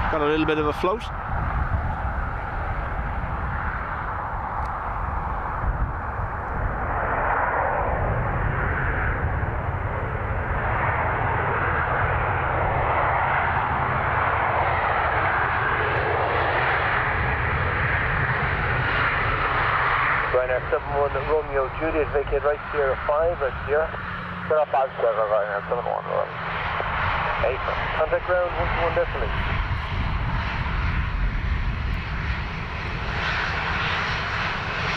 Got a little bit of a float. Ryanair 71 Romeo Juliet, vacate right Sierra 5, right Sierra. Sierra 5, Sierra Ryanair 71 Romeo. 8. Contact ground 121 decimally.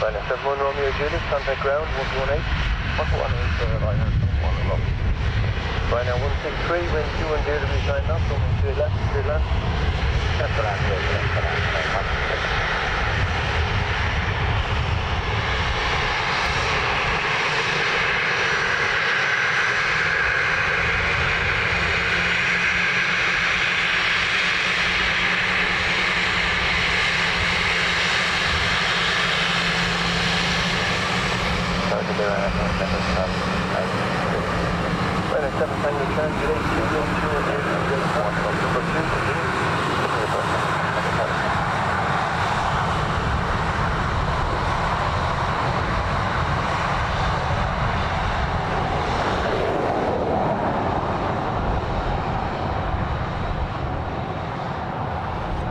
Ryanair 71 Romeo Juliet, contact ground 118. 118, Sierra Ryanair 71 Romeo. Ryanair 163, wind 210 degrees 9 knots, runway 28 left, clear land. That's land, Ryanair 7 Tango Transit 82, wind 210 degrees 1 knots, number 2, continue.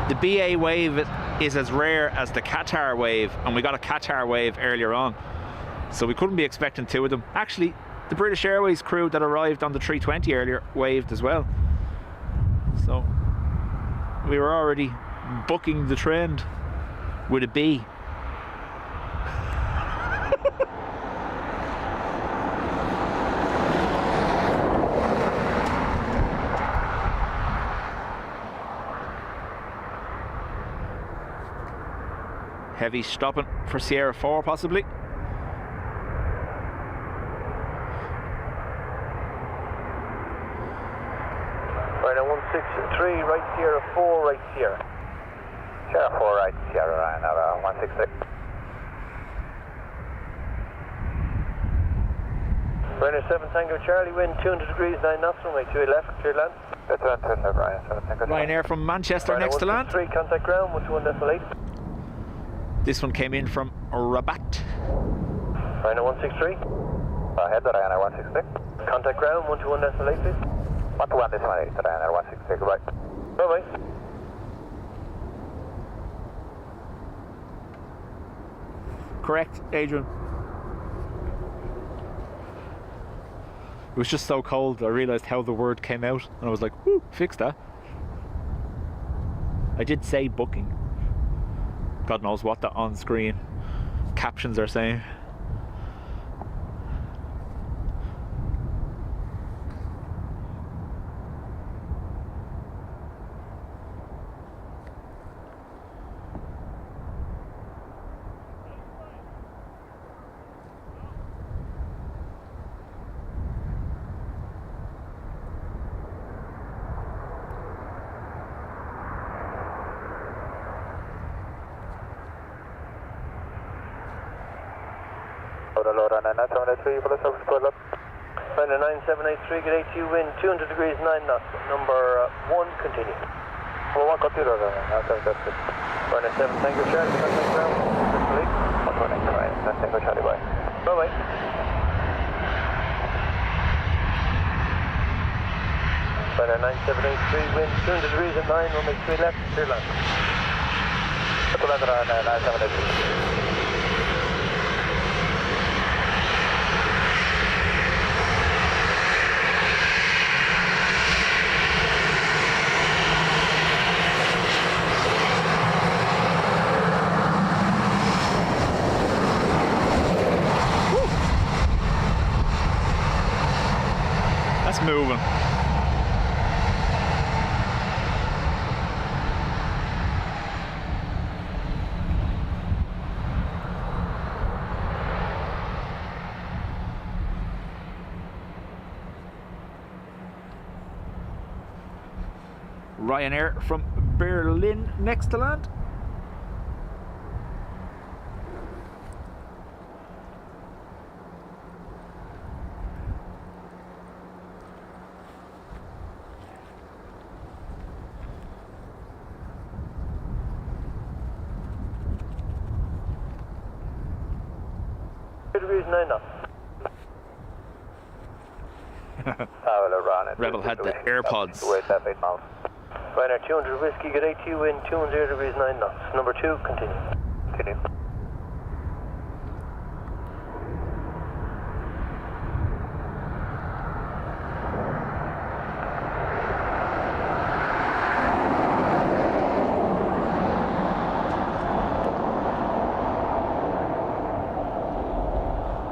The BA wave is as rare as the Qatar wave, and we got a Qatar wave earlier on, so we couldn't be expecting two of them. Actually, the British Airways crew that arrived on the 320 earlier waved as well, so we were already bucking the trend with a B. Heavy stopping for Sierra 4 possibly. Ryanair 163, right Sierra 4, right Sierra. Sierra 4, right Sierra Ryanair 163. Ryanair 7 Tango Charlie, wind 200 degrees 9 knots, runway 28 left, clear land. That's right, Ryanair 7 Tango. Ryanair from Manchester Ryanair next to land. 163, contact ground 121.8. This one came in from Rabat. Ryanair 163. Ahead, Ryanair 163. Contact ground 121.8, please. 121.8, Ryanair 163, goodbye. Bye-bye. Correct, Adrian. It was just so cold, I realised how the word came out, and I was like, whoo, fix that. I did say booking. God knows what the on-screen captions are saying. Ryanair 9783, get ATU wind 200 degrees 9 knots, number 1, continue. Well, what got you there? Okay, that's it. Ryanair 7, Tango Charlie, contact ground. That's the leak. 119, that's Tango Charlie, bye. Bye-bye. Ryanair 9783, wind 200 degrees at 9, runway 3 left, clear land. Triple land on 9783. That's moving. Ryanair from Berlin next to land. Rebel had the AirPods. Ryanair 200 whiskey, get 80, wind 210 degrees 9 knots. Number 2, continue. Continue.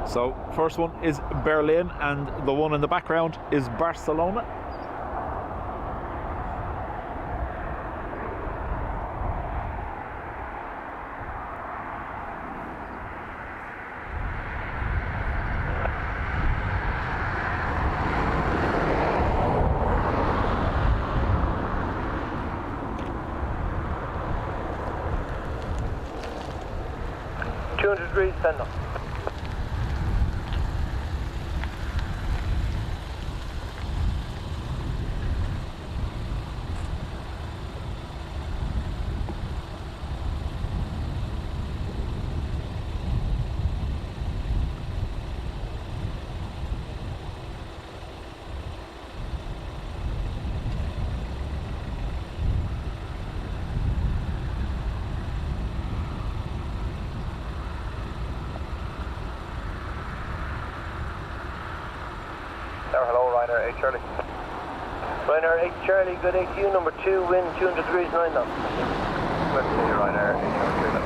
So first one is Berlin and the one in the background is Barcelona. Degrees, 10 knots. Hello, Ryanair 8 Charlie. Ryanair 8 Charlie, good 82, number 2, wind 200 degrees 9 knots. West Ryanair 8 Charlie.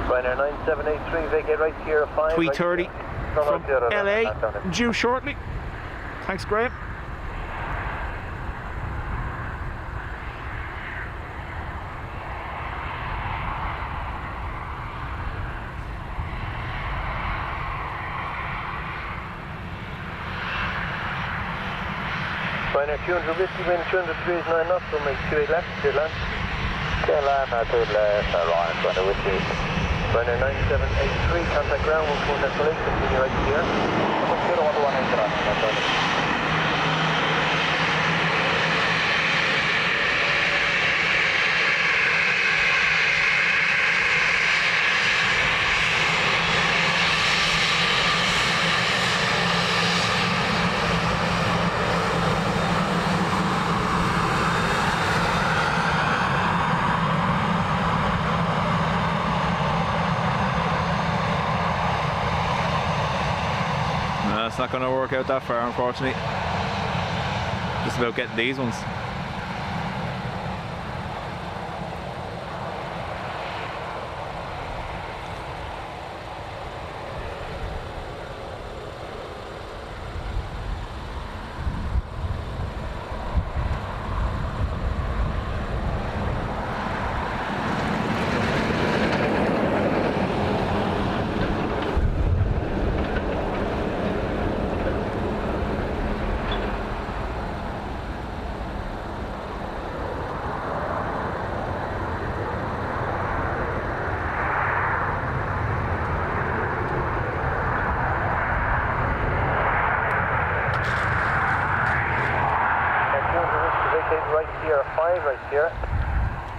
Ryanair 9783, vacate right Sierra 5. 3:30 from LA, due shortly. Thanks, Graham. Ryanair 200 whiskey, wind 200 degrees 9 knots, runway 28 left, clear land. Clear land, clear left, Ryanair 200 whiskey. Ryanair 9783, contact ground, 14 Lake, continue right here. 0118 Ryanair. It's not going to work out that far, unfortunately. Just about getting these ones.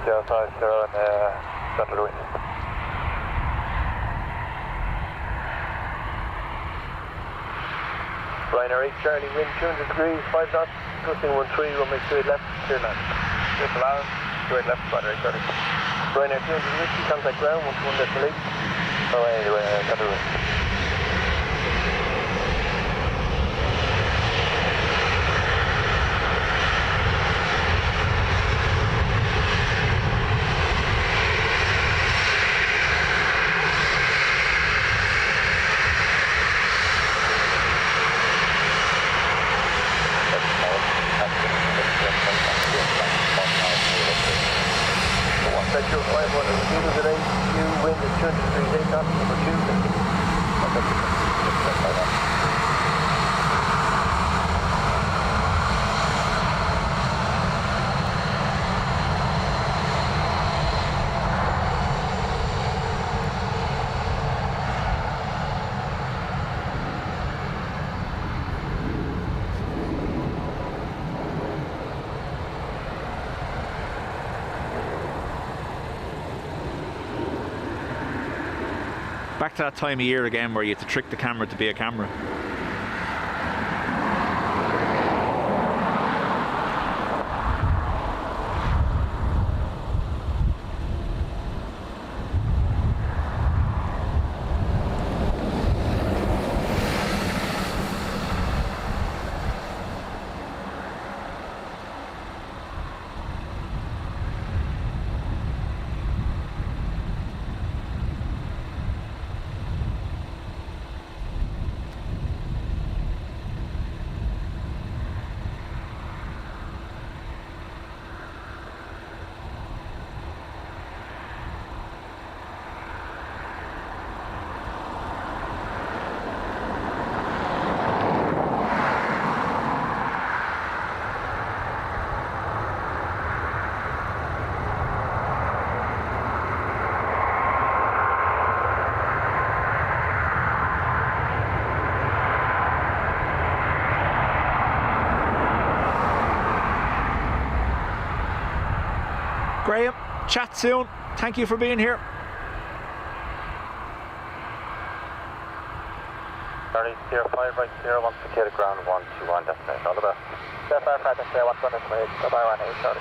050 and center the wind. Ryanair 8 Charlie, wind 200 degrees, 5 knots, gusting 13, runway 28 left, clear land. Just allowed, 28 left, Ryanair 8 Charlie. Ryanair 200 whiskey, contact ground, 121.8. Oh, anyway, center the wind. Central 51, receiving today, new wind is 200 degrees, 8 knots, number 2. Back to that time of year again where you have to trick the camera to be a camera. Graham, chat soon. Thank you for being here. Charlie, 05 right 0, once vacated ground 121 destination. All the best. Step out, Francis, 120 from 8. Bye-bye, Ryanair, Charlie.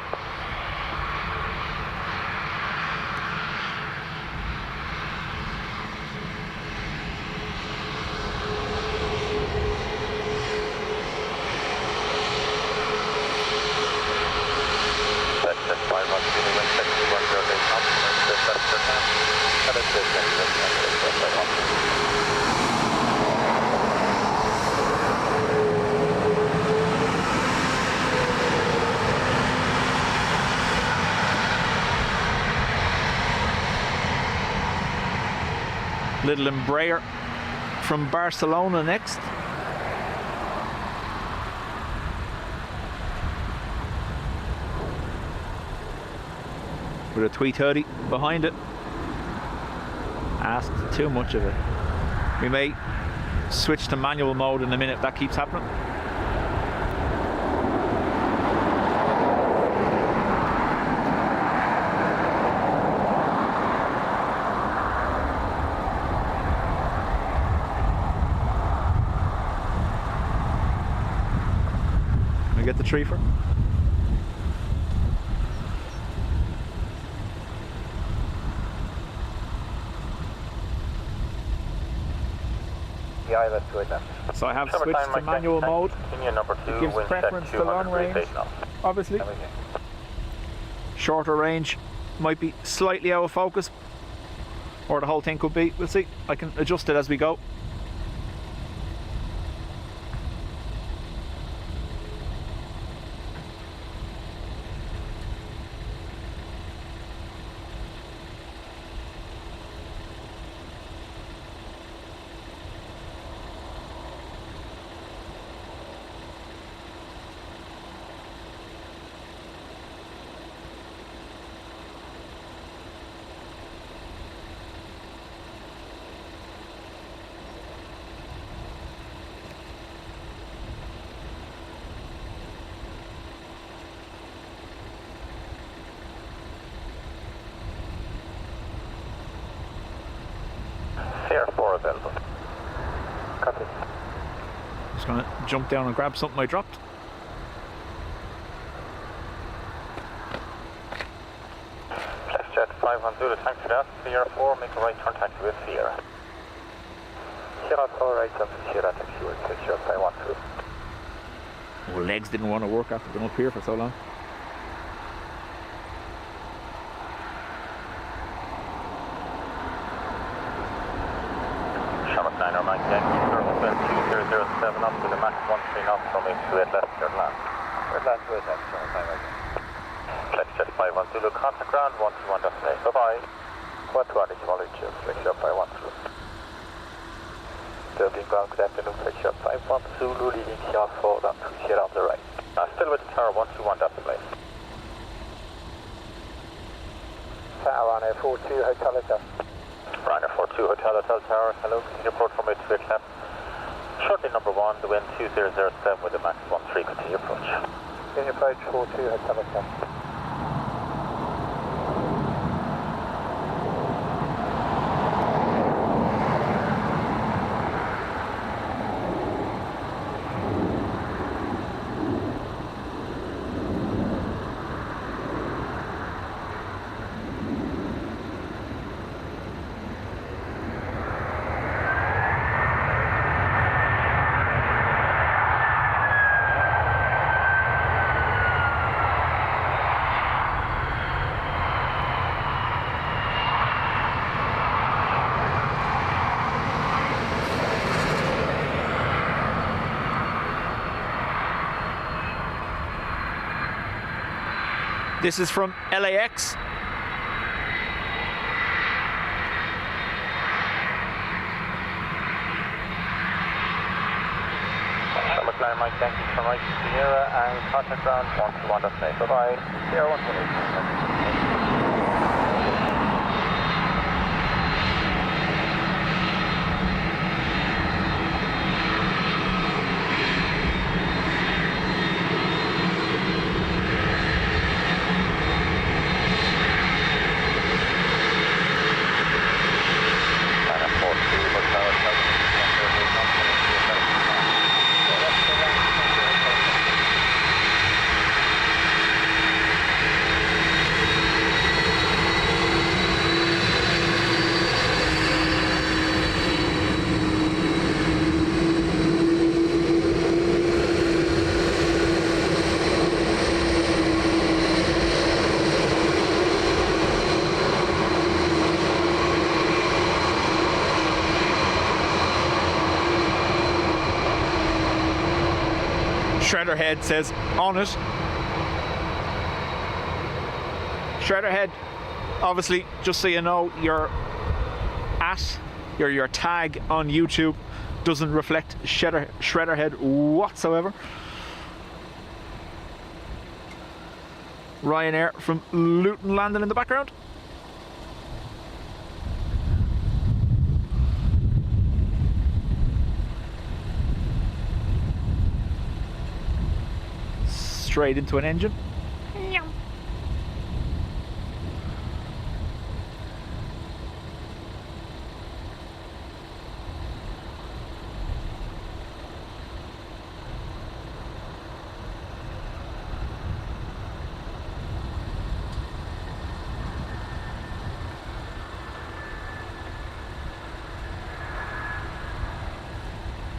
Little Embraer from Barcelona next. With a tweet hoodie behind it. Asked too much of it. We may switch to manual mode in a minute if that keeps happening. We get the treefer. Yeah, that's good now. So I have switched to manual mode. It gives preference to long range, obviously. Shorter range might be slightly out of focus, or the whole thing could be. We'll see. I can adjust it as we go. available. Copy. Just gonna jump down and grab something I dropped. Flexjet 5 Zulu, thanks for that. Sierra 4, make a right turn taxi with Sierra. Sierra 4, right turn to Sierra taxi with Flexjet 512. Oh, legs didn't want to work after being up here for so long. Shamrock 9 or Mike Yankee, service 2007 up to the max 13 knots from 28 left, third land. Third land, good, thanks, Shamrock 9 again. Flexjet 5 Zulu, contact ground 121 destination. Bye-bye. 120 acknowledge, Flexjet 5 Zulu. Dublin ground, good afternoon, Flexjet 5 Zulu, leading Sierra 4 down to Sierra on the right. Still with the tower 121 destination. Ryanair 42 Hotel Hotel. Ryanair 42 Hotel Hotel Tower, hello, continue approach from 8 to left. Shortly number 1, the wind 2007 with a max 13, continue approach. Continue approach 42 Hotel Hotel. This is from LAX. Shamrock 9 Mike Yankee from right to Sierra and contact ground 121 destination. Bye-bye. Sierra 128. Shredderhead says on it. Shredderhead, obviously, just so you know, your tag on YouTube doesn't reflect Shredderhead whatsoever. Ryanair from Luton landing in the background. Straight into an engine.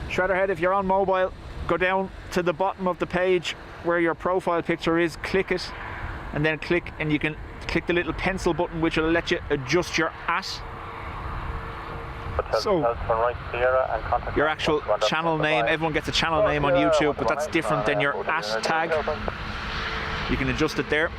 Shredderhead, if you're on mobile, go down to the bottom of the page where your profile picture is, click it, and then click, and you can click the little pencil button which will let you adjust your so your actual channel name. Everyone gets a channel name on YouTube, but that's different than your tag. You can adjust it there.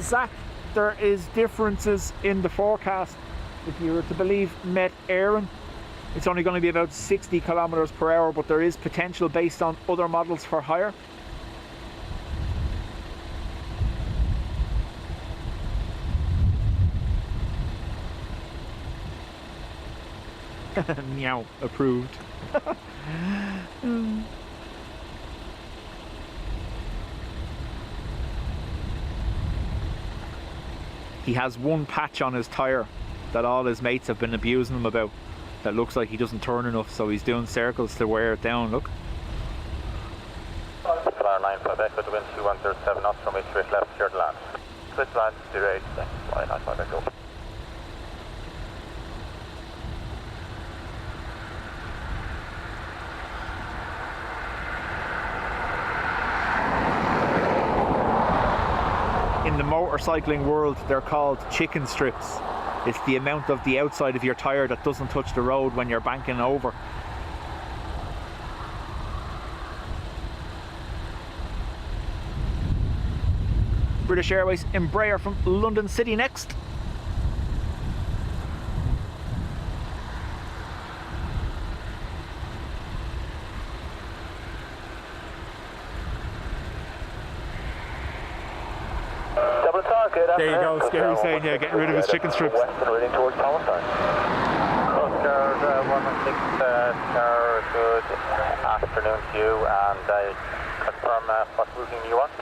Zach, there is differences in the forecast. If you were to believe Met Éireann, it's only going to be about 60 kilometers per hour, but there is potential based on other models for higher. Meow, approved. He has one patch on his tyre that all his mates have been abusing him about. That looks like he doesn't turn enough, so he's doing circles to wear it down, look. Flower 95 Echo to wind 2107 knots from east straight left, clear to land. Switch land 08, fly 95 Echo. In the motorcycling world, they're called chicken strips. It's the amount of the outside of your tyre that doesn't touch the road when you're banking over. British Airways Embraer from London City next. There you go, Scary saying, yeah, getting rid of his chicken strips. Western reading towards Palestine. Coast Guard 116, good afternoon to you, and confirm what routing you want.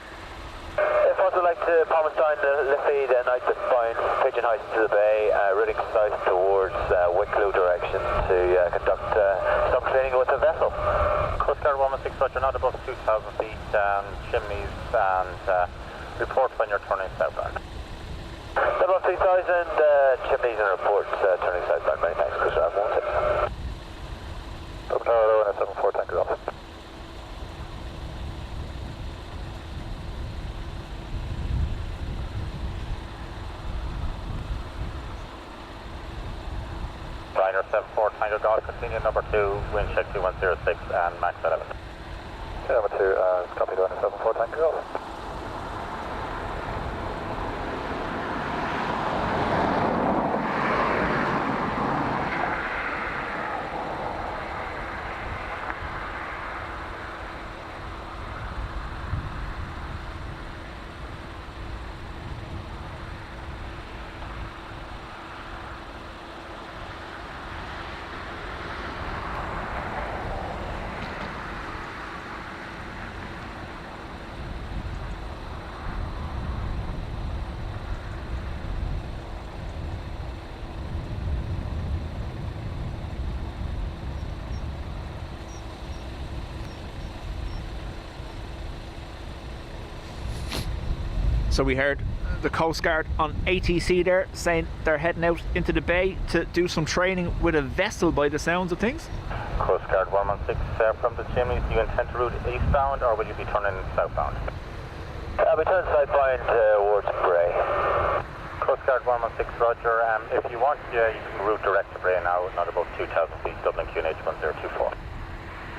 If I would like to Palestine, Liffey, then I'd just find Pigeon Heights to the bay, routing south towards Wicklow direction to conduct some training with the vessel. Coast Guard 116, Roger, not above 2,000 feet, chimneys, and report when you're turning southbound. Above 3,000, chimneys and reports turning southbound. Many thanks, Chris. I'm 16. Qatar and 74, thank you. Ryanair 74, Tango Golf, continue number 2, wind check 2106 and max 11. Okay, number 2, copy Ryanair 74, Tango Golf. So we heard the Coast Guard on ATC there saying they're heading out into the bay to do some training with a vessel by the sounds of things. Coast Guard 116 from the chimneys, do you intend to route eastbound or will you be turning southbound? I'll be turning southbound towards Bray. Coast Guard 116, Roger. If you want, you can route direct to Bray now, not above 2,000 feet, Dublin QNH 1024.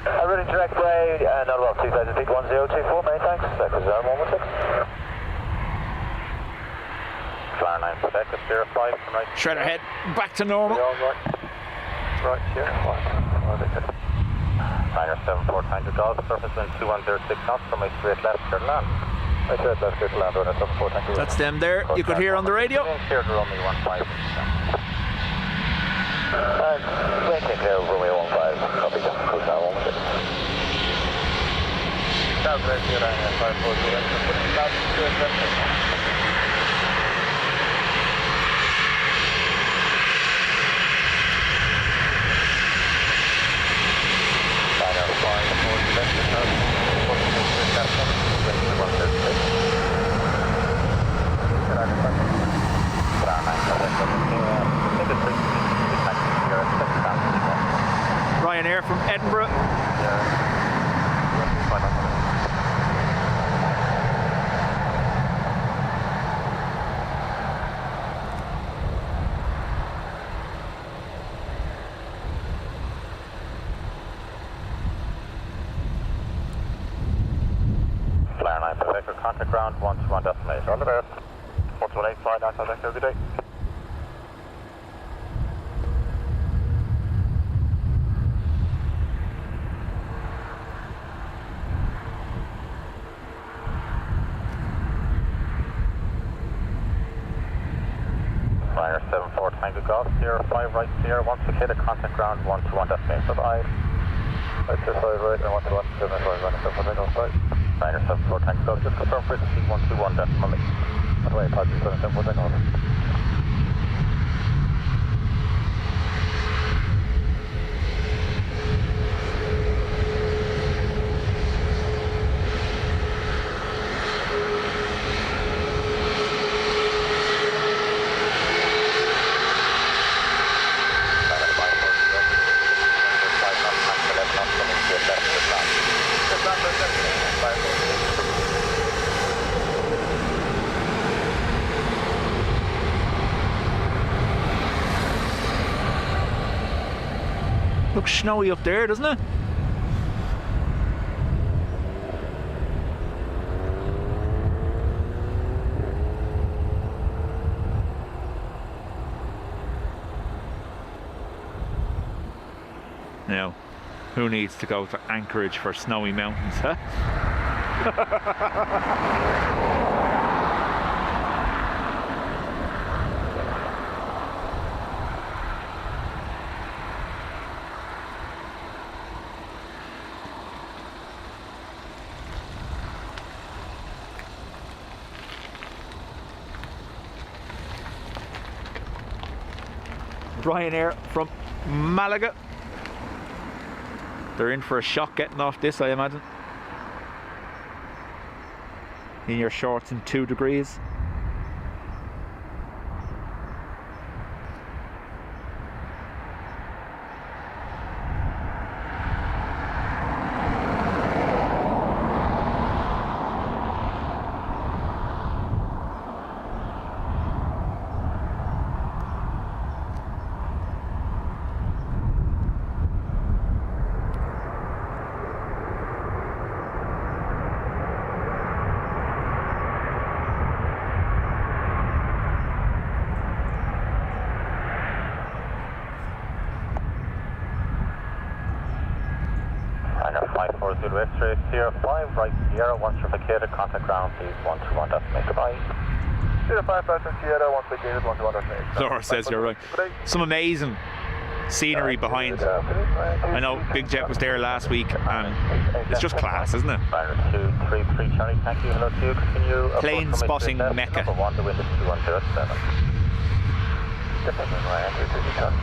I'm routing direct Bray, not above 2,000 feet, 1024. Many thanks. Cruise 116. Flower 9 Quebec, clear 5 from right. Shredder head back to normal. Right here. Ryanair 74, Tango Golf, surface wind 2106 knots from a straight left, clear to land. Right straight left, clear to land, Ryanair 74, Tango Golf. That's them there, you could hear on the radio. Clear to Romeo 15. Maintain clear of Romeo 15, copy down, Cruise 116. South right here, Ryanair 540, Ryanair from Edinburgh. Flyer 9 Quebec, contact ground 121 destination. All the best. 118, fly down contact, have a good day. Ryanair 74 Tango Golf, Sierra 5 right, Sierra 1 vacated, contact ground 121 destination, bye-bye. Right, 25 right, and 121, 75, Ryanair 74 Tango Golf, bye. Ryanair 74 Tango Golf, just confirm frequency 121 decimal 8. By the way, apologies, Ryanair 74 Tango Golf. Looks snowy up there, doesn't it? Now, who needs to go to Anchorage for snowy mountains, huh? Ryanair from Malaga. They're in for a shock getting off this, I imagine. In your shorts in 2 degrees. X-ray Sierra 5 right, Sierra 1 vacated, contact ground please 121 destination, goodbye. Sierra 5 Delta Sierra 1 vacated, 121 destination. Laura says you're right. Some amazing scenery behind. I know Big Jet was there last week and it's just class, isn't it? Ryanair 233 Charlie, thank you, hello to you, continue. Plane-spotting mecca. Number 1, the wind is 2107. Different than Ryanair 233 Charlie.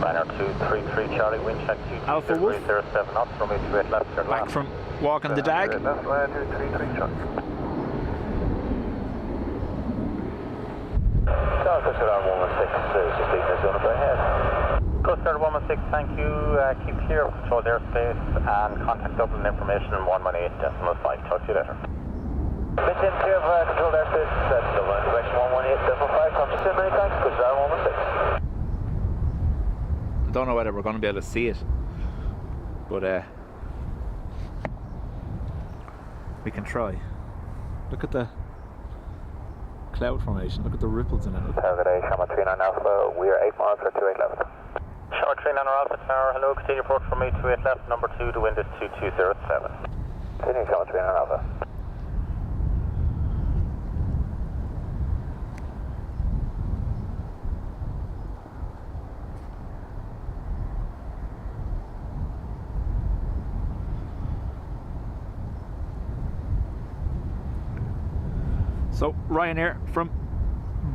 Ryanair 233 Charlie, wind check 22 Alpha Wolf. 307 knots, runway 28 left, turn Back left. from walking the dag. Left, Ryanair 233 Charlie. Coast Guard 116, just leave the zone up ahead. Coast Guard 116, thank you. Keep clear of controlled airspace and contact Dublin information 118.5. Talk to you later. Mission clear of controlled airspace, that's Dublin, direction 118.5. Come to 10 many thanks, Coast Guard 116. Don't know whether we're going to be able to see it, but we can try. Look at the cloud formation, look at the ripples in it. Target A, Shama 39 Alpha, we are 8 miles for 28 left. Shama 39 Alpha Tower, hello, continue approach from me 28 left, number 2, the wind is 2207. Continue Shama 39 Alpha. So Ryanair from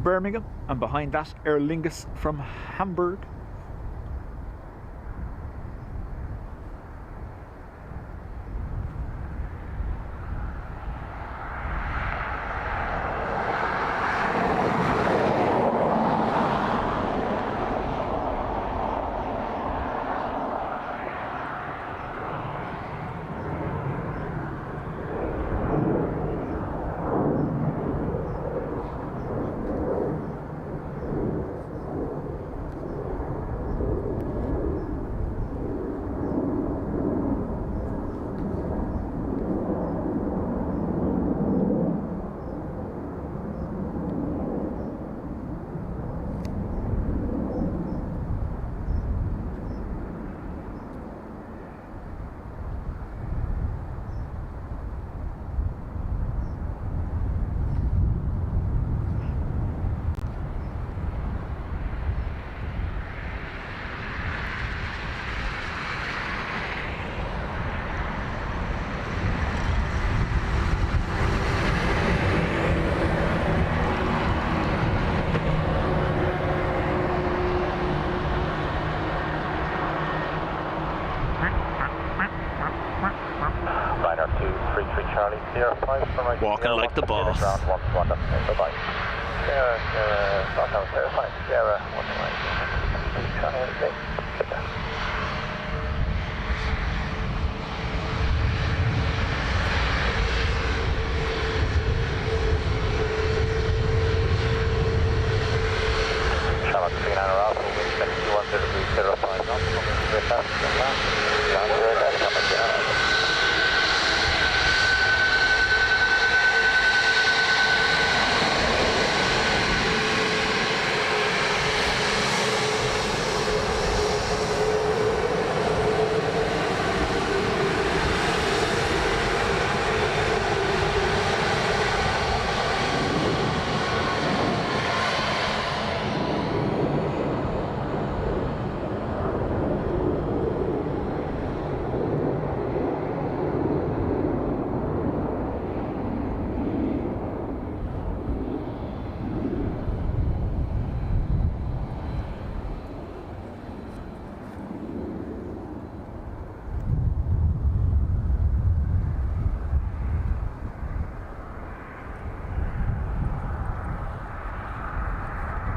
Birmingham, and behind that Aer Lingus from Hamburg. Ryanair 233 Charlie, Sierra 5 from right. Walking like the boss. Ground 1 destination, bye-bye. Sierra, Sierra 5, Sierra 1 Charlie, okay. Charlotte 39 Alpha, wind 210 degrees 05 knots, coming straight past the last.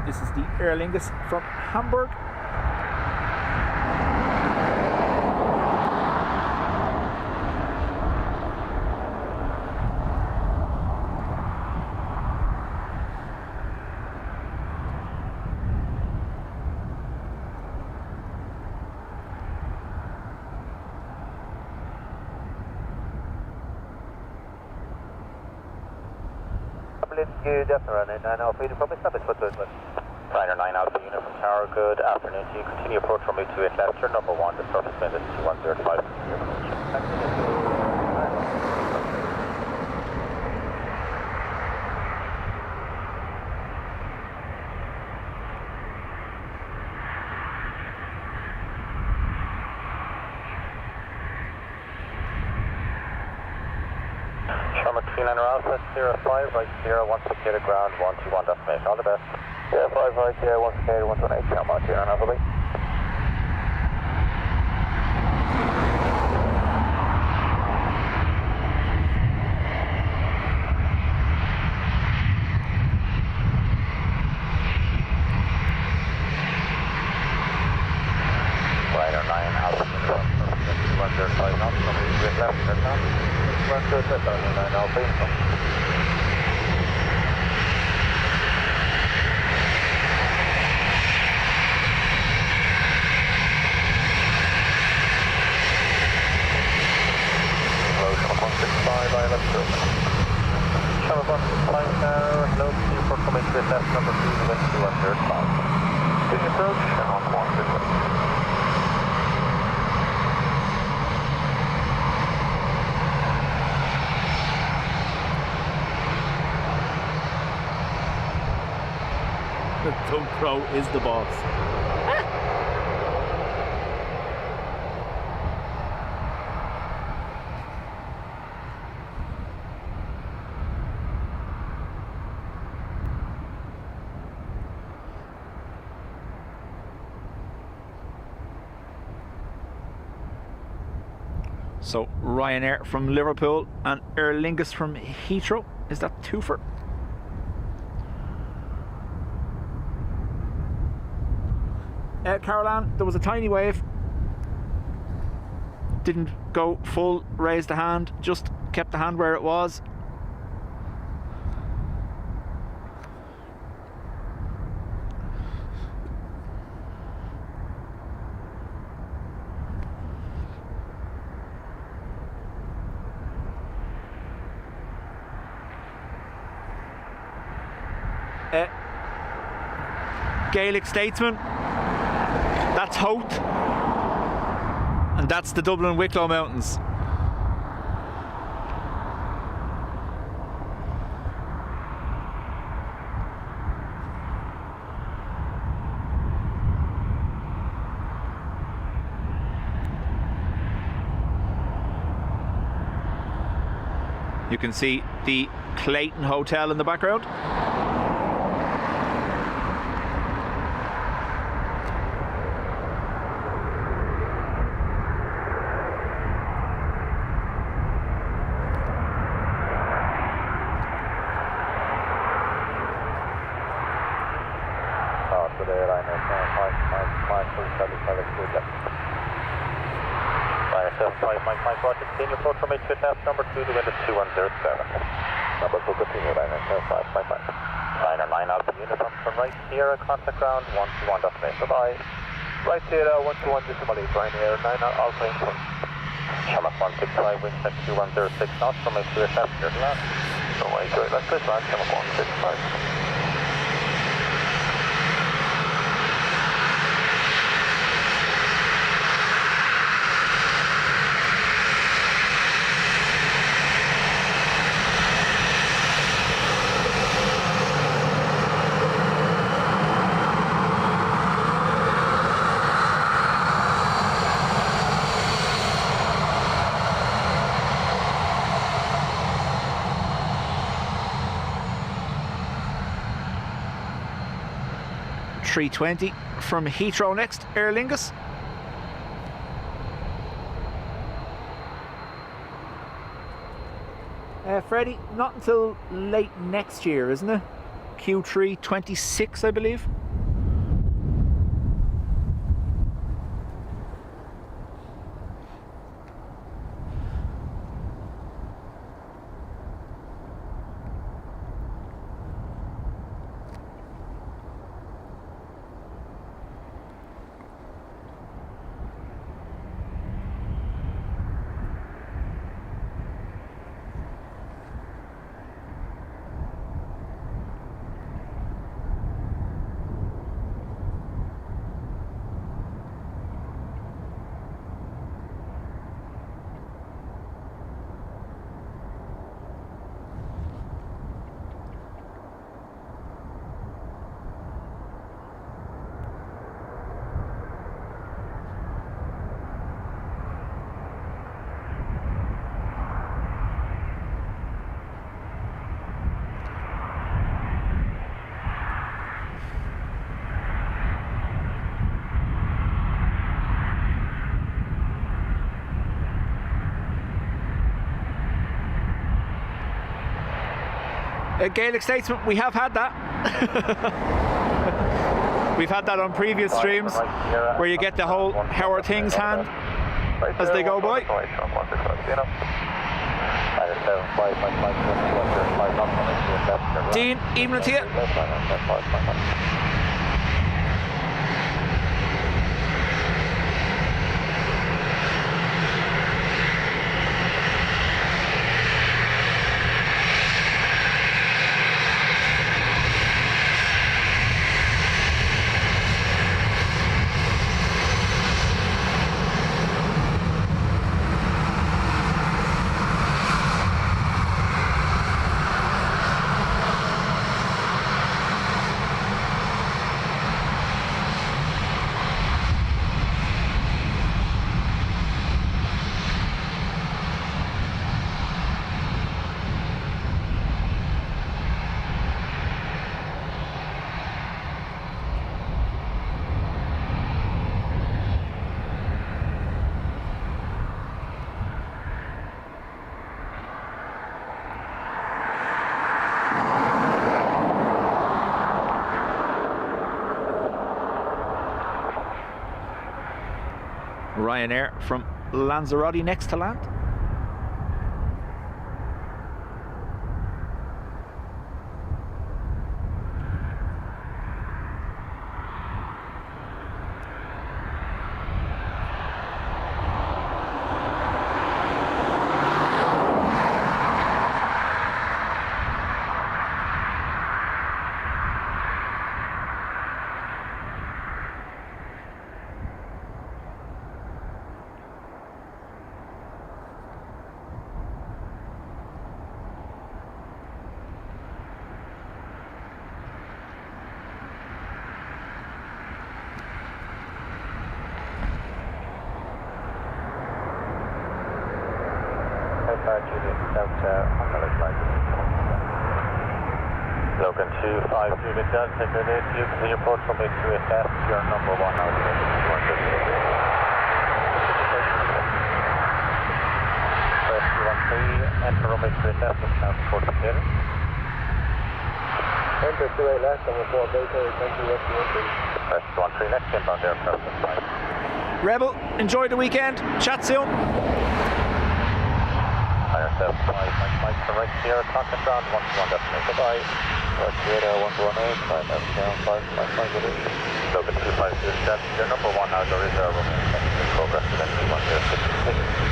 This is the Aer Lingus from Hamburg. Good afternoon, and I'll feed from establish for Dublin. Ryanair 9 Alpha unit from Tower, good afternoon to you. Continue approach runway 28 left, turn number 1, the surface wind is 2105. Charlotte 39 Alpha, Sierra 5, right Sierra 1 located ground 121 destination. All the best. Sierra 5, right Sierra 1 located 118, Charlotte 39 Alpha, bye. Ryanair 9 Alpha unit 105 knots, runway 28 left, turn now. 127, 9 Alpha, Channel 165 now, hello, see for coming to left number 2, the wind 205. Did approach and on 1 good way. The Tom Crow is the boss. So Ryanair from Liverpool and Aer Lingus from Heathrow. Is that twofer? Caroline, there was a tiny wave. Didn't go full, raised the hand, just kept the hand where it was. Gaelic statesman, that's Hoth, and that's the Dublin Wicklow Mountains. You can see the Clayton Hotel in the background. Charlie 5 X2 left. Ryanair 75 Mike Mike, Roger, continue approach from to test number 2, the wind is 2107. Number 2, continue, Ryanair 75 Mike Mike. Ryanair 9 Alpha Uniform from right Sierra, contact ground 121 destination, bye. Right Sierra 121 decimal 8, Ryanair 9 Alpha Uniform. Shamrock 165, wind check 2106 knots from to test here to land. No way, great, let's go land, Shamrock 165. A320 from Heathrow next, Aer Lingus. Freddie, not until late next year, isn't it? Q3 26, I believe. Gaelic Statesman, we have had that. We've had that on previous streams where you get the whole how are things hand as they go by. Dean, evening to you. Ryanair from Lanzarote next to land. Logan 25 Juliet Delta, take your date, you continue approach from me to assess your number 1 out of 213, enter runway to assess with transport detail. Enter 28 left and report vacate, thank you, west to 13, next inbound aircraft is 5. Rebel, enjoy the weekend. Chat soon. Higher 75, Mike to right here, contact ground 121 destination. Goodbye. Right here, 118, 5 left down, 5 it is. Logan 250, that's your number 1 now, there is a remaining in progress to then 21066.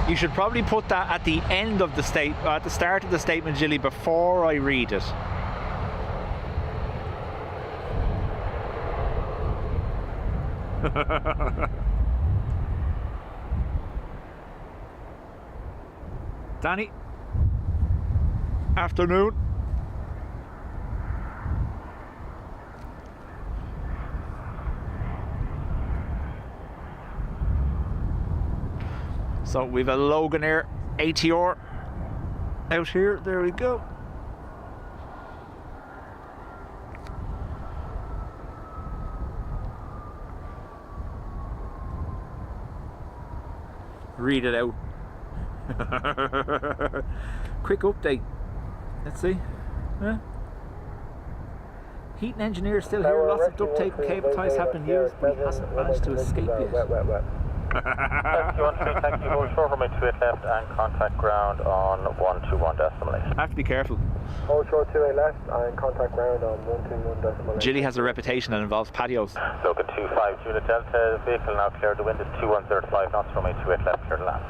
You should probably put that at the end of the at the start of the statement, Jilly, before I read it. Danny, afternoon. So we've a Logan Air ATR out here. There we go. Read it out. Quick update. Let's see. Heat and engineer still here. Lots of duct tape and cable ties have been used, but he hasn't managed to escape yet. Thank you, hold short from 28 left and contact ground on 121 decimal 8. I have to be careful. Hold short 28 left and contact ground on 121 decimal 8. Jilly has a reputation that involves patios. Logan 25 Juliet Delta, vehicle now cleared, the wind is 2135 knots from 28 left, clear to land.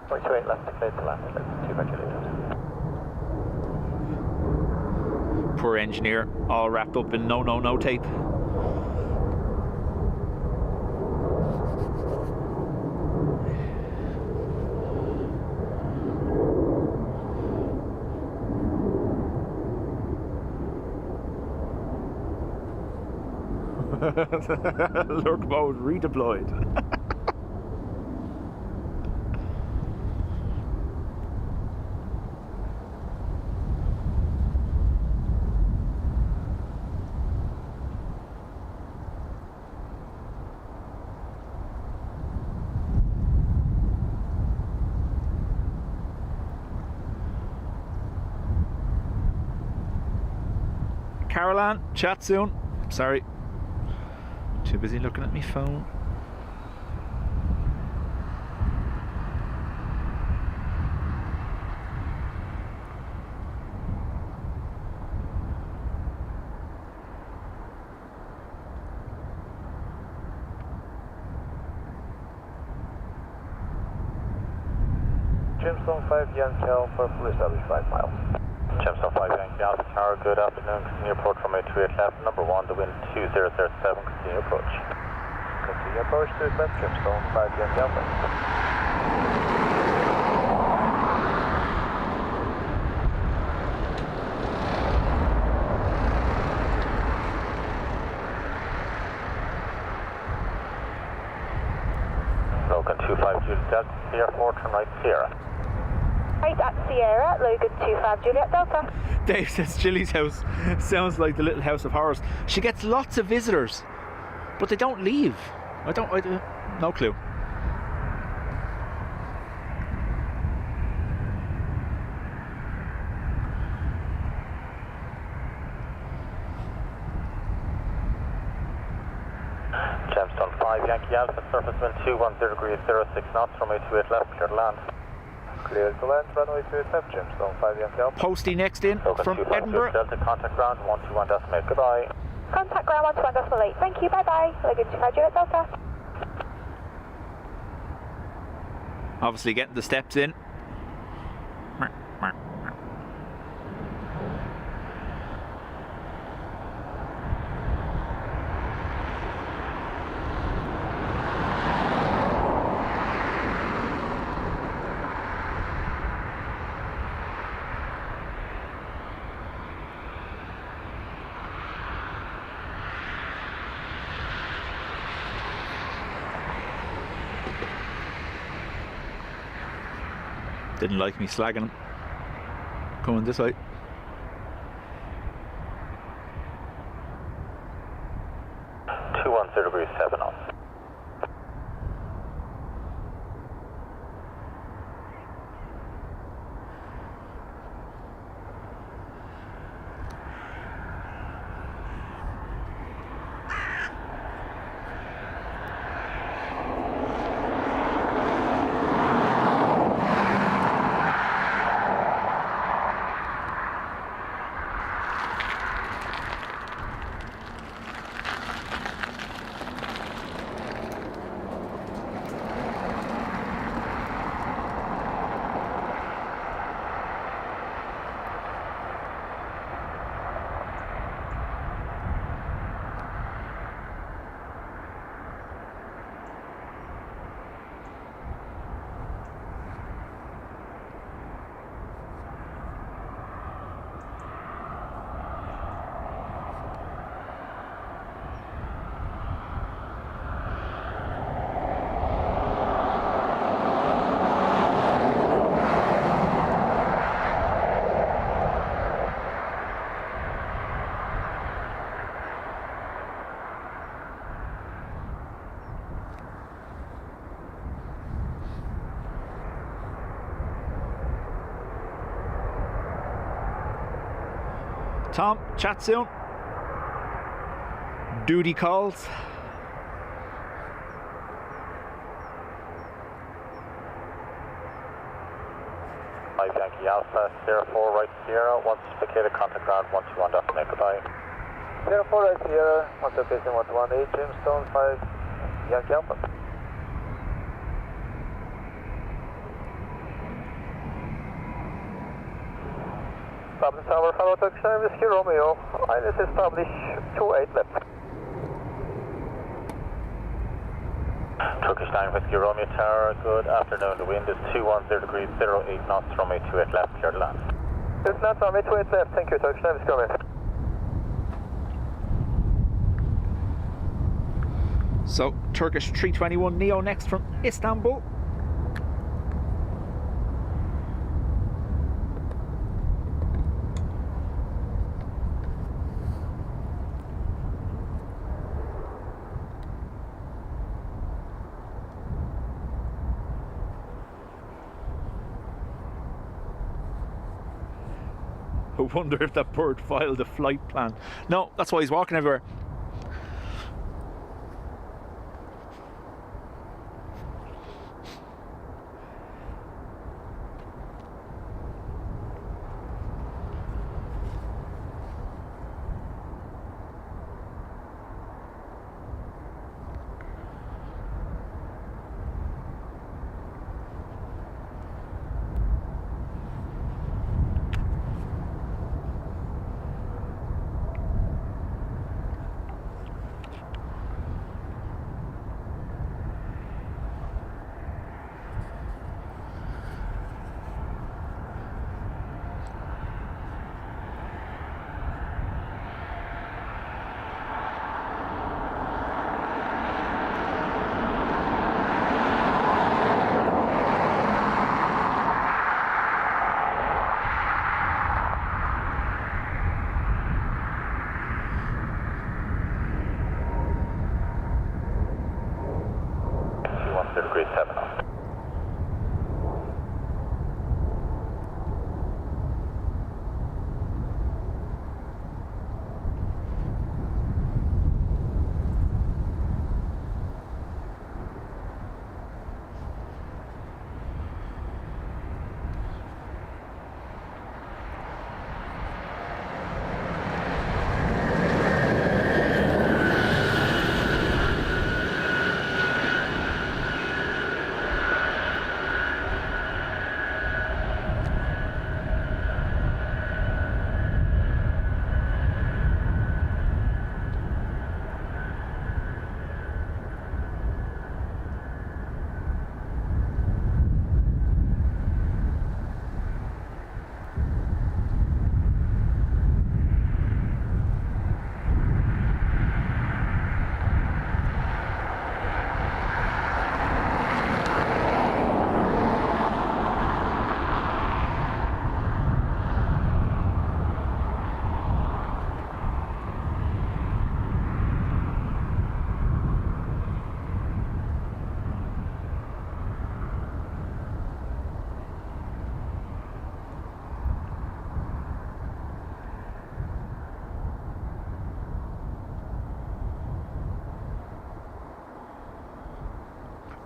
28 left, clear to land, 25 Juliet Delta. Poor engineer, all wrapped up in no tape. Lurk mode redeployed. Caroline, chat soon. Sorry. Too busy looking at my phone. Gemstone 5 Yankee for full established 5 miles. Gemstone 5 Yankee Alpha Tower, good afternoon. Continue approach from 28 left, number 1, the wind 2007, continue approach. Continue approach to left, Gemstone 5 Yankee Alpha. Logan 25 Juliet Delta, Sierra 4, turn right Sierra. Right at Sierra, Logan 25 Juliet Delta. Dave says Jilly's house sounds like the Little House of Horrors. She gets lots of visitors, but they don't leave. I no clue. Gemstone 5 Yankee Alpha, surface wind 210 degrees 06 knots from 28 left, clear to land. Clear to land, runway 28 left, Gemstone 5 Yankee Alpha. Posty next in from Edinburgh. Delta, contact ground 121 decimal 8, goodbye. Contact ground 121 decimal 8. Thank you, bye bye. Logan 25 Juliet Delta. Obviously getting the steps in. Didn't like me slagging him. Coming this way. Degree 7 knots. Tom, chat soon. Duty calls. Yankee Alpha, Sierra 4 right Sierra, once vacated contact ground 121.9, goodbye. Sierra 4 right Sierra, once location 118, Jamestown 5, Yankee Alpha. Dublin Tower, follow Turkish Whiskey Romeo, ILS establish 28 left. Turkish 9 Whiskey Romeo Tower, good afternoon. The wind is 210 degrees 08 knots, runway 28 left, clear to land. This land, runway 28 left, thank you, Turkish 9 Whiskey Romeo. So, Turkish 321 Neo next from Istanbul. I wonder if that bird filed a flight plan. No, that's why he's walking everywhere.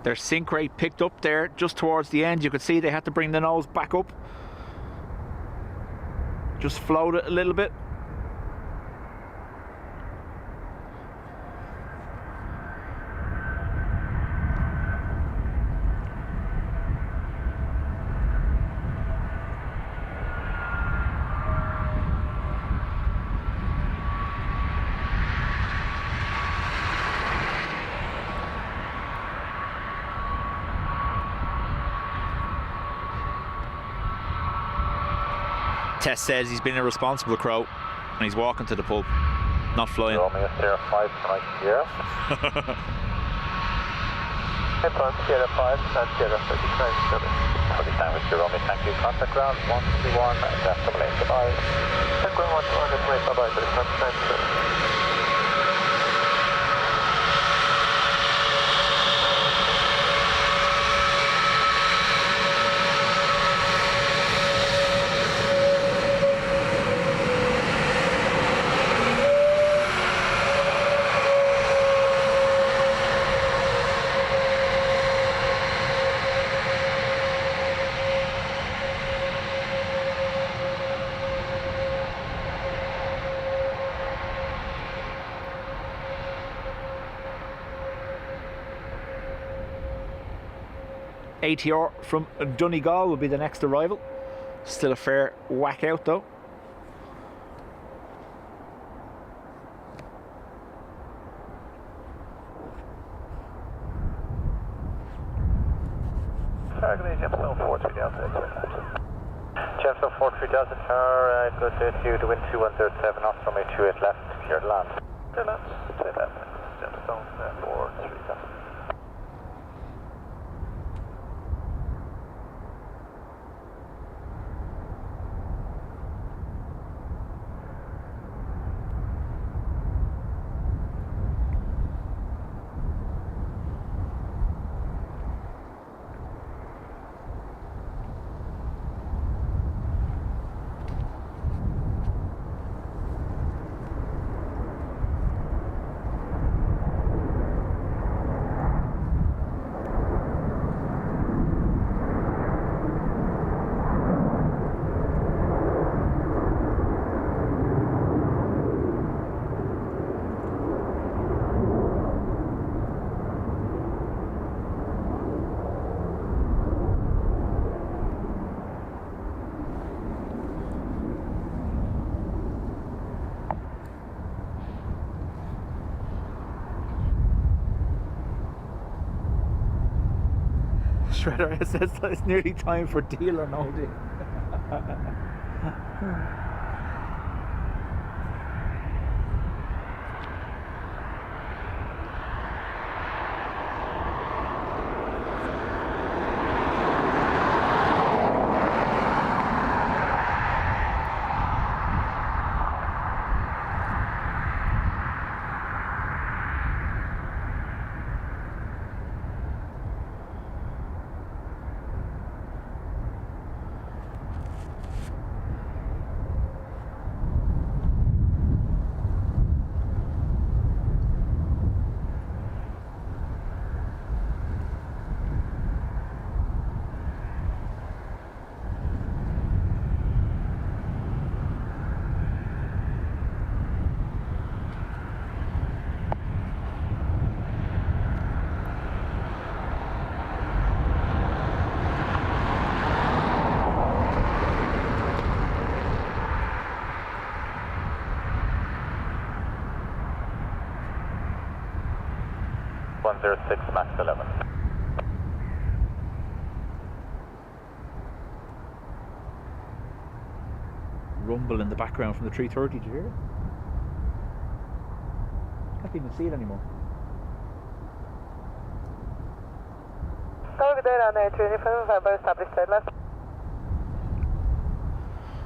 Their sink rate picked up there just towards the end. You could see they had to bring the nose back up. Just float it a little bit. Tess says he's been a responsible crow and he's walking to the pub, not flying. Romeo Sierra 5 for Mike Sierra. Headphone Sierra 5, San Sierra 39 49 with your Romeo, thank you. Contact ground 121, that's double 8, goodbye. Contact ground 121, bye-bye, but it's not 39. ATR from Donegal will be the next arrival. Still a fair whack out though. Gemstone 43 Delta. Gemstone 43 Delta Tower, good to you to wind 2107, off from 28 left, clear to land. Clear land, straight left. Gemstone 43 Delta. Shredder says it's nearly time for deal or no deal. Max 11. Rumble in the background from the 330, did you hear it? Can't even see it anymore. Over there on there, 3 established side left.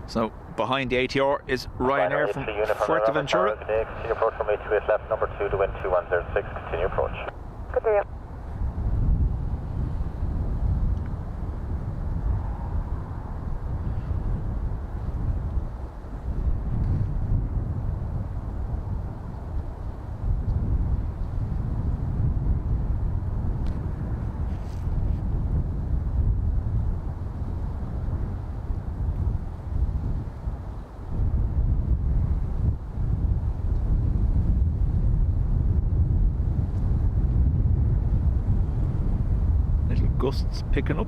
So behind the ATR is Ryanair from Fuerteventura. Continue approach from 828 left, number 2 to wind 2106, continue approach. Good deal. gusts picking up.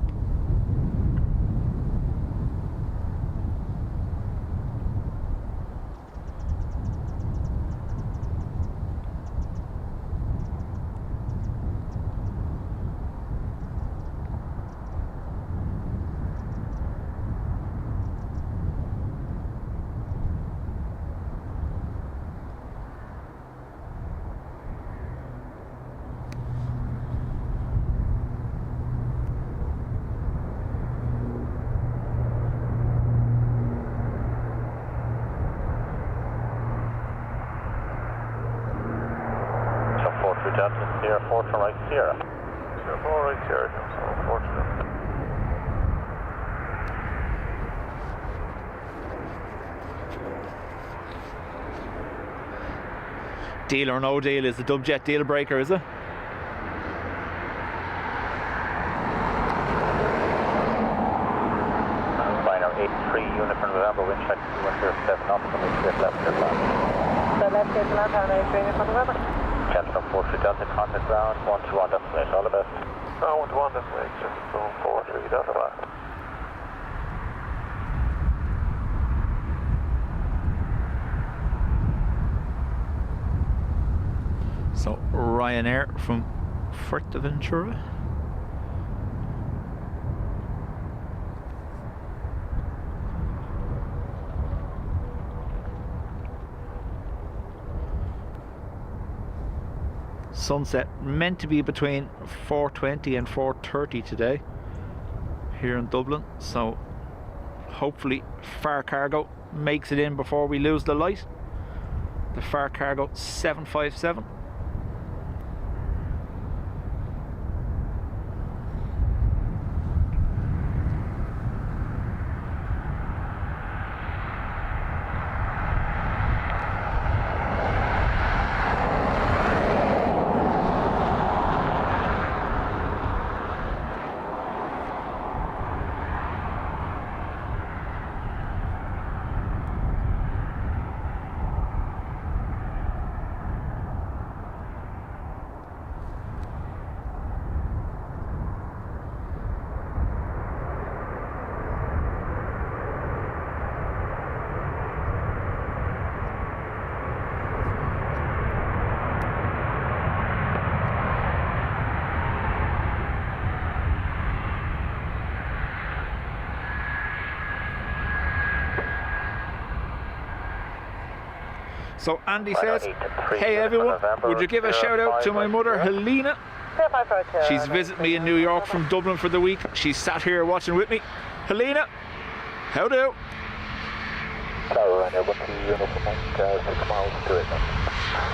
Delta Sierra 4 to right Sierra. Sierra 4 right Sierra, so 4 to them. Deal or no deal, is the Dubjet deal breaker, is it? Ryanair 83 Uniform November, wind check 217 knots, from straight left clear land. So left clear to land, Ryanair 83 Uniform November. Gentlemen, 43 Delta, contact ground, 121 destination, all the best. 121 destination, so 43 Delta back. So Ryanair from Fuerteventura. Sunset meant to be between 4:20 and 4:30 today here in Dublin, so hopefully Far Cargo makes it in before we lose the light. The Far Cargo 757. So Andy says, hey everyone, would you give a shout out to my mother Helena? She's visiting me in New York from Dublin for the week. She's sat here watching with me. Helena, how do? Tower, Ryanair 12 Uniform Mike, 6 miles to it.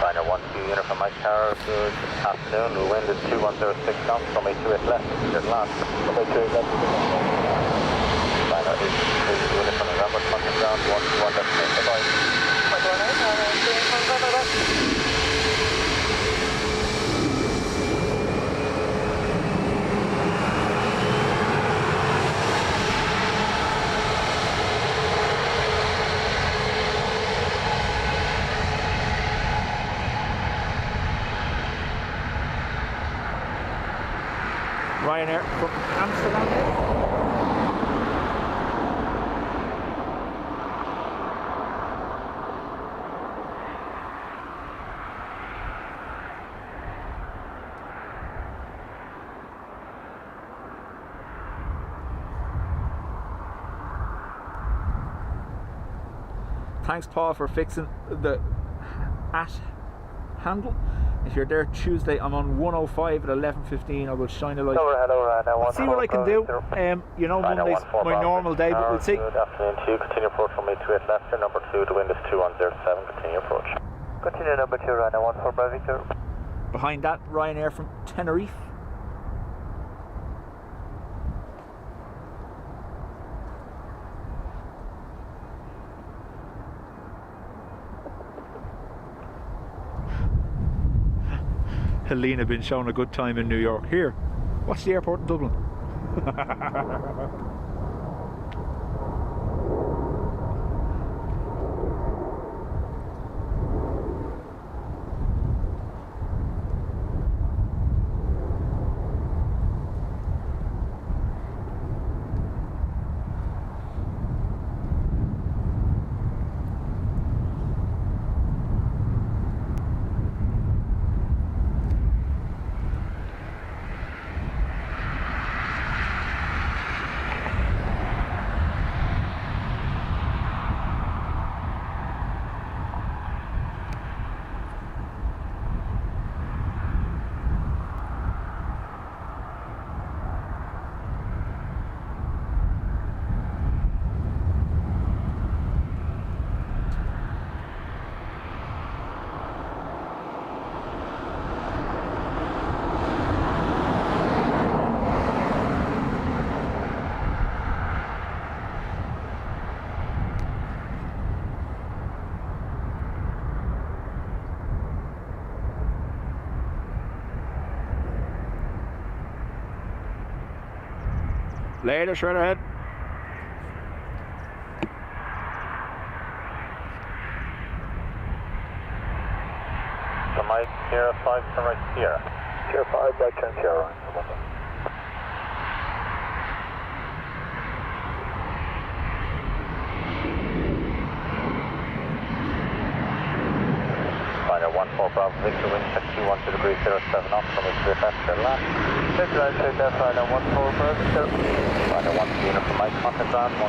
Ryanair 12 Uniform Mike Tower, good afternoon. The wind is 2106 knots, runway 28 left, cleared land. Runway 28 left. Ryanair 83 Uniform November, contact ground, 121 destination, bye. Ryanair from Amsterdam. Thanks Paul for fixing the @ handle. If you're there Tuesday, I'm on 105 at 11:15. I will shine a light. I'll see what I can do. You know, Monday's my normal day, but we'll see. Good afternoon to you. Continue approach from me 28 left. Your number 2, the wind is 2107. Continue approach. Continue number 2, Ryanair 14 Bravo Victor. Behind that, Ryanair from Tenerife. Helena been shown a good time in New York. Here, what's the airport in Dublin? Later, straight ahead. So Mike, Sierra 5, turn right Sierra. Sierra 5, right turn Sierra. Ryanair 14 Bravo Victor, wind check 212 degrees 07 knots, from straight left, straight left. Take right, straight left, Ryanair 14 Bravo Victor. Ryanair 12 unit from Mike, contact ground, 121.5.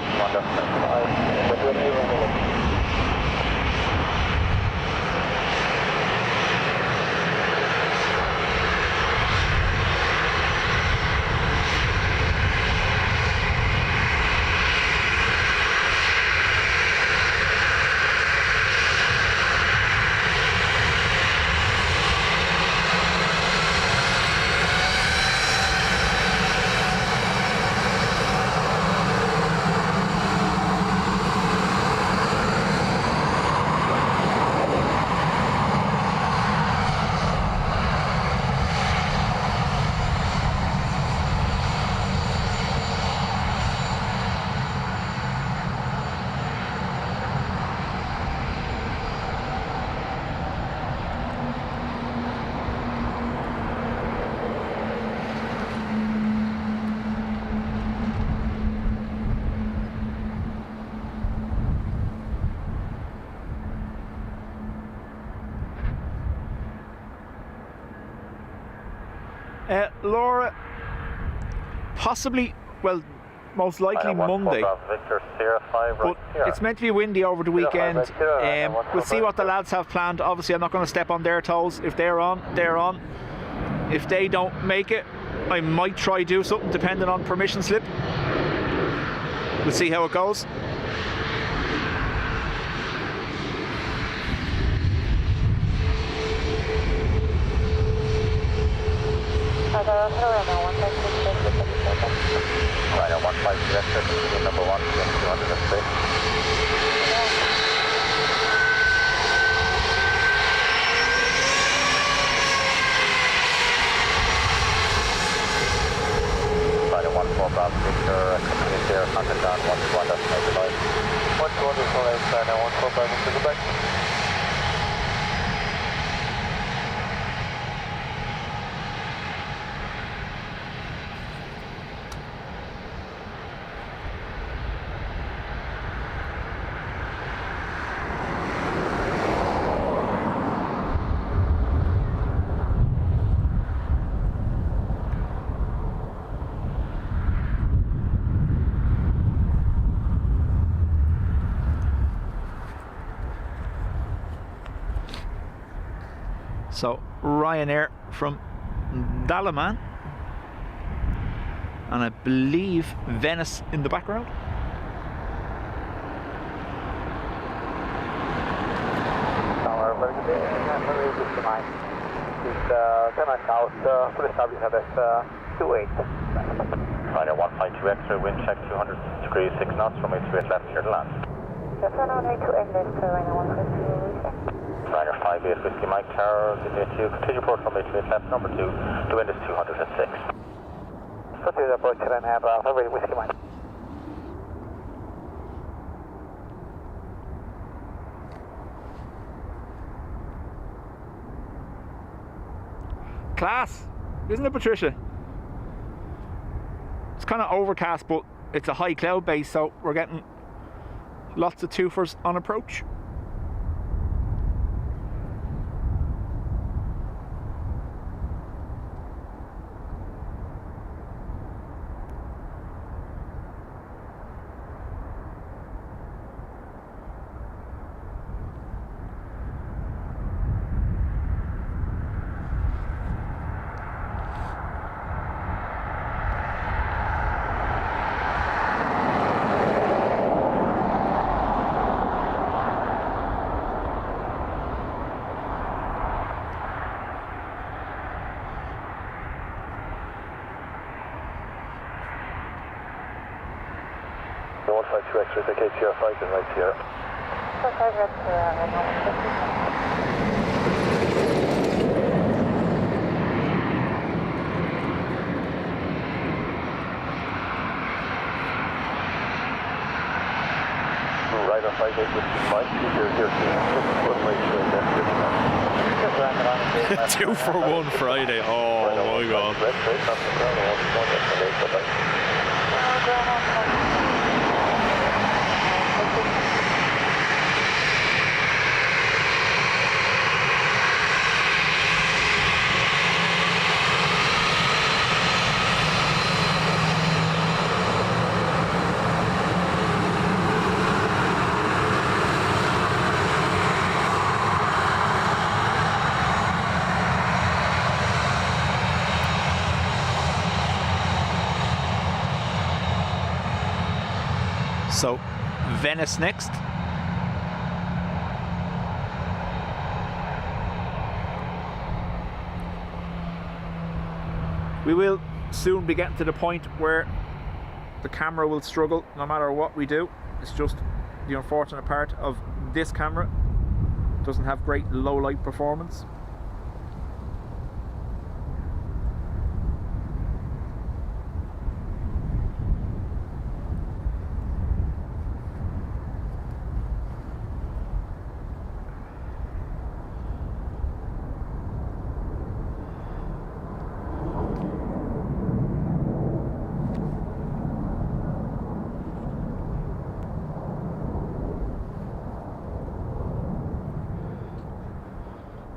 Laura, possibly, well, most likely Monday. Victor, Sierra 5, right, but it's meant to be windy over the weekend. We'll see what the lads have planned. Obviously, I'm not going to step on their toes. If they're on, they're on. If they don't make it, I might try do something depending on permission slip. We'll see how it goes. Ryanair 15 director, number 1, 206. Ryanair 14 Bravo Victor, Commuter, contact ground, 121.5. 121.5, Ryanair 14 Bravo Victor, goodbye. So Ryanair from Dalaman, and I believe Venice in the background. Ryanair 152 extra, wind check 200 degrees 6 knots, runway 38 left, clear to land. Ryanair 58 Whiskey Mike Tower, continue 2, continue approach runway 28 left, number 2, the wind is 206. Continue approach, Ryanair, runway Whiskey Mike. Class, isn't it, Patricia? It's kind of overcast, but it's a high cloud base, so we're getting lots of twofers on approach. Extra, take Sierra 5 and right Sierra. Ryanair 58 with 2 2 for 1 Friday. Oh my god. So, Venice next. We will soon be getting to the point where the camera will struggle no matter what we do. It's just the unfortunate part of this camera. It doesn't have great low light performance.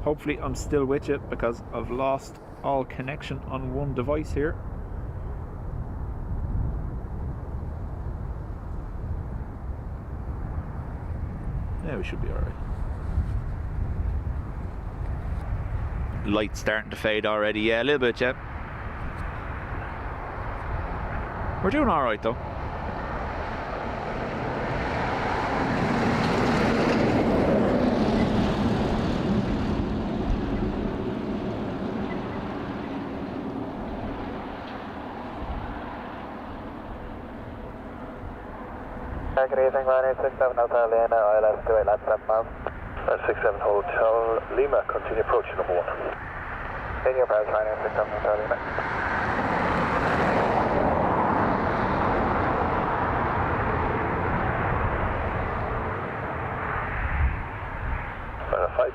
Hopefully I'm still with you because I've lost all connection on one device here. Yeah, we should be alright. Light's starting to fade already. Yeah, a little bit, yeah. We're doing alright though. Good evening, Ryanair 67 Hotel Lima, ILS 28 left 7 miles. 67 Hotel Lima, continue approach number 1. In your path, Ryanair 67 Hotel Lima.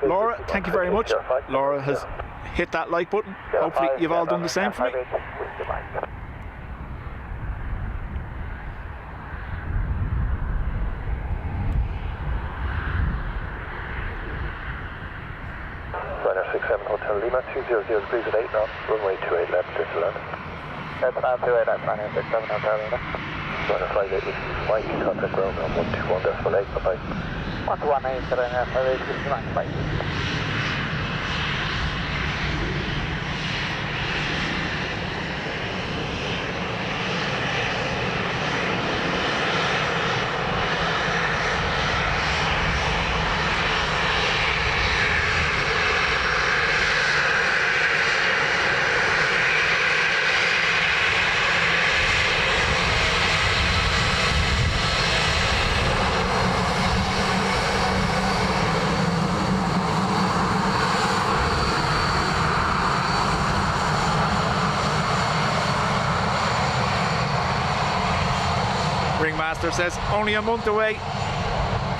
Laura, thank you very much. Laura has hit that like button. Hopefully you've all done the same for me. Ryanair 67 Hotel Lima, 200 degrees at 8 knots, runway 28 left, clear to land. That's about 28 left, Ryanair 67 Hotel Lima. Ryanair 58 with Mike, contact ground on 121.8, bye-bye. 118, Ryanair 58, 69, bye. Ringmaster says only a month away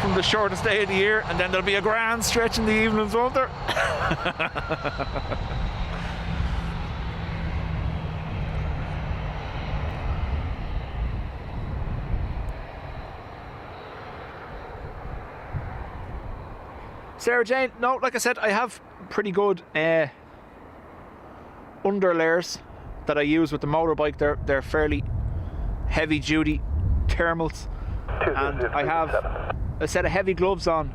from the shortest day of the year, and then there'll be a grand stretch in the evenings, won't there? Sarah Jane, no, like I said, I have pretty good underlayers that I use with the motorbike. They're fairly heavy duty thermals, and I have a set of heavy gloves on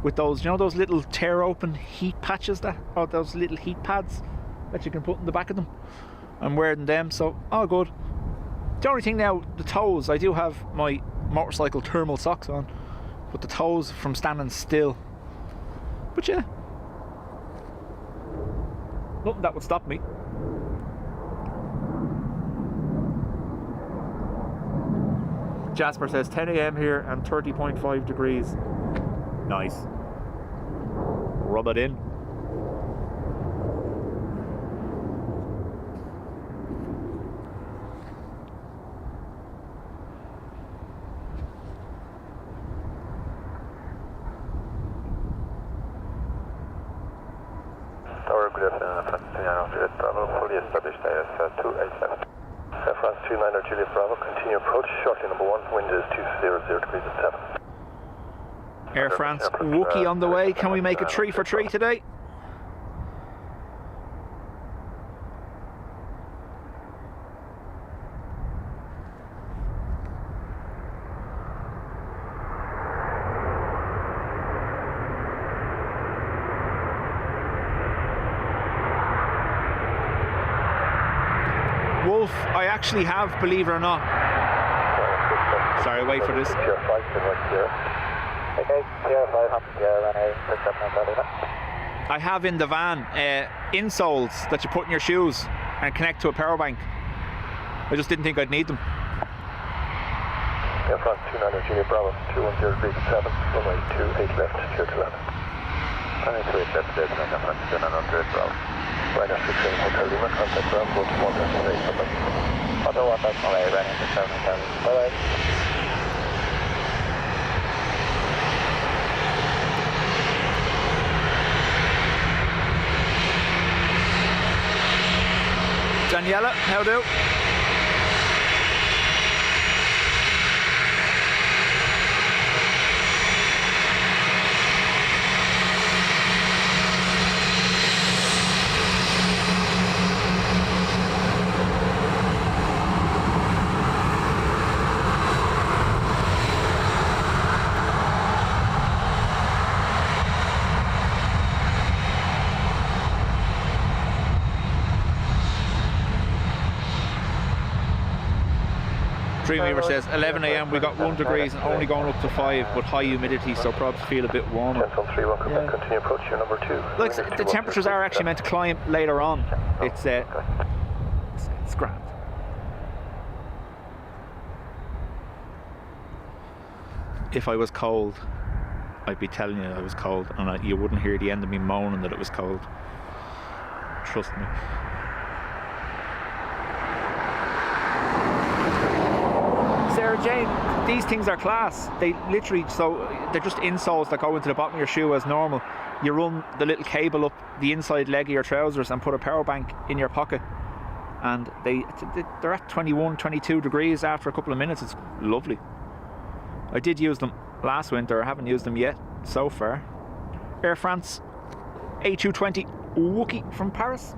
with those, you know, those little tear open heat patches or those little heat pads that you can put in the back of them. I'm wearing them, so all good. The only thing now, the toes, I do have my motorcycle thermal socks on, but the toes from standing still. But yeah, nothing that would stop me. Jasper says 10 AM here and 30.5 degrees. Nice. Rub it in. 2900 Bravo, fully established AS 287. Air France 29er Juliet Bravo, continue approach, shortly number 1, wind is 200 degrees at 7. Air France Wookie on the way. Can we make it 3 for 3 today? Wolf, I actually have, believe it or not. Sorry, wait for this. Tier 5, Okay, Tier 5, happy Tier, Ryanair, I have in the van insoles that you put in your shoes and connect to a power bank. I just didn't think I'd need them. Air France 29er Juliet Bravo, 210 degrees at 7, runway 28 left, clear to land. Runway 28 left, clear to land, Air France 2900 Bravo. Ryanair 16 Hotel Lima, contact ground, go to 108, bye-bye. Auto 1, that's Malay, Ryanair 67, bye-bye. Daniela, how do? Dreamweaver says 11 a.m. we got 1 degrees and only going up to 5, but high humidity, so probably feel a bit warmer. 10-3, welcome back, continue approach, your number 2. Like the temperatures are actually meant to climb later on. It's grand. If I was cold, I'd be telling you I was cold, and you wouldn't hear the end of me moaning that it was cold. Trust me. Sarah Jane, these things are class. They literally, they're just insoles that go into the bottom of your shoe as normal. You run the little cable up the inside leg of your trousers and put a power bank in your pocket, and they're at 21, 22 degrees after a couple of minutes. It's lovely. I did use them last winter. I haven't used them yet so far. Air France A220 Wookie from Paris.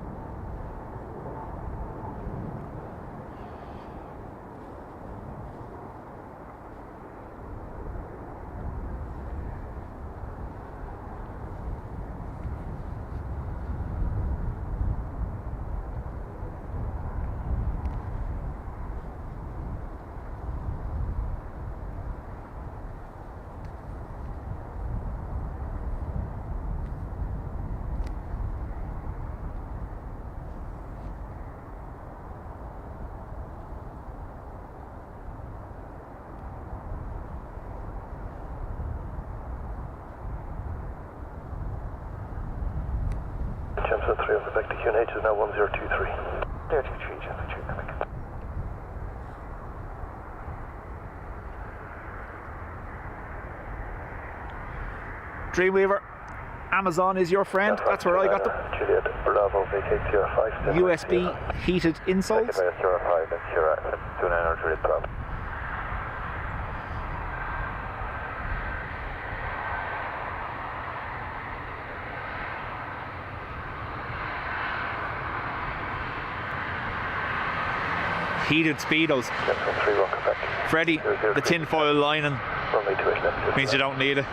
Champs 3 over back to QNH is now 1023. 023, Champs 3, back. Dreamweaver, Amazon is your friend. That's where I got them. Juliet Bravo, vacate Tier 5. USB heated insoles. Tier 5, that's Tier 2900 Juliet Bravo. Heated Speedos. Champs 3, welcome back. Freddie, the tinfoil lining Runway 28 left. means you don't need it.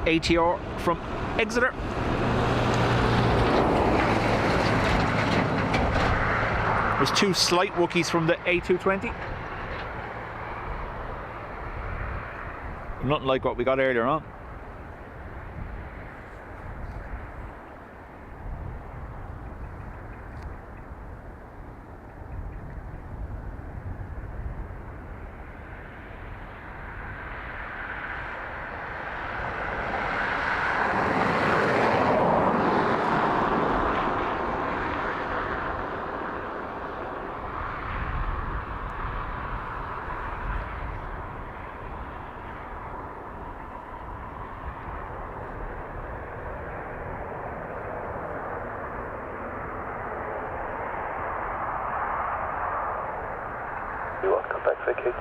ATR from Exeter. There's 2 slight wookies from the A220. Nothing like what we got earlier on. Vacate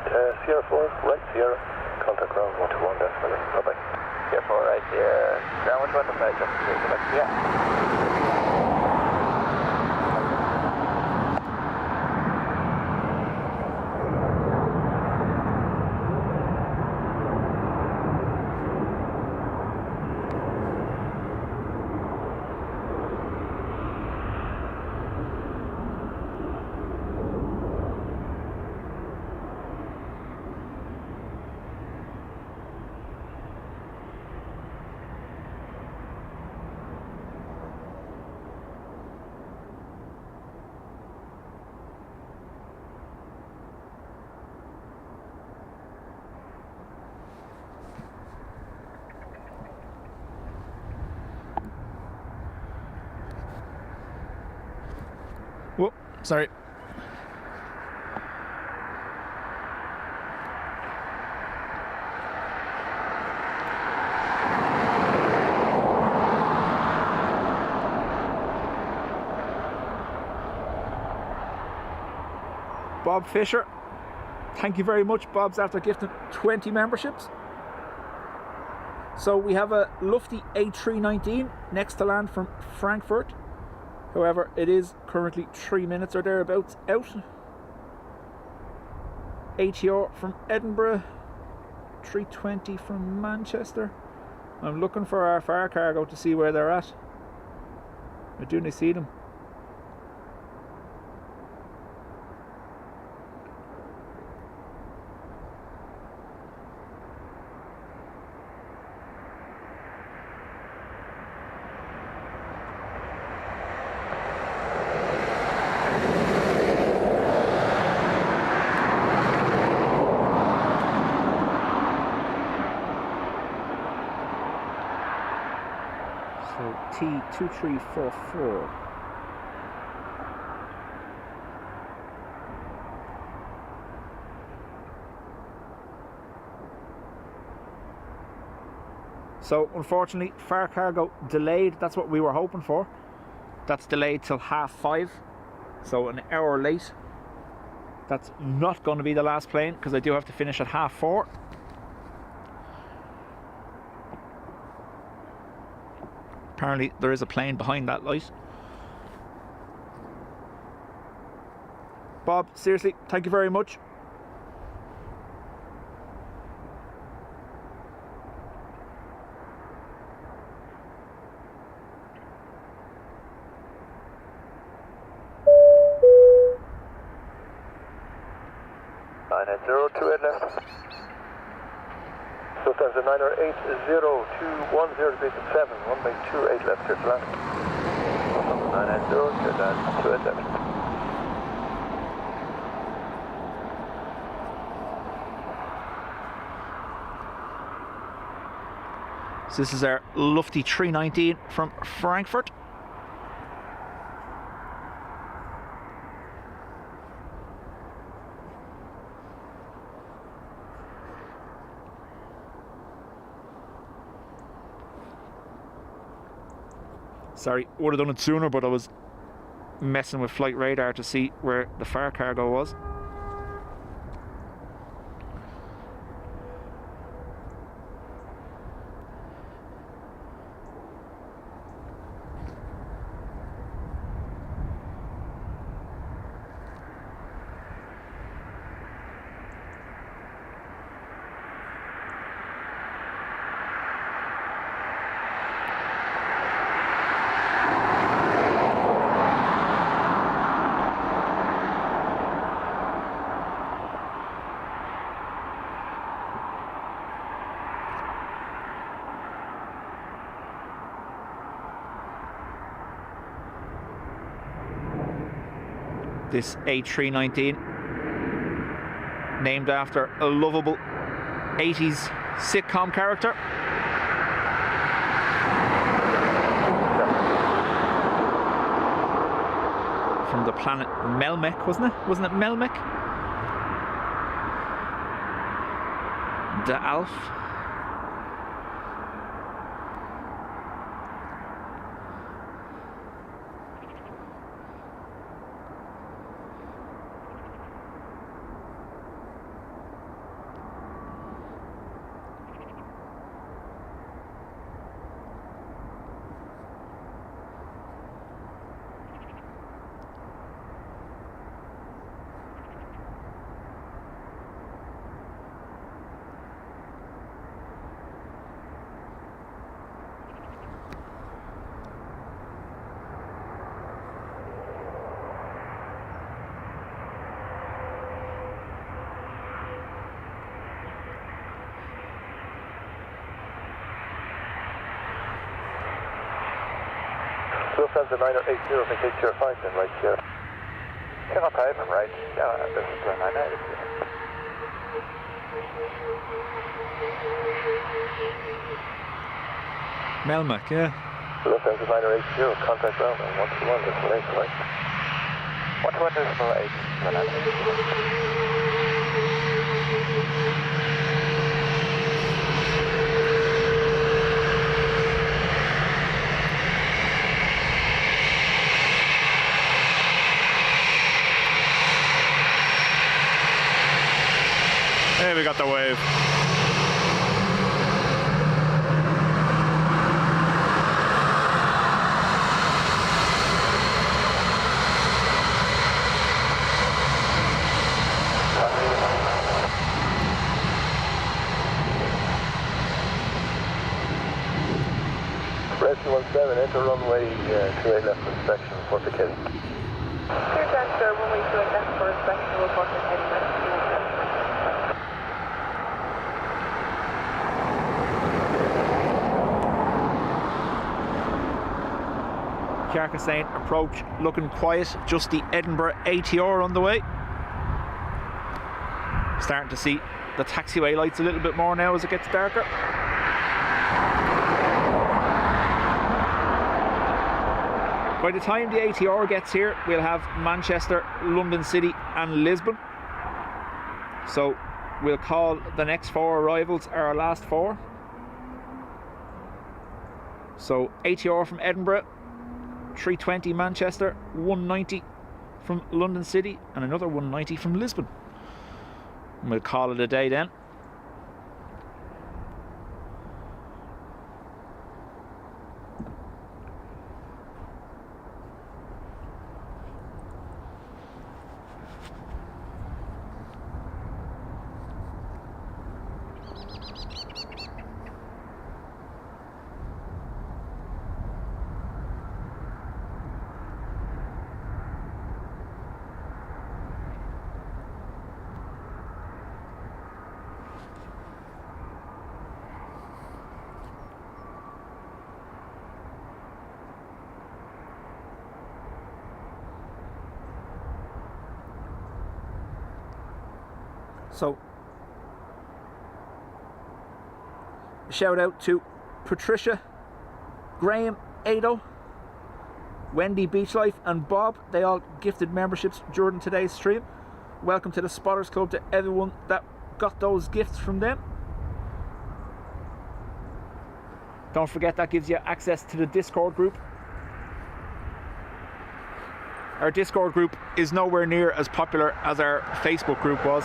Sierra 4, right Sierra, contact ground 121 decimal. Bye-bye. Sierra 4, right Sierra, ground 121, just yeah. Whoa, sorry. Bob Fisher, thank you very much. Bob's after gifting 20 memberships. So we have a lofty A319 next to land from Frankfurt. However, it is currently 3 minutes or thereabouts out. ATR from Edinburgh, 320 from Manchester. I'm looking for our fare cargo to see where they're at. I do see them. T2344. So unfortunately, fare cargo delayed. That's what we were hoping for. That's delayed till 5:30, so an hour late. That's not going to be the last plane because I do have to finish at 4:30. Apparently there is a plane behind that light. Bob, seriously, thank you very much. left. So there's a 98021 degrees at 7, 1.28 left here to land. 990, clear down, 28 left. So this is our lofty 319 from Frankfurt. Sorry, would have done it sooner, but I was messing with flight radar to see where the fare cargo was. This A319, named after a lovable 80s sitcom character. From the planet Melmac, wasn't it? Wasn't it Melmac? The Alf. Lufthansa 980, make your 5 then right here. Sierra 5 and right. Yeah, this is Ryanair. Melmac, yeah. Lufthansa 980, contact ground on 121, destination right. 121.8, Ryanair. There we got the wave. Rescue 17, enter runway 28 left for inspection, report to Kelly. Clear transfer, runway 28 left for inspection, report to Kelly. Carcassonne approach looking quiet, just the Edinburgh ATR on the way. Starting to see the taxiway lights a little bit more now as it gets darker. By the time the ATR gets here, we'll have Manchester, London City and Lisbon. So we'll call the next 4 arrivals our last 4. So ATR from Edinburgh, 320 Manchester, 190 from London City and another 190 from Lisbon. And we'll call it a day then. So, shout out to Patricia, Graham, Ado, Wendy Beachlife and Bob. They all gifted memberships during today's stream. Welcome to the Spotters Club to everyone that got those gifts from them. Don't forget that gives you access to the Discord group. Our Discord group is nowhere near as popular as our Facebook group was.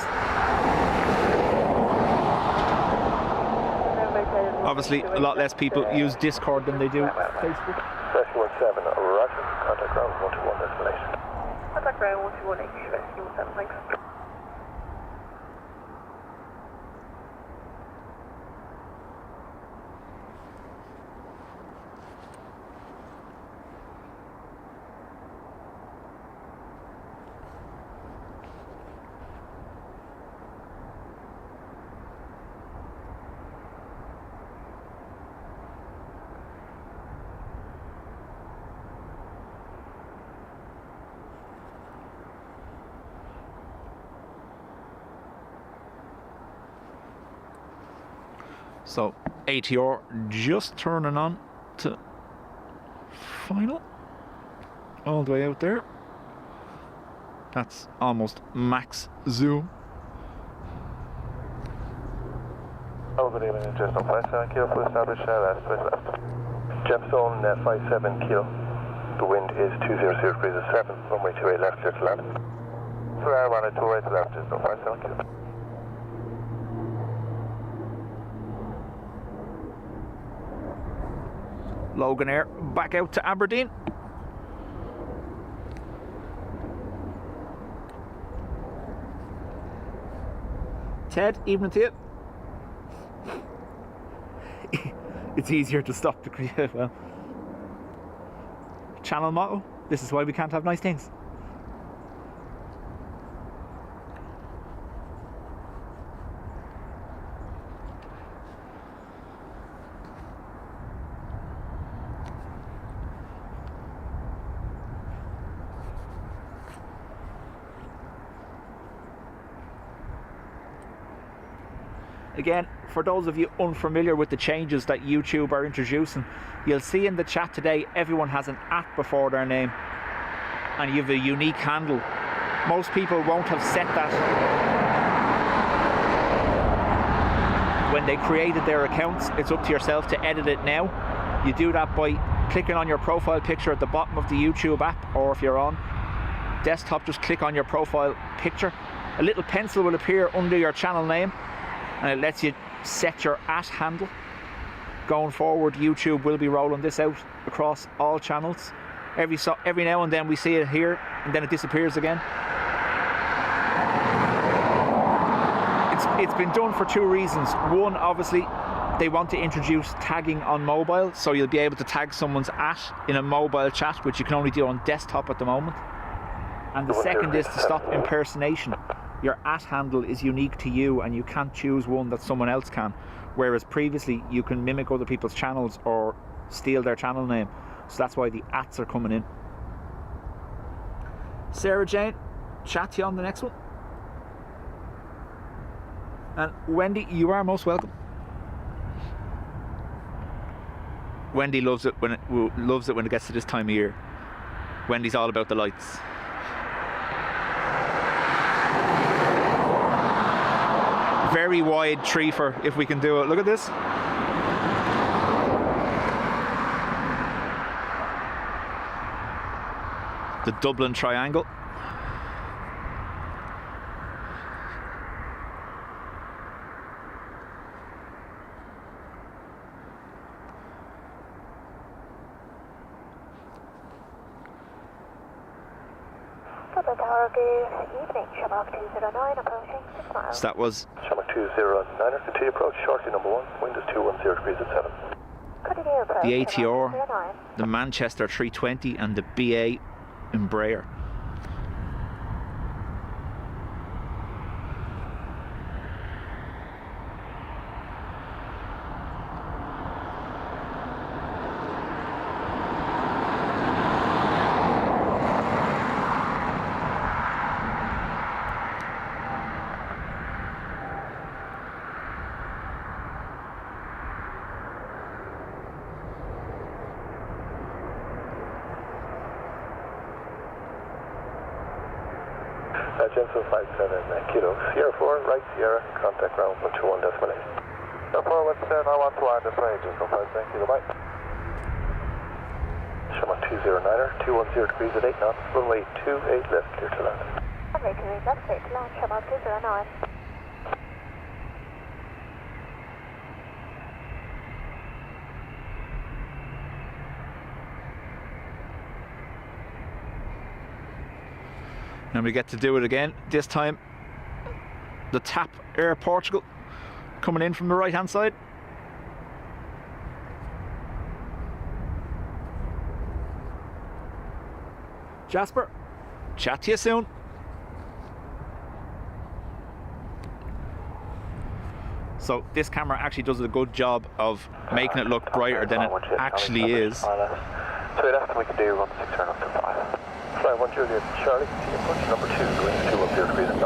Obviously, a lot less people use Discord than they do Facebook. Rescue 17, Roger. Contact ground 121 destination. Contact ground 121, Rescue 17, thanks. So ATR just turning on to final, all the way out there. That's almost max zoom. Oh, good evening, just on 57 kilo, full established, last twist left. Jet zone 57 kilo. The wind is 200 degrees of 7, runway 28 left, clear to land. 2 hour runway 2 right to left, just on 57 kilo. Logan Air back out to Aberdeen. Ted, evening to you. It's easier to stop the create. Well, channel motto: this is why we can't have nice things. Again, for those of you unfamiliar with the changes that YouTube are introducing, you'll see in the chat today everyone has an @ before their name and you have a unique handle. Most people won't have set that when they created their accounts. It's up to yourself to edit it now. You do that by clicking on your profile picture at the bottom of the YouTube app, or if you're on desktop, just click on your profile picture. A little pencil will appear under your channel name and it lets you set your @ handle. Going forward, YouTube will be rolling this out across all channels. Every now and then we see it here and then it disappears again. It's been done for two reasons. One, obviously, they want to introduce tagging on mobile, so you'll be able to tag someone's @ in a mobile chat, which you can only do on desktop at the moment. And the second is to stop impersonation. Your @ handle is unique to you and you can't choose one that someone else can, whereas previously you can mimic other people's channels or steal their channel name. So that's why the @ are coming in. Sarah Jane, chat to you on the next one. And Wendy, you are most welcome. Wendy loves it when it gets to this time of year. Wendy's all about the lights. Very wide treefer if we can do it. Look at this. The Dublin Triangle. Dublin Tower, good evening. Shamrock 209 approaching 6 miles. So that was Shamrock 209, continue approach, shortly number 1, wind is 210 degrees at 7. Continue approach. the ATR, 209. the Manchester 320 and the BA Embraer. Jensen 57 kilo, Sierra 4, right Sierra, contact ground 121.8. Sierra 4, what's that? I want to wind this way, Jensen 57 kilo, bye. Shamrock 209er, 210 degrees at 8 knots, runway 28 left, clear to land. Runway 28 left, clear to land, Shamrock 209. And we get to do it again. This time, the TAP Air Portugal coming in from the right hand side. Jasper, chat to you soon. So this camera actually does a good job of making it look brighter than it actually is. So that's what we can do, run 6 turn up to 5. Fly 1 Juliet Charlie, continue approach number 2, wind 210 degrees at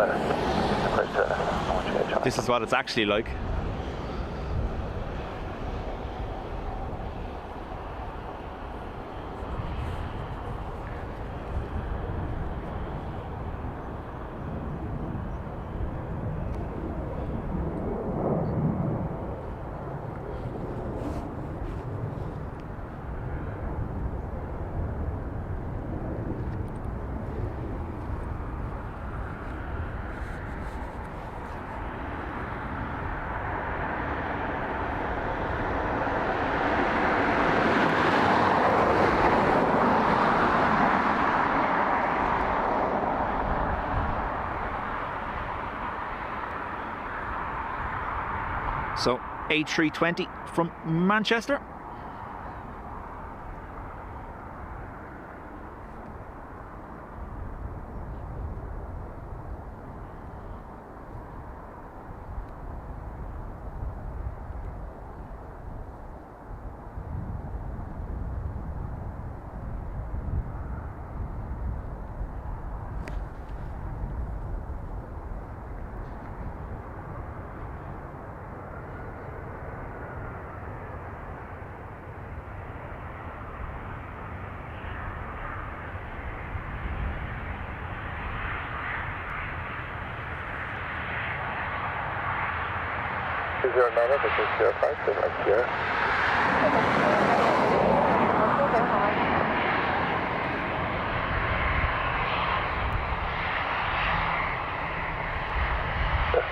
9. This is what it's actually like. A320 from Manchester. Is there another? This is 05, so right here.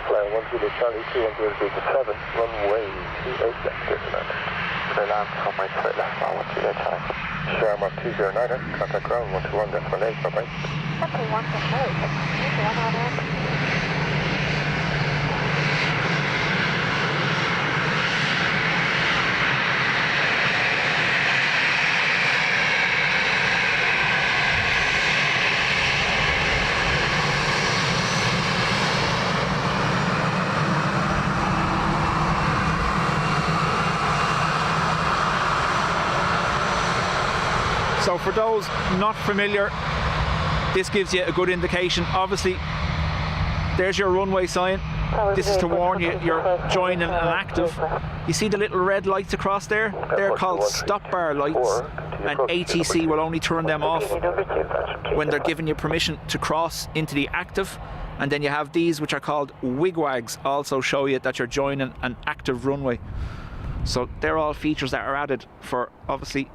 Flying 10 Charlie 210 runway 28 left, clear to land. Clear land, runway 28 left, 10 Charlie. Sharma 209er, contact ground 121.8, bye-bye. Okay, 118. So for those not familiar, this gives you a good indication. Obviously, there's your runway sign. This is to warn you you're joining an active. You see the little red lights across there? They're called stop bar lights, and ATC will only turn them off when they're giving you permission to cross into the active. And then you have these, which are called wigwags, also show you that you're joining an active runway. So they're all features that are added for obviously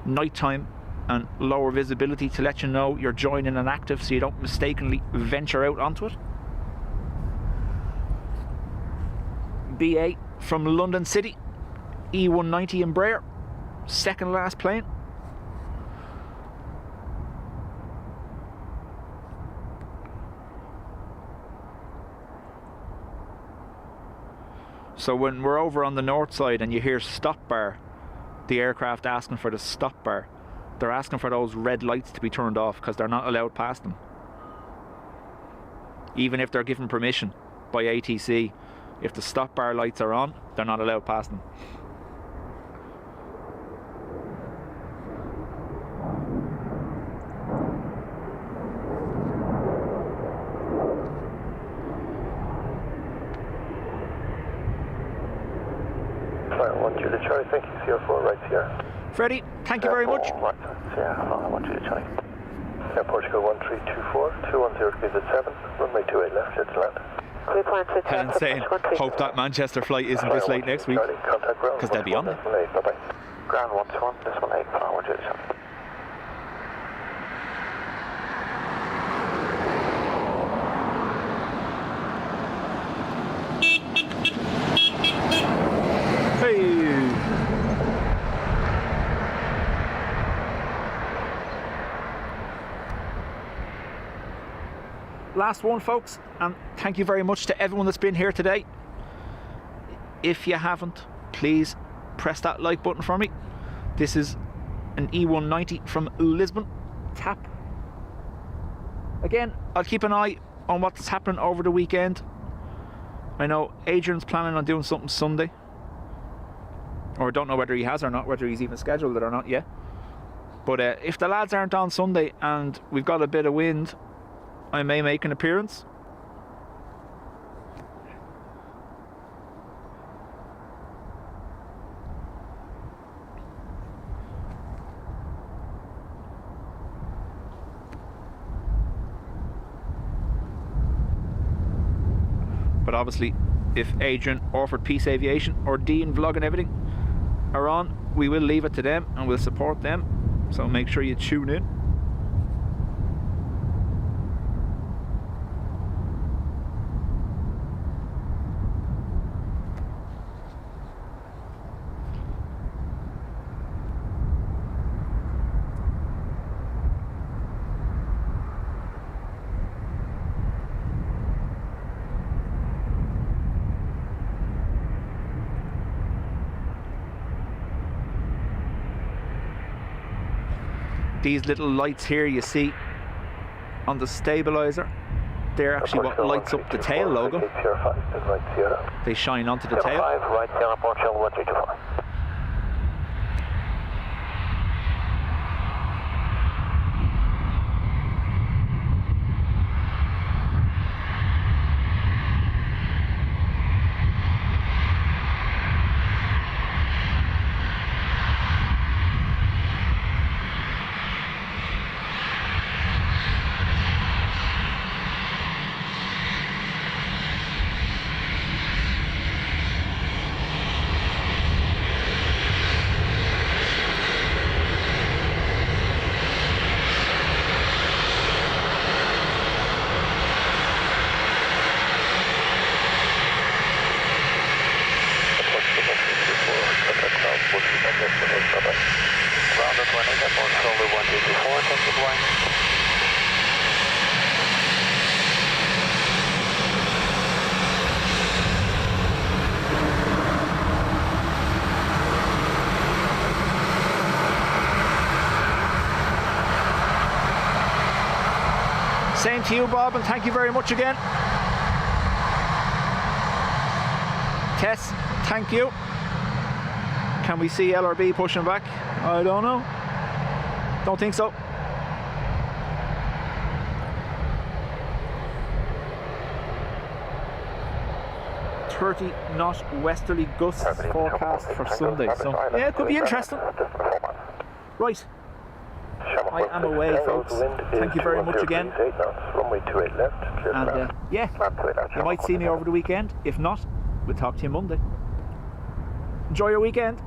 nighttime and lower visibility, to let you know you're joining an active so you don't mistakenly venture out onto it. BA from London City, E190 Embraer, second last plane. So when we're over on the north side and you hear stop bar, the aircraft asking for the stop bar, they're asking for those red lights to be turned off because they're not allowed past them. Even if they're given permission by ATC, if the stop bar lights are on, they're not allowed past them. Flight 1 Julie Charlie, thank you, CR4 right Sierra. Freddie, thank you very much. Right, Sierra 1 Julie Charlie. Air Portugal 1324, 210 degrees at 7, runway 28 left, clear to land. Helen's saying, hope that Manchester flight isn't this late next week, because they'll be on it. Bye-bye. Ground 121, this 18, flight 1 Julie Charlie. Last one, folks, and thank you very much to everyone that's been here today. If you haven't, please press that like button for me. This is an E190 from Lisbon. Tap. Again, I'll keep an eye on what's happening over the weekend. I know Adrian's planning on doing something Sunday, or I don't know whether he has or not, whether he's even scheduled it or not yet. But if the lads aren't on Sunday and we've got a bit of wind, I may make an appearance. But obviously, if Adrian, Orford Peace Aviation, or Dean Vlog and everything are on, we will leave it to them and we'll support them. So make sure you tune in. These little lights here you see on the stabilizer, they're actually what lights up the tail logo. They shine onto the tail. Right, Sierra Port Shell 1324. Same to you, Bob, and thank you very much again. Tess, thank you. Can we see LRB pushing back? I don't know. Don't think so. .30-knot westerly gusts forecast for Sunday. So yeah, it could be interesting. Right. I am away, folks. Thank you very much again. And yeah, you might see me over the weekend. If not, we'll talk to you Monday. Enjoy your weekend.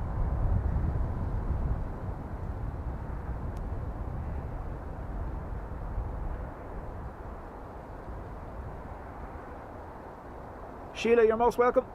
Sheila, you're most welcome.